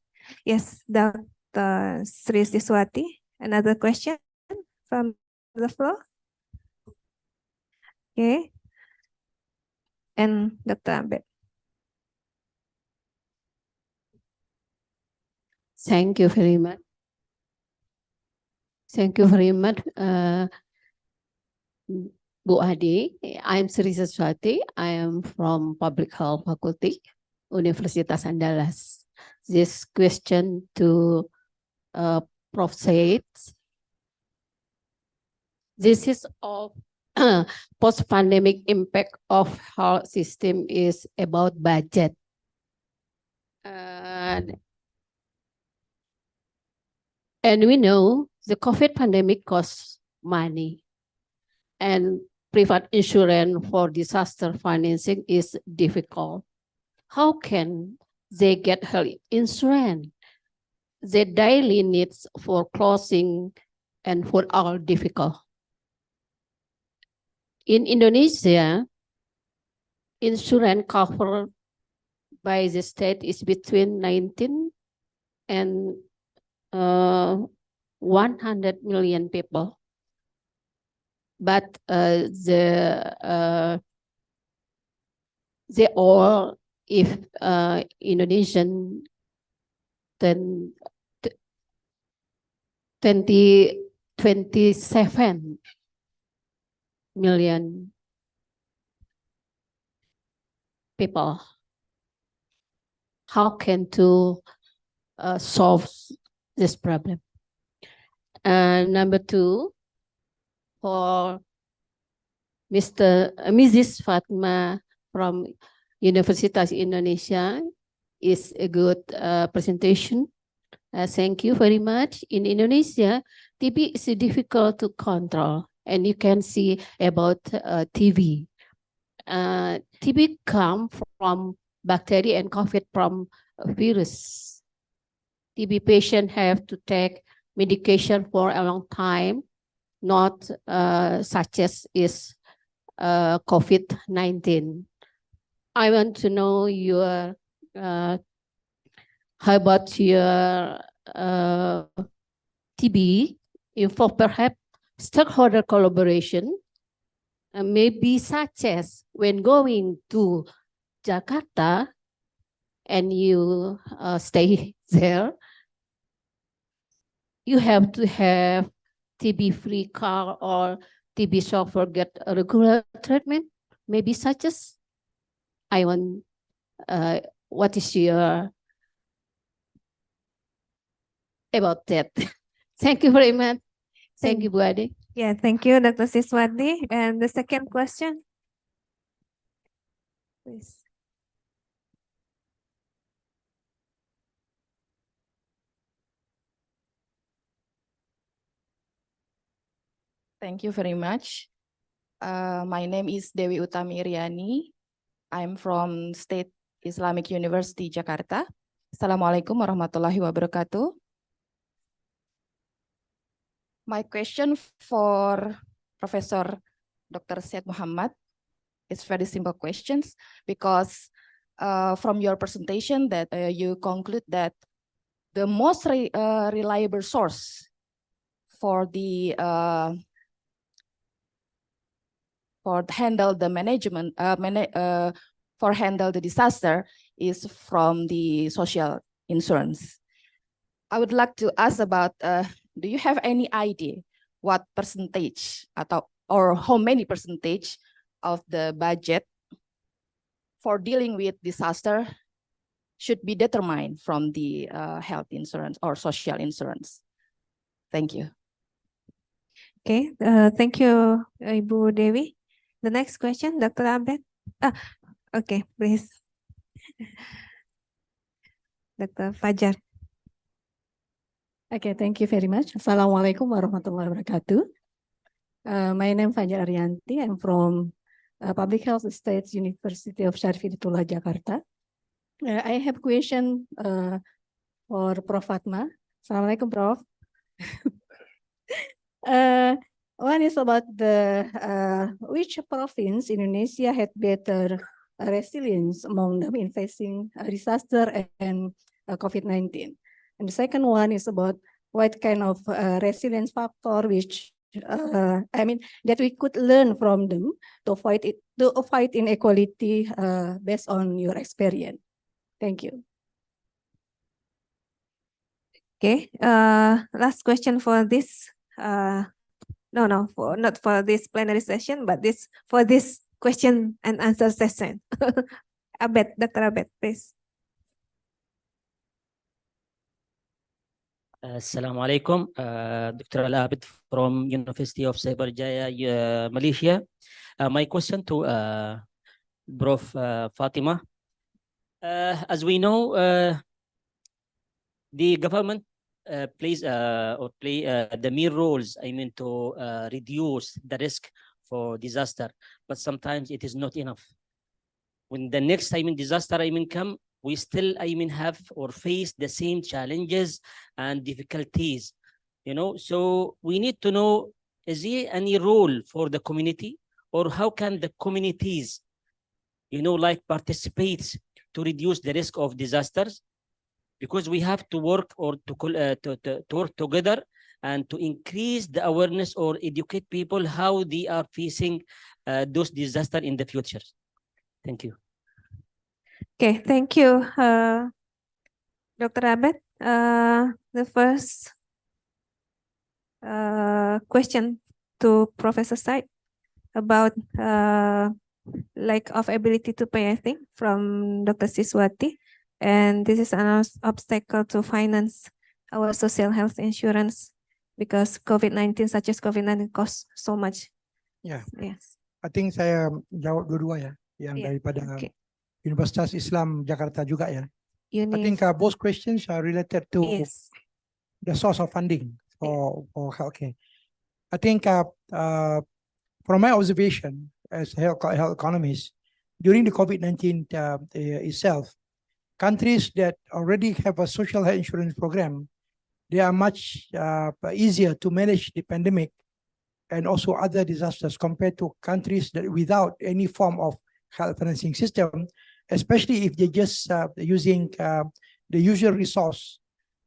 Yes, Dr. Sri Siswati, another question from the floor? Okay. And Dr. Abed. Thank you very much. Thank you very much, Bu Ade. I'm Sri Siswati. I am from Public Health Faculty, Universitas Andalas. This question to Prof. Said. This is of post-pandemic impact of health system is about budget. And we know the COVID pandemic costs money, and private insurance for disaster financing is difficult. How can they get health insurance? Their daily needs for clothing and food are difficult. In Indonesia, insurance covered by the state is between 19 and 100 million people, but they all, if Indonesian 27 million people, how can to solve this problem? Number two, for Mrs. Fatma from Universitas Indonesia, is a good presentation. Thank you very much. In Indonesia, TB is difficult to control, and you can see about TB. TB come from bacteria and COVID from virus. TB patients have to take medication for a long time, not such as is COVID-19. I want to know your how about your TB info, perhaps stakeholder collaboration, maybe such as when going to Jakarta and you stay there, you have to have TB-free car or TB suffer get a regular treatment, maybe such as. I want, what is your about that? Thank you very much. Thank you, Bu Ade. Yeah, thank you, Dr. Siswati. And the second question, please. Thank you very much. My name is Dewi Utami Iriani. I'm from State Islamic University, Jakarta. Assalamualaikum warahmatullahi wabarakatuh. My question for Professor Dr. Syed Muhammad is very simple questions because from your presentation that you conclude that the most reliable source for the for handle the management for handle the disaster is from the social insurance. I would like to ask about do you have any idea what percentage or how many percentage of the budget for dealing with disaster should be determined from the health insurance or social insurance? Thank you. Okay, thank you, Ibu Dewi. The next question, Dr. Abed. Okay, please. Dr. Fajar. Okay, thank you very much. Assalamualaikum warahmatullahi wabarakatuh. My name is Fajar Arianti. I'm from Public Health State University of Syarif Hidayatullah, Jakarta. I have a question for Prof. Fatma. Assalamualaikum, Prof. One is about the which province in Indonesia had better resilience among them in facing a disaster and COVID-19. And the second one is about what kind of resilience factor which that we could learn from them to avoid inequality based on your experience. Thank you. Okay, last question for this. Not for this plenary session, but for this question and answer session. Abed, Dr. Abed, please. Assalamualaikum, Dr. Al-Abid from University of Cyberjaya, Malaysia. My question to Prof. Fatima. As we know, the government plays the main roles, to reduce the risk for disaster, but sometimes it is not enough. When the next disaster come, we still have or face the same challenges and difficulties, so we need to know, is there any role for the community, or how can the communities participate to reduce the risk of disasters? Because we have to work or to work together and to increase the awareness or educate people how they are facing those disasters in the future. Thank you. Okay, thank you, Dr. Abed. The first question to Professor Syed about lack of ability to pay, I think, from Dr. Siswati. And this is an obstacle to finance our social health insurance because COVID-19, such as COVID-19, costs so much. Yeah. Yes. I think saya jawab dua-dua ya, yang daripada Universitas Islam Jakarta juga ya. I think both questions are related to the source of funding for healthcare. I think from my observation as health economist, during the COVID-19 itself, countries that already have a social health insurance program, they are much easier to manage the pandemic and also other disasters compared to countries that without any form of health financing system, especially if they're just using the usual resource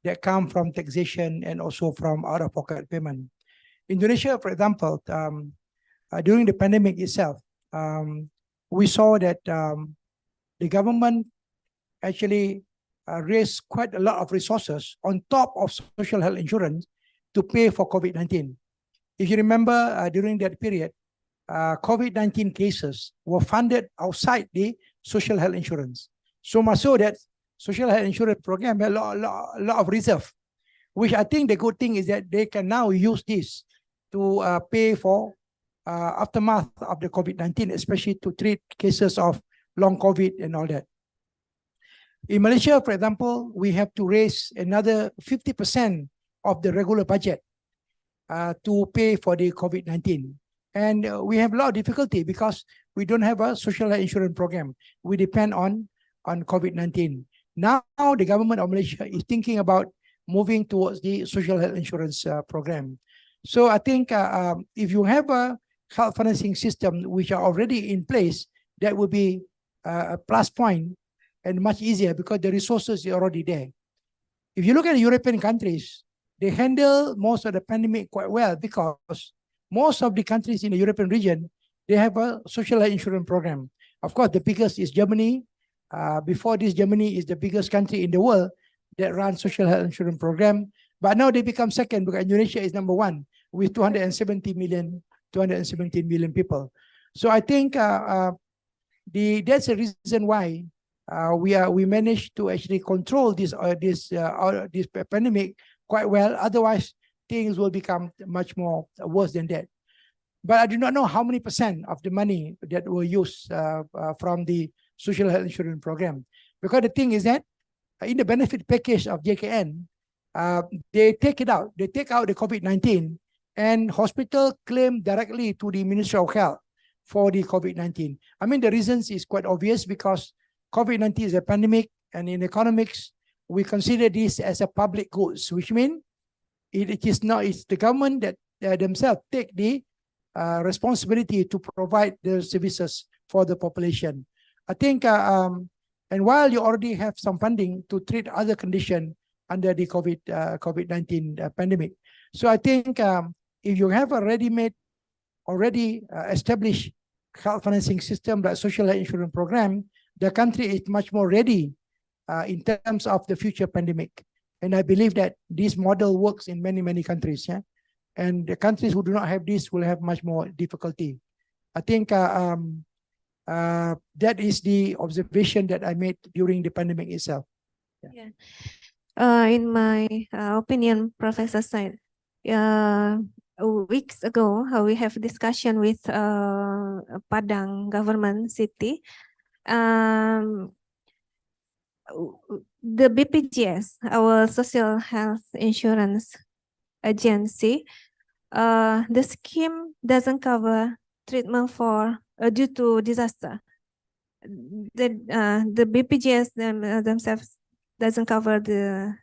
that come from taxation and also from out-of-pocket payment. Indonesia, for example, during the pandemic itself, we saw that the government actually raised quite a lot of resources on top of social health insurance to pay for COVID-19. If you remember, during that period, COVID-19 cases were funded outside the social health insurance. So much so that social health insurance program had a lot of reserve, which I think the good thing is that they can now use this to pay for aftermath of the COVID-19, especially to treat cases of long COVID and all that. In Malaysia, for example, we have to raise another 50% of the regular budget to pay for the COVID-19. And we have a lot of difficulty because we don't have a social health insurance program. We depend on COVID-19. Now the government of Malaysia is thinking about moving towards the social health insurance program. So I think if you have a health financing system which are already in place, that would be a plus point and much easier because the resources are already there. If you look at the European countries, they handle most of the pandemic quite well because most of the countries in the European region, they have a social health insurance program. Of course, the biggest is Germany. Before this, Germany is the biggest country in the world that runs social health insurance program. But now they become second because Indonesia is number one with 270 million, 217 million people. So I think that's a reason why we managed to actually control this pandemic quite well. Otherwise, things will become much more worse than that. But I do not know how many % of the money that were used from the social health insurance program. Because the thing is that in the benefit package of JKN, they take it out. They take out the COVID-19 and hospital claim directly to the Ministry of Health for the COVID-19. I mean, the reasons is quite obvious because COVID-19 is a pandemic, and in economics, we consider this as a public goods, which means it's the government that themselves take the responsibility to provide the services for the population. I think, and while you already have some funding to treat other conditions under the COVID-19 pandemic, so I think if you have a ready-made, already established health financing system like social health insurance program, the country is much more ready in terms of the future pandemic. And I believe that this model works in many, many countries. Yeah? And the countries who do not have this will have much more difficulty. I think that is the observation that I made during the pandemic itself. Yeah. In my opinion, Professor Said, weeks ago, we have a discussion with Padang government city. The BPJS, our social health insurance agency, the scheme doesn't cover treatment for due to disaster. The BPJS themselves doesn't cover the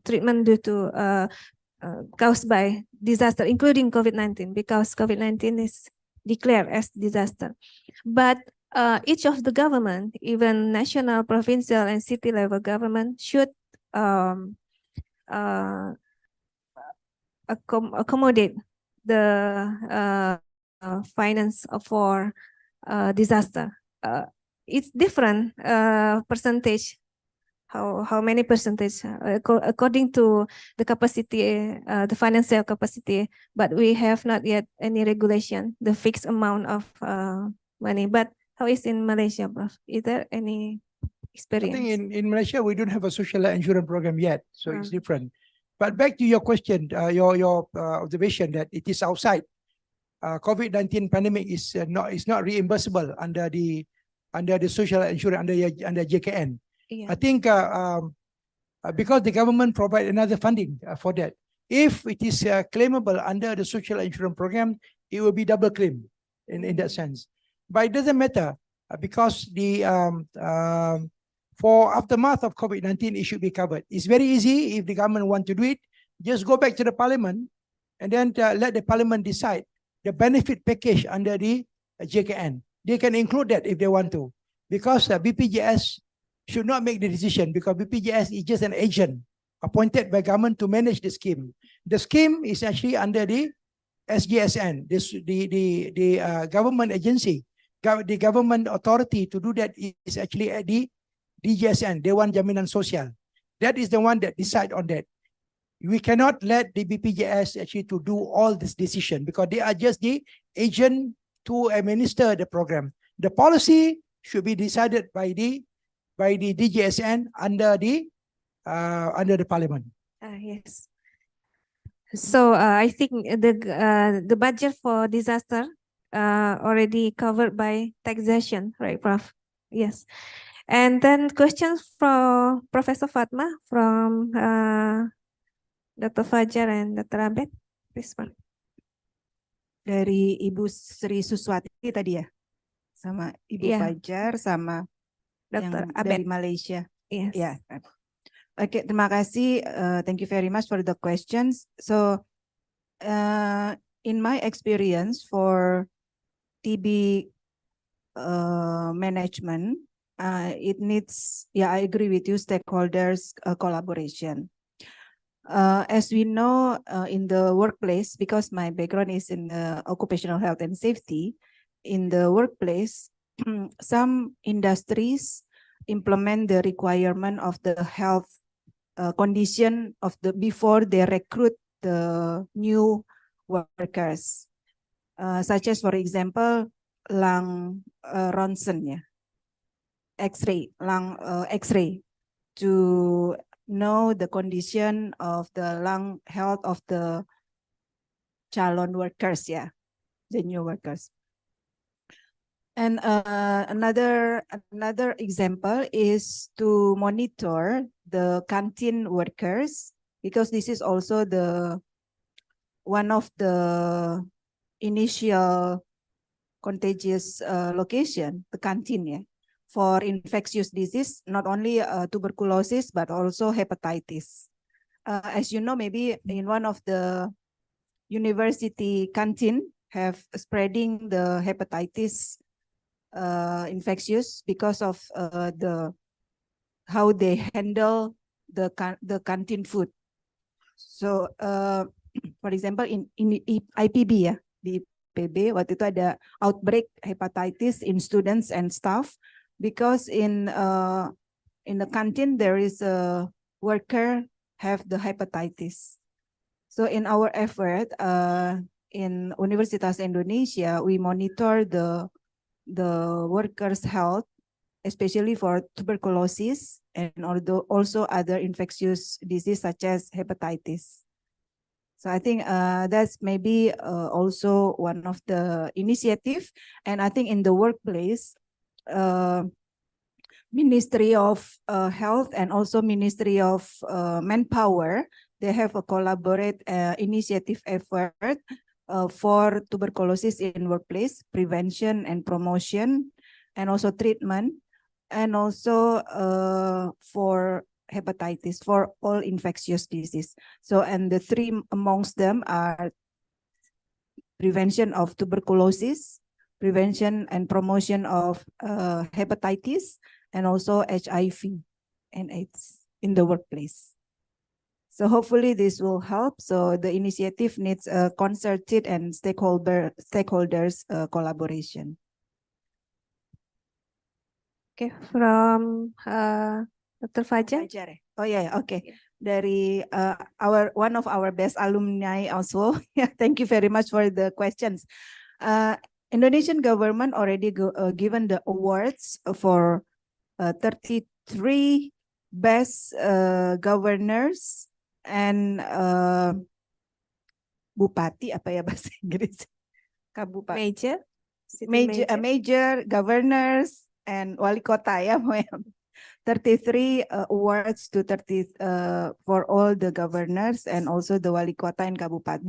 treatment due to caused by disaster, including COVID-19, because COVID-19 is declared as disaster. But each of the government, even national, provincial, and city level government, should accommodate the finance for disaster. It's different percentage. How many percentage according to the capacity, the financial capacity, but we have not yet any regulation, the fixed amount of money. But how is in Malaysia, Prof? Is there any experience? I think in Malaysia, we don't have a social insurance program yet, so it's different. But back to your question, your observation that it is outside. COVID-19 pandemic is not reimbursable under the social insurance under JKN. Yeah. I think because the government provide another funding for that. If it is claimable under the social insurance program, it will be double claim in that sense. But it doesn't matter because the for aftermath of COVID-19, it should be covered. It's very easy if the government want to do it. Just go back to the parliament and then let the parliament decide the benefit package under the JKN. They can include that if they want to, because BPJS should not make the decision because BPJS is just an agent appointed by government to manage the scheme. The scheme is actually under the SGSN, the government agency. The government authority to do that is actually at the DJSN, Dewan Jaminan Sosial. That is the one that decide on that. We cannot let the BPJS actually to do all this decision because they are just the agent to administer the program. The policy should be decided by the DJSN under the parliament. Yes. So I think the budget for disaster already covered by taxation, right, Prof? Yes. And then questions from Professor Fatma, from Dr. Fajar and Dr. Abed. respond. Dari Ibu Sri Suswati tadi ya, sama Ibu Iya. Fajar, sama Dr. yang dari Abed. Malaysia. Yes. Ya. Oke, terima kasih. Thank you very much for the questions. So, in my experience for TB management, it needs, I agree with you, stakeholders collaboration. As we know, in the workplace, because my background is in occupational health and safety, in the workplace, some industries implement the requirement of the health condition of the before they recruit the new workers, such as, for example, lung ronsen, X-ray, lung X-ray, to know the condition of the lung health of the calon workers, the new workers. And another example is to monitor the canteen workers, because this is also the one of the initial contagious location, the canteen, for infectious disease, not only tuberculosis, but also hepatitis. As you know, maybe in one of the university canteen have spreading the hepatitis infectious because of how they handle the canteen food. So, for example, in IPB di IPB waktu itu ada outbreak hepatitis in students and staff, because in the canteen there is a worker have the hepatitis. So in our effort in Universitas Indonesia, we monitor the workers' health, especially for tuberculosis and also other infectious disease such as hepatitis. So I think that's maybe also one of the initiative. And I think in the workplace, Ministry of Health and also Ministry of Manpower, they have a collaborate initiative effort for tuberculosis in workplace, prevention and promotion, and also treatment, and also for hepatitis, for all infectious disease. So, and the three amongst them are prevention of tuberculosis, prevention and promotion of hepatitis, and also HIV and AIDS in the workplace. So hopefully this will help. So the initiative needs a concerted and stakeholders collaboration. Okay, from Dr. Fajar. Oh yeah, okay. Dari one of our best alumni also. Thank you very much for the questions. Indonesian government already given the awards for 33 best governors and bupati, apa ya bahasa Inggris? Major, major governors and wali kota, 33 awards to 30 for all the governors and also the wali kota and bupati.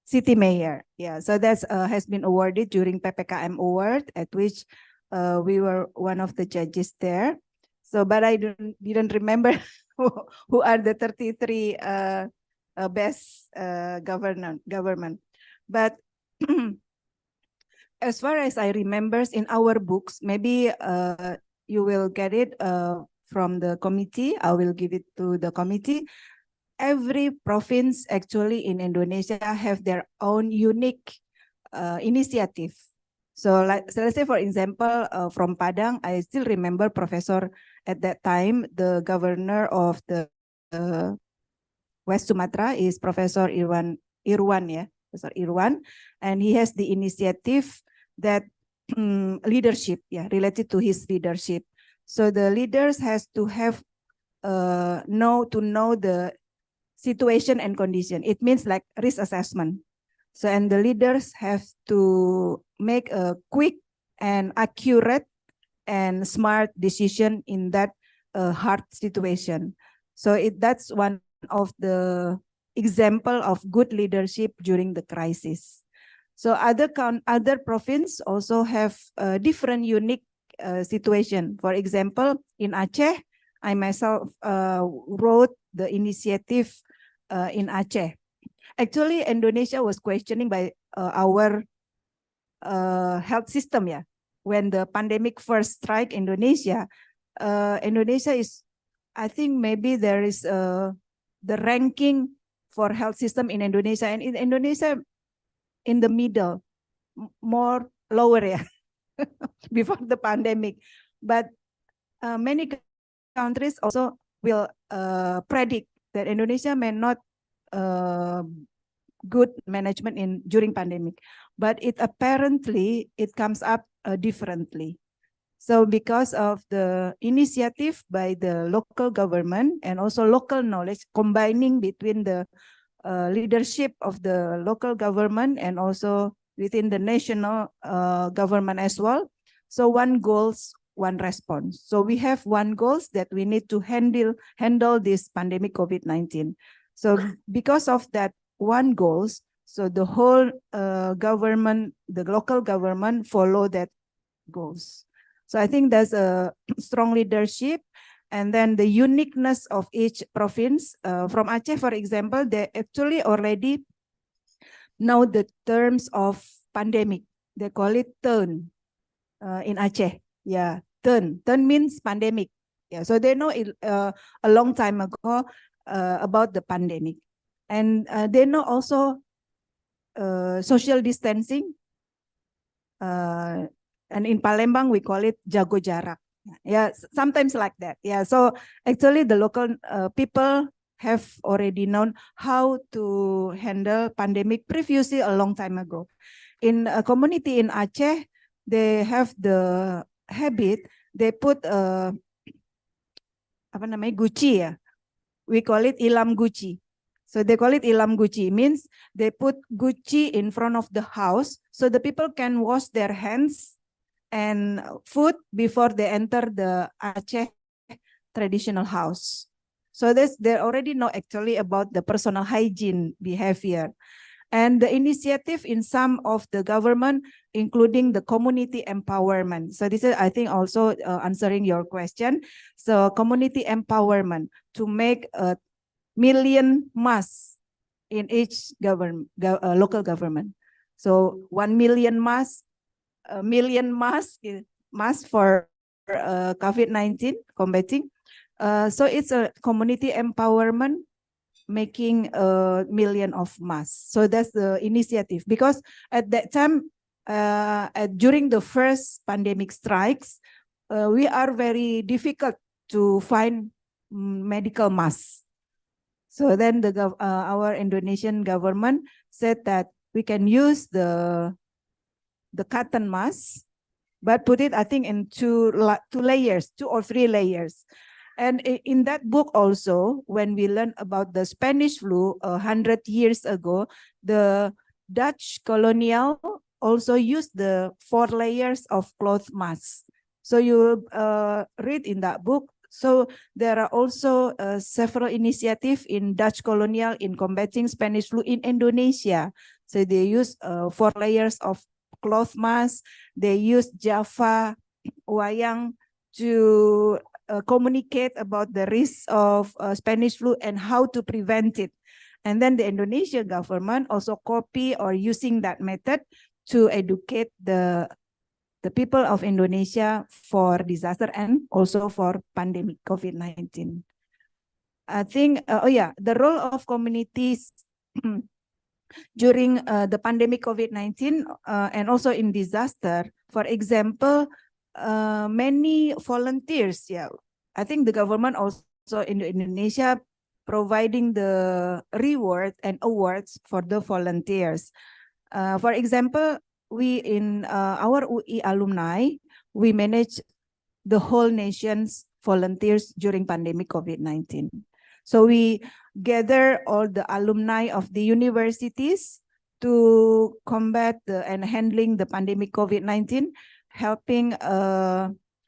City mayor, so that's has been awarded during PPKM award, at which we were one of the judges there. So, but I didn't remember who are the 33 best government. But as far as I remember, in our books, maybe you will get it from the committee. I will give it to the committee. Every province actually in Indonesia have their own unique initiative. So let's say, for example, from Padang, I still remember Professor at that time, the governor of the West Sumatra is Professor Irwan, Professor Irwan, and he has the initiative that leadership, related to his leadership. So the leaders has to have know the situation and condition. It means like risk assessment. So, and the leaders have to make a quick and accurate and smart decision in that hard situation. So that's one of the example of good leadership during the crisis. So other province also have a different unique situation. For example, in Aceh, I myself wrote the initiative in Aceh. Actually, Indonesia was questioning by our health system, yeah. When the pandemic first struck Indonesia, Indonesia is, I think maybe there is the ranking for health system in Indonesia, and in Indonesia in the middle, more lower, yeah, before the pandemic. But many countries also will predict that Indonesia may not good management during pandemic, but it apparently comes up differently. So because of the initiative by the local government and also local knowledge combining between the leadership of the local government and also within the national government as well. So one goals, one response. So we have one goals that we need to handle this pandemic COVID-19. So because of that one goals, so the whole government, the local government follow that goals. So I think there's a strong leadership, and then the uniqueness of each province. From Aceh, for example, they actually already know the terms of pandemic. They call it turn in Aceh. Yeah, turn. Turn means pandemic. Yeah, so they know it a long time ago about the pandemic, and they know also social distancing. And in Palembang, we call it jago jarak. Yeah, sometimes like that. Yeah, so actually the local people have already known how to handle pandemic previously a long time ago. In a community in Aceh, they have the habit, they put apa namanya, guci ya. We call it ilam guci. So they call it ilam guci, means they put guci in front of the house so the people can wash their hands and food before they enter the Aceh traditional house. So they already know actually about the personal hygiene behavior. And the initiative in some of the government, including the community empowerment. So this is, I think, also answering your question. So community empowerment to make a million masks in each local government. So 1 million masks, a million masks for COVID-19 combating. So it's a community empowerment making a million of masks. So that's the initiative, because at that time, during the first pandemic strikes, we are very difficult to find medical masks. So then our Indonesian government said that we can use the cotton mask, but put it, I think, in two layers, 2 or 3 layers. And in that book also, when we learn about the Spanish flu 100 years ago, the Dutch colonial also used the 4 layers of cloth masks. So you read in that book. So there are also several initiatives in Dutch colonial in combating Spanish flu in Indonesia. So they use 4 layers of cloth mask. They use Java wayang to communicate about the risks of Spanish flu and how to prevent it. And then the Indonesian government also copy or using that method to educate the people of Indonesia for disaster and also for pandemic COVID-19. I think, the role of communities during the pandemic COVID-19 and also in disaster. For example, many volunteers, yeah, I think the government also in Indonesia providing the reward and awards for the volunteers. For example, we in our UI alumni, we manage the whole nation's volunteers during pandemic COVID-19. So we gather all the alumni of the universities to combat and handling the pandemic COVID-19, helping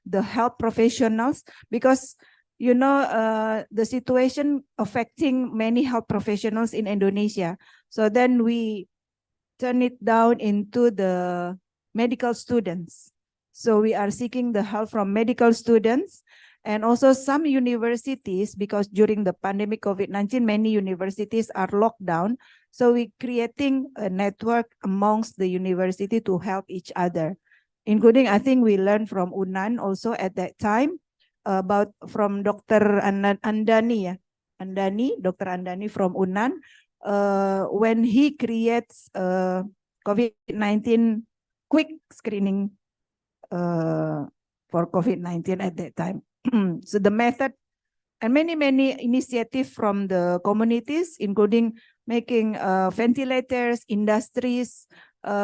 the health professionals, because you know, the situation affecting many health professionals in Indonesia. So then we turn it down into the medical students. So we are seeking the help from medical students and also some universities, because during the pandemic COVID-19, many universities are locked down. So we creating a network amongst the university to help each other, including, I think we learned from Unan also at that time about from Dr. Andani, Dr. Andani from Unan, when he creates COVID-19 quick screening for COVID-19 at that time. So the method and many initiatives from the communities, including making ventilators, industries,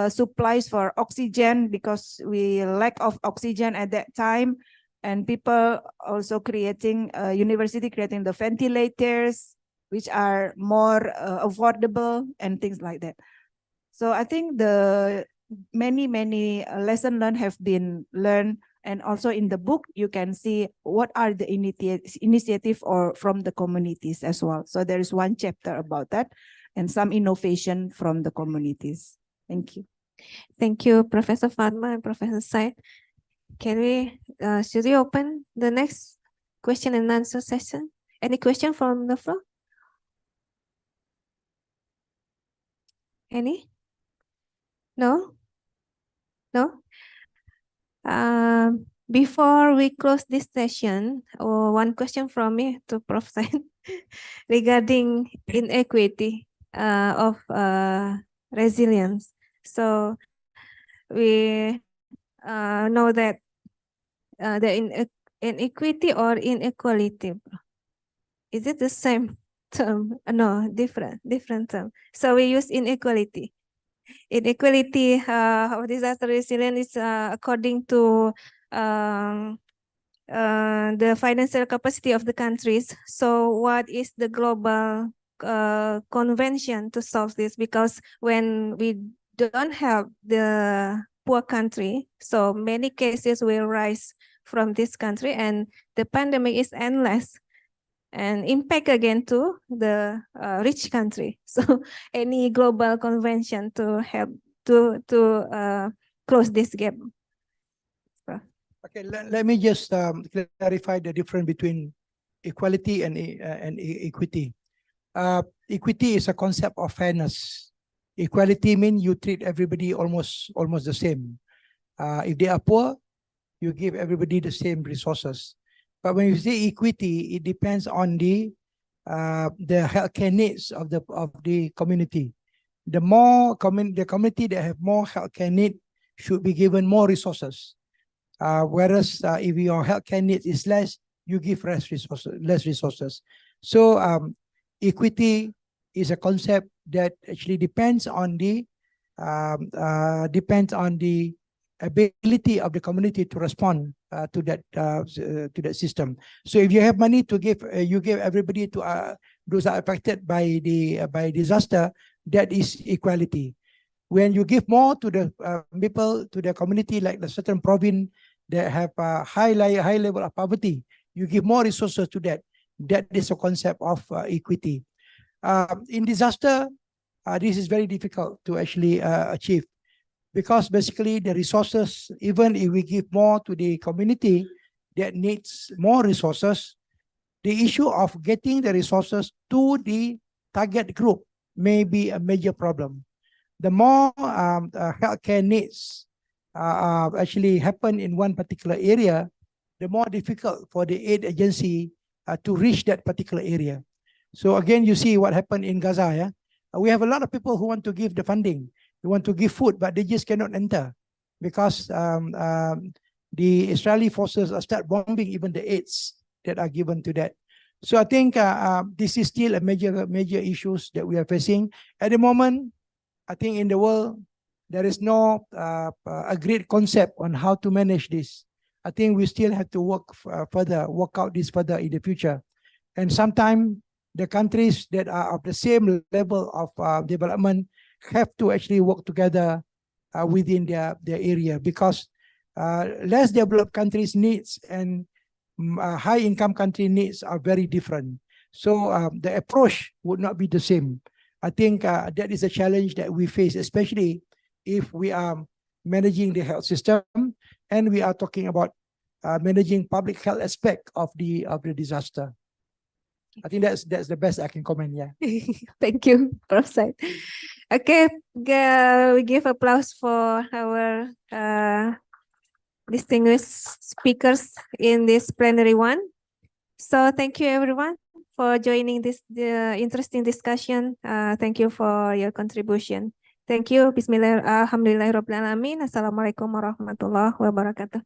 supplies for oxygen, because we lack of oxygen at that time, and people also creating university creating the ventilators, which are more affordable and things like that. So I think the many lesson learned have been learned, and also in the book you can see what are the initiative or from the communities as well. So there is one chapter about that and some innovation from the communities. Thank you. Thank you, Professor Fatma and Professor Said. Can we, should we open the next question and answer session? Any question from the floor? Any? No? No? Before we close this session, one question from me to Prof. Said regarding inequity of resilience. So we know that the inequity or inequality, is it the same term? No, different term. So we use inequality. Inequality of disaster resilience is according to the financial capacity of the countries. So what is the global convention to solve this? Because when we don't have the poor country, so many cases will rise from this country, and the pandemic is endless and impact again to the rich country. So any global convention to help to close this gap? Okay, let me just clarify the difference between equality and equity. Equity is a concept of fairness. Equality means you treat everybody almost the same. If they are poor, you give everybody the same resources. But when you say equity, it depends on the healthcare needs of the community. The community that have more healthcare need should be given more resources. Whereas if your healthcare needs is less, you give less resources. So equity is a concept that actually depends on the ability of the community to respond to that system. So if you have money to give, you give everybody to those are affected by disaster. That is equality. When you give more to the people, to the community, like the certain province that have a high level of poverty, you give more resources to that. That is a concept of equity. In disaster, this is very difficult to actually achieve, because basically the resources, even if we give more to the community that needs more resources, the issue of getting the resources to the target group may be a major problem. The more healthcare needs actually happen in one particular area, the more difficult for the aid agency to reach that particular area. So again, you see what happened in Gaza. Yeah, we have a lot of people who want to give the funding, they want to give food, but they just cannot enter because the Israeli forces start bombing even the aids that are given to that. So I think this is still a major issues that we are facing at the moment. I think in the world, there is no agreed concept on how to manage this. I think we still have to work out this further in the future. And sometimes the countries that are of the same level of development have to actually work together within their area, because less developed countries needs and high income country needs are very different. So the approach would not be the same. I think that is a challenge that we face, especially if we are managing the health system and we are talking about managing public health aspect of the disaster. I think that's the best I can comment. Yeah. Thank you, Prof. Said. Okay, we give applause for our distinguished speakers in this plenary one. So thank you everyone for joining this interesting discussion. Thank you for your contribution. Thank you. Bismillah, alhamdulillahirabbil alamin. Assalamualaikum warahmatullahi wabarakatuh.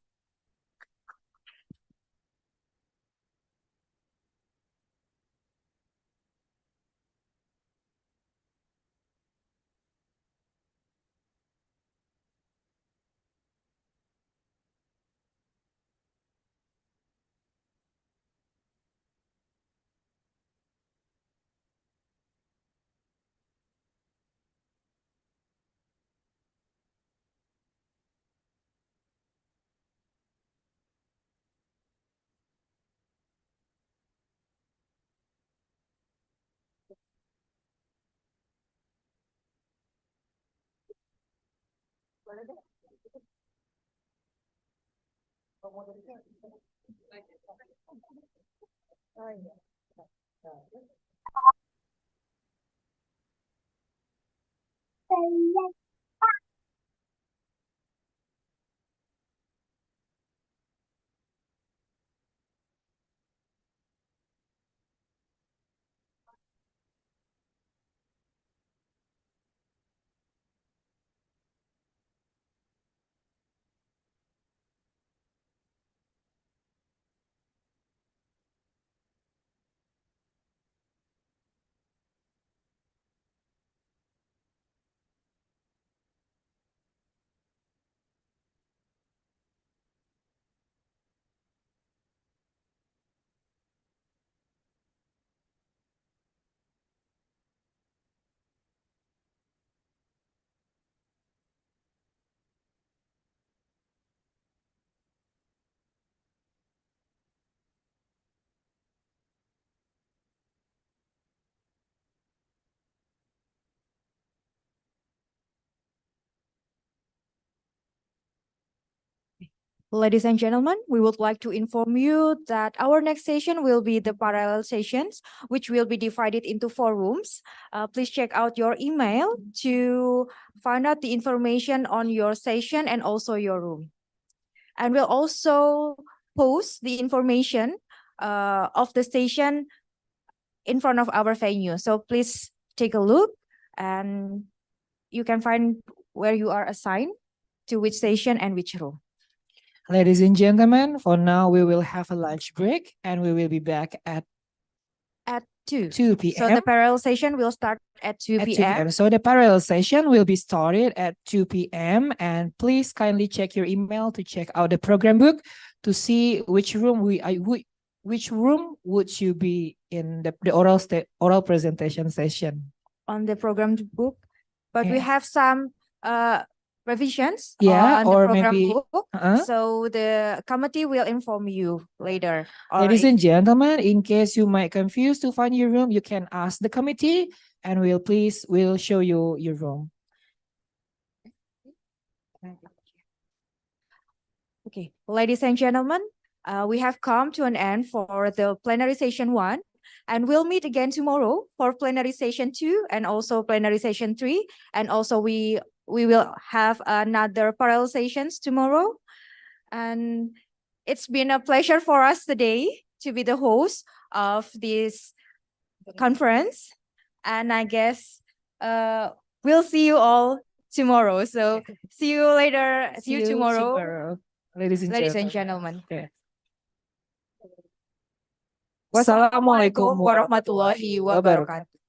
Ladies and gentlemen, we would like to inform you that our next session will be the parallel sessions, which will be divided into 4 rooms. Please check out your email to find out the information on your session and also your room. And we'll also post the information of the station in front of our venue. So please take a look and you can find where you are assigned to which station and which room. Ladies and gentlemen, for now we will have a lunch break and we will be back at 2 p.m. So the parallel session will start at 2 p.m. So the parallel session will be started at 2 p.m. and please kindly check your email to check out the program book to see which room would you be in the oral presentation session. On the program book, but we have some revisions on the or program maybe book. So the committee will inform you later. Ladies and gentlemen, in case you might confuse to find your room, you can ask the committee and we'll show you your room. Okay, ladies and gentlemen, we have come to an end for the plenary session 1, and we'll meet again tomorrow for plenary session 2 and also plenary session 3, and also we will have another parallel sessions tomorrow. And it's been a pleasure for us today to be the host of this conference, and I guess we'll see you all tomorrow. So see you later. See you tomorrow. Ladies and gentlemen. Okay. Wassalamualaikum warahmatullahi wabarakatuh.